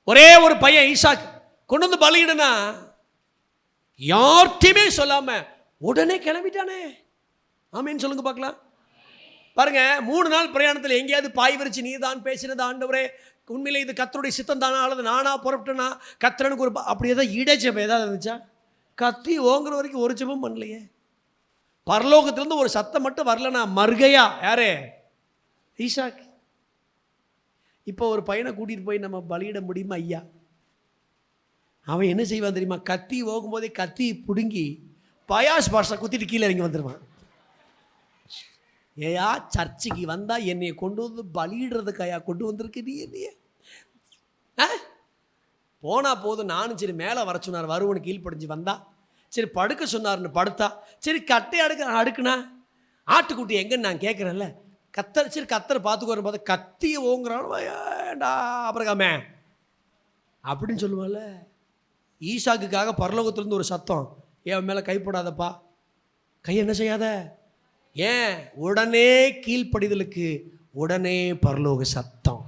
ஒரே ஒரு பையன் ஈசாக், கொண்டு வந்து பலியிடுனா யார்கிட்டையுமே சொல்லாம உடனே கிளம்பிட்டானே. ஆமீன் சொல்லுங்க பார்க்கலாம். பாருங்க, 3 நாள் பிரயாணத்தில் எங்கேயாவது பாய் விரிச்சு நீ தான் பேசினது ஆண்டவரே, உண்மையிலே இது கர்த்தருடைய சித்தம் தானா அல்லது நானா புறப்பட்டேனா, கர்த்தனுக்கு ஒரு அப்படி ஏதாவது இடைச்சபம் ஏதாவது இருந்துச்சா? கத்தி ஓங்குற வரைக்கும் ஒரு ஜெபம் பண்ணலையே. பரலோகத்திலிருந்து ஒரு சத்தம் மட்டும் வரலனா மர்கையா யாரே? ஈசாக். இப்போ ஒரு பையனை கூட்டிகிட்டு போய் நம்ம பலியிட முடியுமா ஐயா? அவன் என்ன செய்வான் தெரியுமா? கத்தி ஓகும்போதே கத்தி பிடுங்கி பயாஸ் பாஷா குத்திட்டு கீழே இறங்கி வந்துடுவான். ஏயா சர்ச்சுக்கு வந்தால் என்னைய கொண்டு வந்து பலியிடுறதுக்காயா கொண்டு வந்திருக்கு நீ என்னைய? போனால் போதும். நானும் சரி மேலே வர சொன்னார், வருவனு கீழ்ப்படிஞ்சு வந்தா, சரி படுக்க சொன்னார்னு படுத்தா, சரி கட்டை அடுக்குனா ஆட்டுக்குட்டி எங்கன்னு நான் கேட்குறேன்ல, கத்தர் சரி கத்தரை பார்த்துக்கோன்னு பார்த்தா கத்தியை ஓங்குறான். ஏண்டா அப்புறமே அப்படின்னு சொல்லுவாள்ல. ஈசாக்குக்காக பரலோகத்திலிருந்து ஒரு சத்தம், ஏன் மேலே கைப்படாதப்பா, கை என்ன செய்யாத. ஏன்? உடனே கீழ்ப்படிதலுக்கு உடனே பரலோக சத்தம்.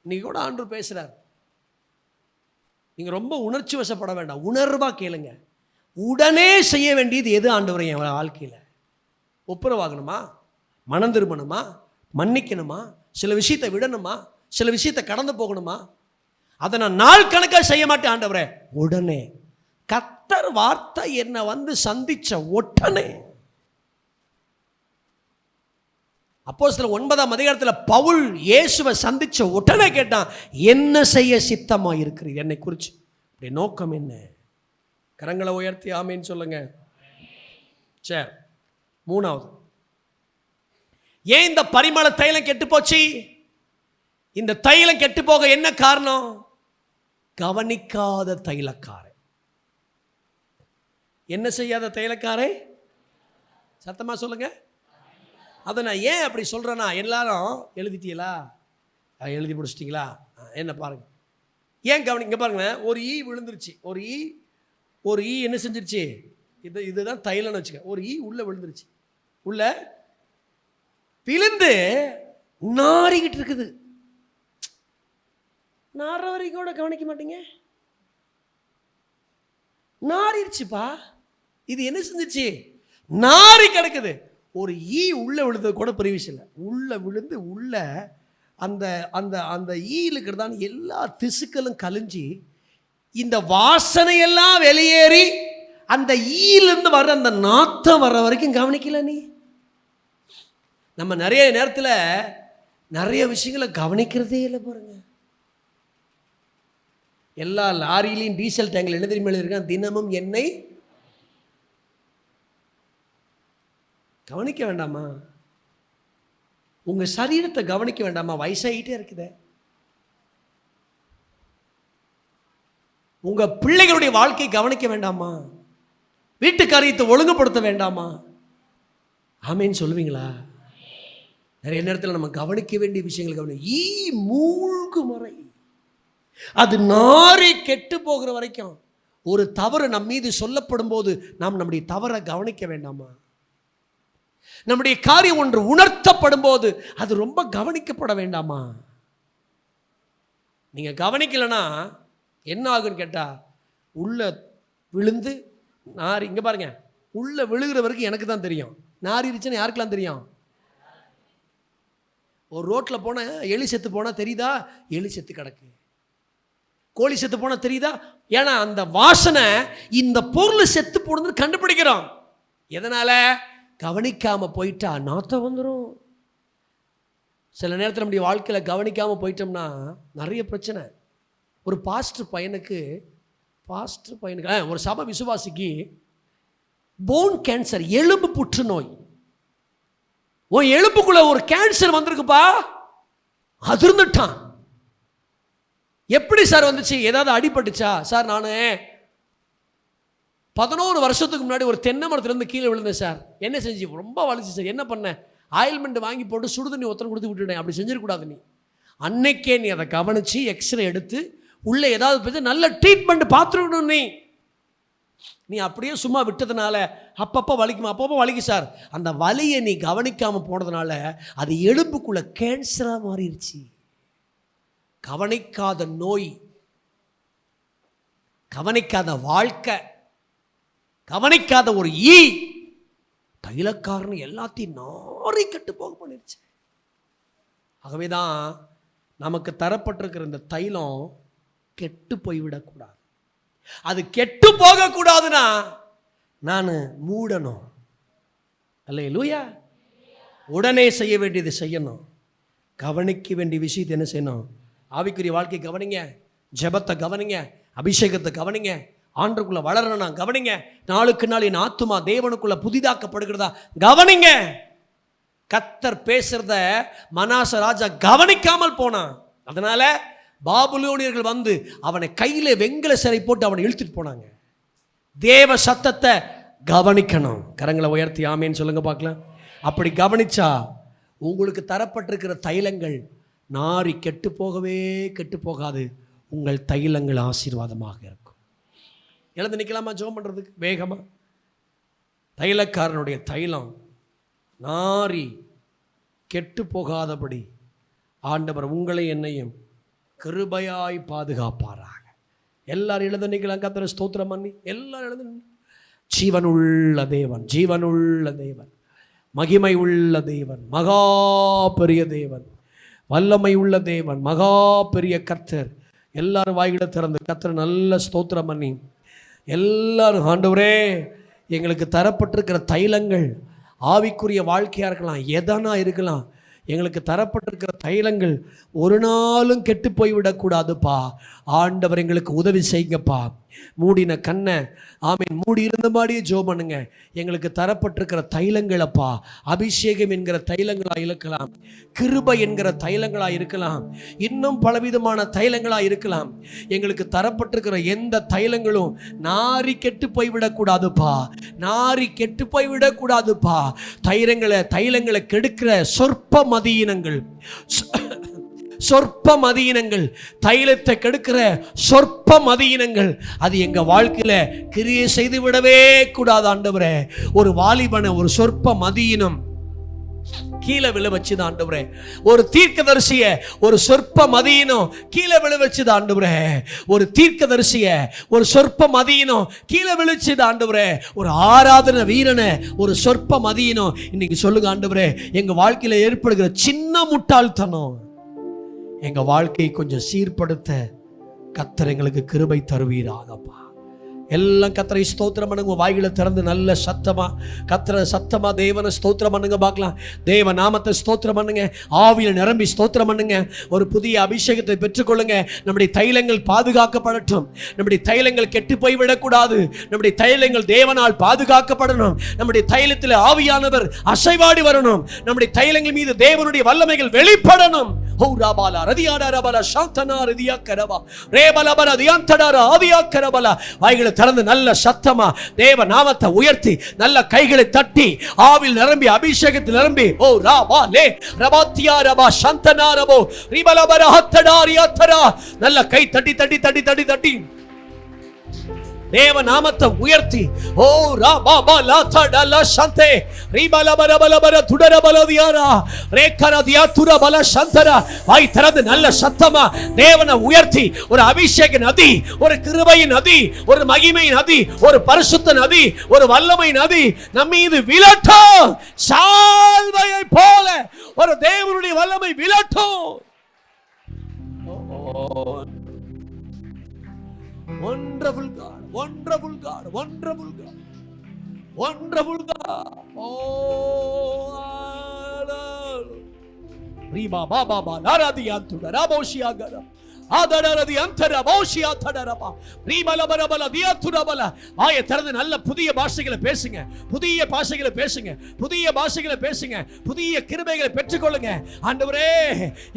இன்னைக்கு கூட ஆண்டவர் பேசுகிறார். நீங்கள் ரொம்ப உணர்ச்சி வசப்பட வேண்டாம், உணர்வாக கேளுங்க. உடனே செய்ய வேண்டியது எது ஆண்டவரை என் வாழ்க்கையில்? ஒப்புரவாகணுமா, மனம் திரும்பணுமா, மன்னிக்கணுமா, சில விஷயத்தை விடணுமா, சில விஷயத்தை கடந்து போகணுமா, அதை நான் நாள் கணக்காக செய்ய மாட்டேன் ஆண்டவரே. உடனே கர்த்தர் வார்த்தை என்னை வந்து சந்திச்ச உடனே. அப்போஸ்தலர் 9ஆம் அதிகாரத்தில் பவுல் இயேசுவை சந்திச்ச உடனே கேட்டான், என்ன செய்ய சித்தமா இருக்கிறீர் என்னை குறித்து? அப்படி நோக்கம் என்ன? கரங்களை உயர்த்தி ஆமேன்னு சொல்லுங்க. சரி, 3வது, ஏன் இந்த பரிமள தைலம் கெட்டு போச்சு? இந்த தைலம் கெட்டு போக என்ன காரணம்? கவனிக்காத தைலக்காரன். என்ன செய்யாத தைலக்காரே? சத்தமா சொல்லுங்க. அதை நான் ஏன் அப்படி சொல்றேன்னா, எல்லாரும் எழுதிட்டீங்களா, எழுதி முடிச்சிட்டிங்களா, என்ன பாருங்க, ஏன் கவனிங்க பாருங்க. ஒரு ஈ விழுந்துருச்சு. ஒரு ஈ என்ன செஞ்சிருச்சு? இதுதான் தைலம்னு வச்சுக்க. ஒரு ஈ உள்ள விழுந்துருச்சு. உள்ள விழுந்து நாறிக்கிட்டு இருக்குது. நார வரைக்கும் கூட கவனிக்க மாட்டீங்க. நாரிடுச்சுப்பா. இது என்ன செஞ்சிச்சு? நாரி கிடக்குது. ஒரு ஈ உள்ள விழுந்தது கூட பெரிய விஷயம் இல்லை. உள்ள விழுந்து உள்ள அந்த அந்த அந்த ஈயில் இருக்கிறதான எல்லா திசுக்களும் கழிஞ்சி இந்த வாசனையெல்லாம் வெளியேறி அந்த ஈயிலிருந்து வர்ற அந்த நாத்தம் வர்ற வரைக்கும் கவனிக்கல நீ. நம்ம நிறைய நேரத்தில் நிறைய விஷயங்களை கவனிக்கிறதே இல்லை பாருங்க. எல்லா லாரியிலையும் டீசல் டேங்கில் என்ன தெரியுமா எழுதியிருக்கான்? தினமும் எண்ணெய். கவனிக்க வேண்டாமா? உங்கள் சரீரத்தை கவனிக்க வேண்டாமா? வயசாகிட்டே இருக்குதே. உங்கள் பிள்ளைகளுடைய வாழ்க்கை கவனிக்க வேண்டாமா? வீட்டு காரியத்தை ஒழுங்குபடுத்த வேண்டாமா? ஆமேன்னு சொல்லுவீங்களா? நிறைய நேரத்தில் நம்ம கவனிக்க வேண்டிய விஷயங்கள் கவனி. ஈ மூழ்கு முறை அது நாரி கெட்டு போகிற வரைக்கும். ஒரு தவறு நம் மீது சொல்லப்படும் போது நாம் நம்முடைய தவறை கவனிக்க வேண்டாமா? நம்முடைய காரியம் ஒன்று உணர்த்தப்படும் போது அது ரொம்ப கவனிக்கப்பட வேண்டாமா? நீங்கள் கவனிக்கலைன்னா என்ன ஆகுன்னு கேட்டால், உள்ள விழுந்து நாரி, இங்கே பாருங்க, உள்ள விழுகிற வரைக்கும் எனக்கு தான் தெரியும். நாரிருச்சுன்னு யாருக்கெல்லாம் தெரியும்? ஒரு ரோட்டில் போனால் எலி செத்து போனால் தெரியுதா? எலி செத்து கிடக்கு. கோழி செத்து போனால் தெரியுதா? ஏன்னா அந்த வாசனை இந்த பொருள் செத்து போடுறது கண்டுபிடிக்கிறோம். எதனால்? கவனிக்காமல் போயிட்டா நாத்தம் வந்துடும். சில நேரத்தில் நம்முடைய வாழ்க்கையில் கவனிக்காமல் போயிட்டோம்னா நிறைய பிரச்சனை. ஒரு பாஸ்டர் பையனுக்கு ஒரு சபை விசுவாசிக்கு போன் கேன்சர், எலும்பு புற்றுநோய். உன் எலும்புக்குள்ள ஒரு கேன்சர் வந்திருக்குப்பா. அதிர்ந்துட்டான். எப்படி சார் வந்துச்சு? ஏதாவது அடிபட்டுச்சா? சார் நான் 11 வருஷத்துக்கு முன்னாடி ஒரு தென்னை மரத்துலேருந்து கீழே விழுந்தேன் சார். என்ன செஞ்சு? ரொம்ப வலிச்சு சார். என்ன பண்ணேன்? ஆயில்மெண்ட் வாங்கி போட்டு சுடுதண்ணி ஒத்தனை கொடுத்து விட்டுட்டேன். அப்படி செஞ்சிடக்கூடாது. நீ அன்னைக்கே நீ அதை கவனித்து எக்ஸ்ரே எடுத்து உள்ளே ஏதாவது பற்றி நல்ல ட்ரீட்மெண்ட் பார்த்துருக்கணும். நீ அப்படியே சும்மா விட்டதுனால அப்பப்போ வலிக்குமா? அப்பப்போ வலிக்கு சார். அந்த வலியை நீ கவனிக்காமல் போனதுனால அது எலும்புக்குள்ள கேன்சராக மாறிடுச்சு. கவனிக்காத நோய், கவனிக்காத வாழ்க்கை, கவனிக்காத ஒரு தைலக்காரன் எல்லாத்தையும் நாரி கெட்டு போக பண்ணிருச்சு. ஆகவே தான் நமக்கு தரப்பட்டிருக்கிற இந்த தைலம் கெட்டு போய்விடக்கூடாது. அது கெட்டு போகக்கூடாதுன்னா நான் மூடணும். அல்லேலூயா. உடனே செய்ய வேண்டியது செய்யணும். கவனிக்க வேண்டிய விஷயத்தை என்ன செய்யணும்? ஆவிக்குரிய வாழ்க்கை கவனிங்க, ஜெபத்தை கவனிங்க, அபிஷேகத்தை கவனிங்க, ஆண்டுக்குள்ள வளரணும்னா கவனிங்க, நாளுக்கு நாள் என் ஆத்துமா தேவனுக்குள்ள புதிதாக்கப்படுகிறதா கவனிங்க. கர்த்தர் பேசுறத மனாச ராஜா கவனிக்காமல் போனான். அதனால பாபிலோனியர்கள் வந்து அவனை கையில வெங்கல சிறை போட்டு அவனை இழுத்துட்டு போனாங்க. தேவ சத்தத்தை கவனிக்கணும். கரங்களை உயர்த்தி ஆமேன்னு சொல்லுங்க பார்க்கலாம். அப்படி கவனிச்சா உங்களுக்கு தரப்பட்டிருக்கிற தைலங்கள் நாரி கெட்டு போகாது. உங்கள் தைலங்கள் ஆசீர்வாதமாக இருக்கும். எழுந்து நிற்கலாமா ஜெபம் பண்ணுறதுக்கு? வேகமாக. தைலக்காரனுடைய தைலம் நாரி கெட்டு போகாதபடி ஆண்டவர் உங்களை என்னையும் கிருபையாய் பாதுகாப்பாராக. எல்லாரும் எழுத நிற்கலாம். கர்த்தரை ஸ்தோத்திரம் பண்ணி எல்லாரும் எழுத. ஜீவனுள்ள தேவன், ஜீவனுள்ள தேவன், மகிமை உள்ள தேவன், மகா பெரிய தேவன், வல்லமை உள்ள தேவன், மகா பெரிய கர்த்தர். எல்லாரும் வாய்களை திறந்து கர்த்தரை நல்ல ஸ்தோத்திரம் பண்ணி எல்லாரும், ஆண்டவரே எங்களுக்கு தரப்பட்டிருக்கிற தைலங்கள் ஆவிக்குரிய வாழ்க்கையாக இருக்கலாம், எதனா இருக்கலாம், எங்களுக்கு தரப்பட்டிருக்கிற தைலங்கள் ஒரு நாளும் கெட்டு போய்விடக்கூடாதுப்பா. ஆண்டவர் எங்களுக்கு உதவி செய்யுங்கப்பா. மூடின கண்ணை ஆமீன் மூடி இருந்தபடியே ஜெபம் பண்ணுங்க. எங்களுக்கு தரப்பட்டிருக்கிற தைலங்களப்பா, அபிஷேகம் என்கிற தைலங்களாக இருக்கலாம், கிருபை என்கிற தைலங்களாக இருக்கலாம், இன்னும் பலவிதமான தைலங்களாக இருக்கலாம். எங்களுக்கு தரப்பட்டிருக்கிற எந்த தைலங்களும் நாரி கெட்டு போய்விடக்கூடாதுப்பா, நாரி கெட்டு போய்விடக்கூடாதுப்பா. தைலங்களை கெடுக்கிற சொற்ப மதியினங்கள், தைலத்தை கெடுக்கிற சொற்ப மதியினங்கள், அது எங்க வாழ்க்கையில கிரியை செய்து விடவே கூடாது ஆண்டவரே. ஒரு வாலிபனை ஒரு சொற்ப மதியினம் கீழே விழ வச்சுது ஆண்டவரே. ஒரு தீர்க்கதரிசிய ஒரு சொற்ப மதியினம் கீழே விழ வச்சுது ஆண்டவரே. ஒரு தீர்க்கதரிசிய ஒரு சொற்ப மதியினம் கீழே விழுச்சுது ஆண்டவரே. ஒரு ஆராதனை வீரனை ஒரு சொற்ப மதியினம். இன்னைக்கு சொல்லுங்க ஆண்டவரே, எங்க வாழ்க்கையில ஏற்படுகிற சின்ன முட்டாள்தனம் எங்க வாழ்க்கையை கொஞ்சம் சீர்படுத்த கர்த்தர் எங்களுக்கு கிருபை தருவீராகப்பா. எல்லாம் கர்த்தரை ஸ்தோத்திரம் பண்ணுங்க. வாய்களை திறந்து நல்ல சத்தமா கர்த்தரை சத்தமா தேவனை ஸ்தோத்திரம் பண்ணுங்க பார்க்கலாம். தேவ நாமத்தை ஸ்தோத்திரம் பண்ணுங்க. ஆவியில் நிரம்பி ஸ்தோத்திரம் பண்ணுங்க. ஒரு புதிய அபிஷேகத்தை பெற்றுக்கொள்ளுங்க. நம்முடைய தைலங்கள் பாதுகாக்கப்படட்டும். நம்முடைய தைலங்கள் கெட்டு போய்விடக்கூடாது. நம்முடைய தைலங்கள் தேவனால் பாதுகாக்கப்படணும். நம்முடைய தைலத்தில் ஆவியானவர் அசைவாடி வரணும். நம்முடைய தைலங்கள் மீது தேவனுடைய வல்லமைகள் வெளிப்படணும். வாய்களை திறந்து நல்ல சத்தமா தேவ நாமத்தை உயர்த்தி நல்ல கைகளை தட்டி ஆவில் நிரம்பி அபிஷேகத்தில் நிரம்பி ஓ ராபா லே ரபாத்தியா ரபா சந்தனா ரபோ ரிபலபர ஹத்தடாரியா தரா நல்ல கை தட்டி தட்டி தட்டி தட்டி தட்டி தேவ நாமத்தை உயர்த்தி, ஓ ராபா லா தடல சந்தே ரிபல பரபல துடரபலதியாரா ரேக்கரதியா துரபல சந்தரா, வாய் திறந்து நல்ல சத்தமா தேவனை உயர்த்தி, ஒரு அபிஷேக நதி, ஒரு கிருபையின் நதி, ஒரு மகிமை நதி, ஒரு பரிசுத்த நதி, ஒரு வல்லமை நதி நம் மீது விழட்டும். சால்வையை போல ஒரு தேவனுடைய வல்லமை விழட்டும். Wonderful God, wonderful God, wonderful God, wonderful God. Oh, Riba Baba Laradi Antuda Raboshia Gara. ஆதரதி அந்தர பௌஷியா தடரபா ரீபல பரபல தியத்துரபல. வாயை திறந்து நல்ல புதிய பாஷைகளை பேசுங்க, புதிய பாஷைகளை பேசுங்க, புதிய பாஷைகளை பேசுங்க, புதிய கிருபைகளை பெற்றுக்கொள்ளுங்க. ஆண்டவரே,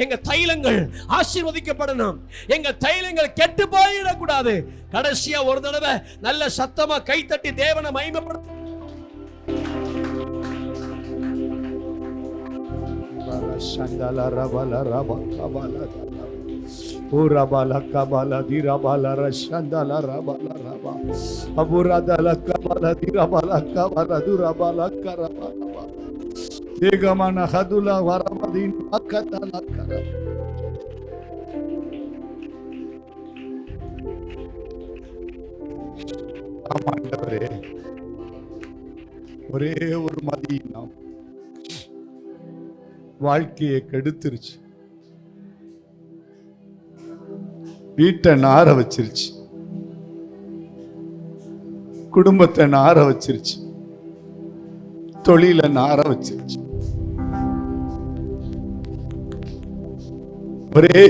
எங்க தைலங்கள் ஆசீர்வதிக்கப்படணும், எங்க தைலங்கள் கெட்டு போயிடக்கூடாது. கடைசியா ஒரு தடவை நல்ல சத்தமா கை தட்டி தேவனை மகிமைப்படுத்து. சந்தல ரபல ரப கபல Urabala kabala dirabala rashandala rabala raba aburadala kabala dirabala kabala durabala karabala degamana hadula warabadin akatala karab. ஆமாண்டவரே, ஒரே ஒரு மதியம் வாழ்க்கையை கெடுத்துருச்சு, வீட்டை நார வச்சிருச்சு, குடும்பத்தை நார வச்சிருச்சு, தொழில நார வச்சிருச்சு. ஒரே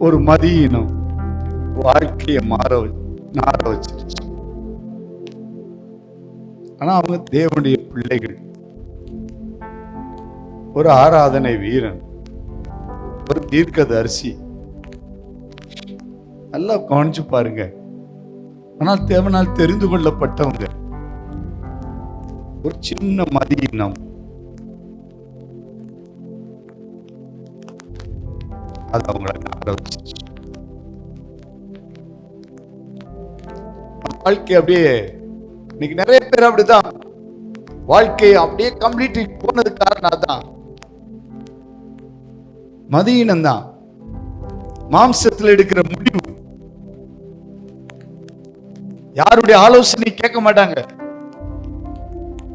ஒரு மதியினம் வாழ்க்கையை நார வச்சிருச்சு. ஆனா அவங்க தேவனுடைய பிள்ளைகள், ஒரு ஆராதனை வீரன், ஒரு தீர்க்கதரிசி. நல்லா கவனிச்சு பாருங்க. ஆனால் தேவனால் தெரிந்து கொள்ளப்பட்டவங்க, ஒரு சின்ன மதியினம், அது அவங்களை ஆரம்பிச்சு வாழ்க்கை அப்படியே. இன்னைக்கு நிறைய பேர் அப்படிதான் வாழ்க்கையை அப்படியே கம்ப்ளீட் போனது காரணம் அதான், மதியினம் தான். மாம்சத்தில் எடுக்கிற முடிவு, யாருடைய ஆலோசனை கேட்க மாட்டாங்க.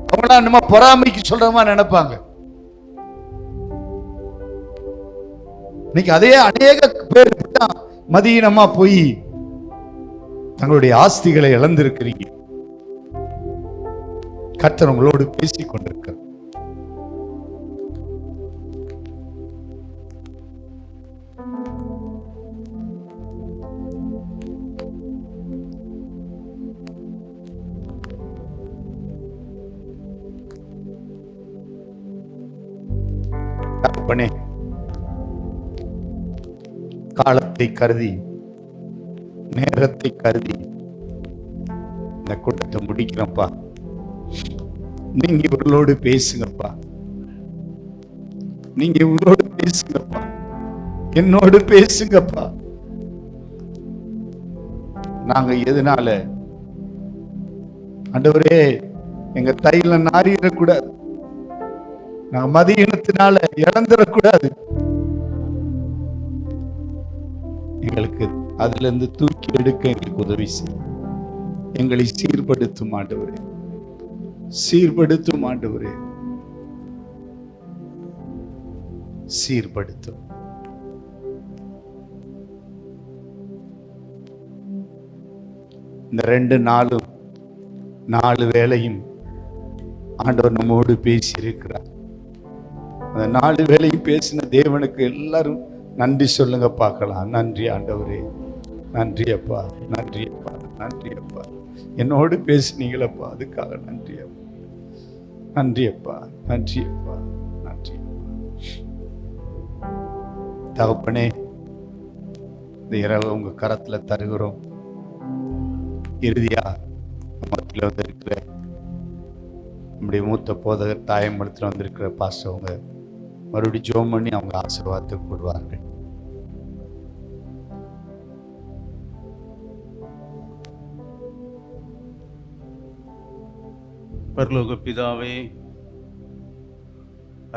அவங்களா நம்ம பொறாமைக்கு சொல்றமா நினைப்பாங்க. இன்னைக்கு அதே அநேக பேர் மதியினமா போய் தங்களுடைய ஆஸ்திகளை இழந்திருக்கிறீங்க. கர்த்தர் உங்களோடு பேசிக் கொண்டிருக்கிறார். காலத்தை கருதி, நேரத்தை கருதி இந்த கூட்டத்தை முடிக்கிறப்பா. நீங்க இவர்களோடு பேசுங்கப்பா, நீங்க இவங்களோடு பேசுங்கப்பா, என்னோடு பேசுங்கப்பா. நாங்க எதனால ஆண்டவரே எங்க தைல நாறிடக்கூடாது, நாங்க மதியினத்தினால இழந்துடக்கூடாது. எங்களுக்கு அதுல இருந்து தூக்கி எடுக்க எங்களுக்கு உதவி செய்யும். எங்களை சீர்படுத்தும் ஆண்டவரே, சீர்படுத்தும் ஆண்டவரே, சீர்படுத்தும். இந்த 2 நாளும் 4 வேளையும் ஆண்டவர் நம்மோடு பேசி இருக்கிறார். அந்த 4 வேளையும் பேசின தேவனுக்கு எல்லாரும் நன்றி சொல்லுங்க பார்க்கலாம். நன்றி ஆண்டவரே, நன்றி அப்பா, நன்றி அப்பா, நன்றி அப்பா, என்னோடு பேசினீங்களப்பா, அதுக்காக நன்றி அப்பா, நன்றி அப்பா, நன்றி அப்பா, நன்றி அப்பா. தகப்பனே, இந்த இரவு உங்க கரத்துல தருகிறோம். இறுதியா மத்தியில் வந்திருக்கிற நம்முடைய மூத்த போதகர் தாயம்பலத்தில் வந்திருக்கிற பாஸ்டவங்க மறுபடியும் ஜோம் பண்ணி அவங்க ஆசீர்வாதத்தை கொடுவார்கள்.
பரலோக பிதாவே,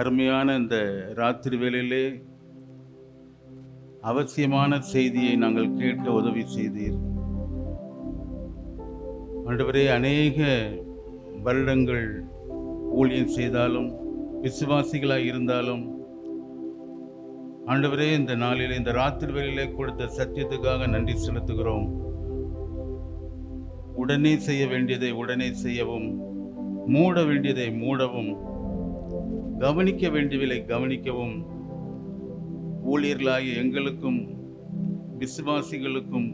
அருமையான இந்த ராத்திரி வேளையிலே அவசியமான செய்தியை நாங்கள் கேட்க உதவி செய்தீர். ஆண்டவரே, அநேக வருடங்கள் ஊழியம் செய்தாலும் விசுவாசிகளாக இருந்தாலும் ஆண்டவரே, இந்த நாளிலே இந்த ராத்திரி வேளையிலே கொடுத்த சத்தியத்துக்காக நன்றி செலுத்துகிறோம். உடனே செய்ய வேண்டியதை உடனே செய்யவும், மூட வேண்டியதை மூடவும், கவனிக்க வேண்டியவை கவனிக்கவும், ஊழியர்களாகிய எங்களுக்கும் விசுவாசிகளுக்கும்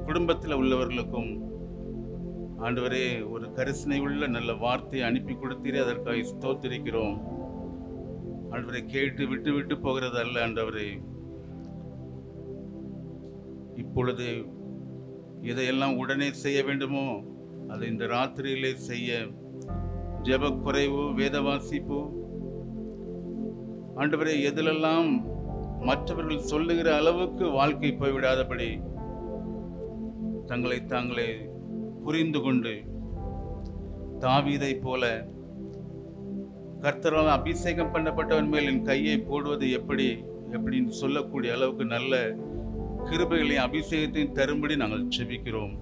குடும்பத்தில் உள்ளவர்களுக்கும் ஆண்டவரே ஒரு கரிசனை உள்ள நல்ல வார்த்தையை அனுப்பி கொடுத்தீரே, அதற்காக ஸ்தோத்திரிக்கிறோம். ஆண்டவரை கேட்டு விட்டு விட்டு போகிறது அல்ல ஆண்டவரே. இப்பொழுது எதையெல்லாம் உடனே செய்ய வேண்டுமோ அதை இந்த ராத்திரியிலே செய்ய, ஜெப குறைவு, வேத வாசிப்பு, ஆண்டவரே எதிலெல்லாம் மற்றவர்கள் சொல்லுகிற அளவுக்கு வாழ்க்கை போய்விடாதபடி தங்களை தாங்களே புரிந்து கொண்டு தாவீதை போல கர்த்தரால் அபிஷேகம் பண்ணப்பட்டவன் மேல் என் கையை போடுவது எப்படின்னு சொல்லக்கூடிய அளவுக்கு நல்ல கிருபைகளையும் அபிஷேகத்தையும் தரும்படி நாங்கள் செபிக்கிறோம்.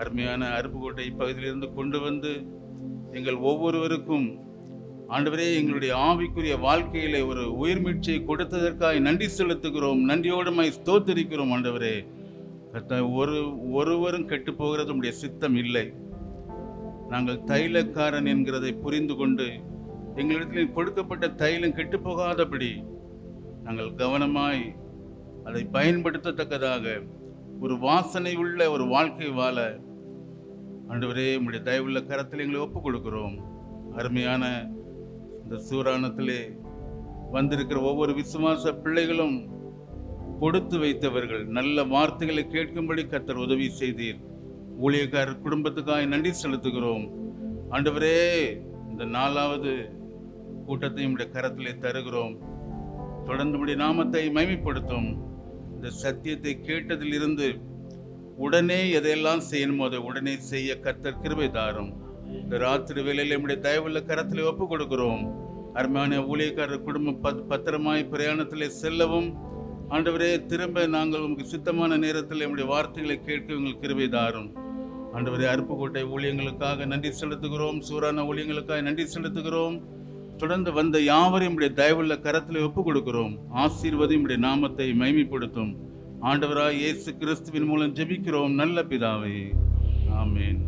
அருமையான அருப்புக்கோட்டை பகுதியிலிருந்து கொண்டு வந்து எங்கள் ஒவ்வொருவருக்கும் ஆண்டவரே எங்களுடைய ஆவிக்குரிய வாழ்க்கையிலே ஒரு உயிர்மீட்சியை கொடுத்ததற்காக நன்றி செலுத்துகிறோம். நன்றியோடுமாய் ஸ்தோத்திரிக்கிறோம். ஆண்டவரே, ஒருவரும் கெட்டு போகிறது உம்முடைய சித்தம் இல்லை. நாங்கள் தைலக்காரன் என்கிறதை புரிந்து கொண்டு எங்களிடத்தில் கொடுக்கப்பட்ட தைலம் கெட்டு போகாதபடி நாங்கள் கவனமாய் அதை பயன்படுத்தத்தக்கதாக ஒரு வாசனை உள்ள ஒரு வாழ்க்கை வாழ ஆண்டவரே உம்முடைய தயவுள்ள கரத்தில் எங்களை ஒப்புக் கொடுக்கிறோம். அருமையான இந்த சூரானத்திலே வந்திருக்கிற ஒவ்வொரு விசுவாச பிள்ளைகளும் கொடுத்து வைத்தவர்கள், நல்ல வார்த்தைகளை கேட்கும்படி கர்த்தர் உதவி செய்தீர். ஊழியக்காரர் குடும்பத்துக்காக நன்றி செலுத்துகிறோம். ஆண்டவரே, இந்த 4வது கூட்டத்தை உம்முடைய கரத்திலே தருகிறோம். தொடர்ந்து உம்முடைய நாமத்தை மகிமைப்படுத்தும். இந்த சத்தியத்தை கேட்டதிலிருந்து உடனே எதையெல்லாம் செய்யணுமோ அதை உடனே செய்ய கர்த்தர் கிருபை தாரும். இந்த ராத்திரி வேளையிலே நம்முடைய தயவுள்ள கரத்திலே ஒப்புக் கொடுக்கிறோம். அருமையான ஊழியக்காரர் குடும்பம் பத்திரமாய் பிரயாணத்திலே செல்லவும் ஆண்டவரே, திரும்ப நாங்கள் உங்களுக்கு சித்தமான நேரத்தில் நம்முடைய வார்த்தைகளை கேட்க உங்களுக்கு கிருபை தாரும். ஆண்டவரே, அருப்புக்கோட்டை ஊழியங்களுக்காக நன்றி செலுத்துகிறோம். சூரான ஊழியங்களுக்காக நன்றி செலுத்துகிறோம். தொடர்ந்து வந்த யாவரையும் நம்முடைய தயவுள்ள கரத்திலே ஒப்புக் கொடுக்கிறோம். ஆசீர்வதி நம்முடைய நாமத்தை மகிமைப்படுத்தும். ஆண்டவராய் இயேசு கிறிஸ்துவின் மூலம் ஜெபிக்கிறோம் நல்ல பிதாவே, ஆமென்.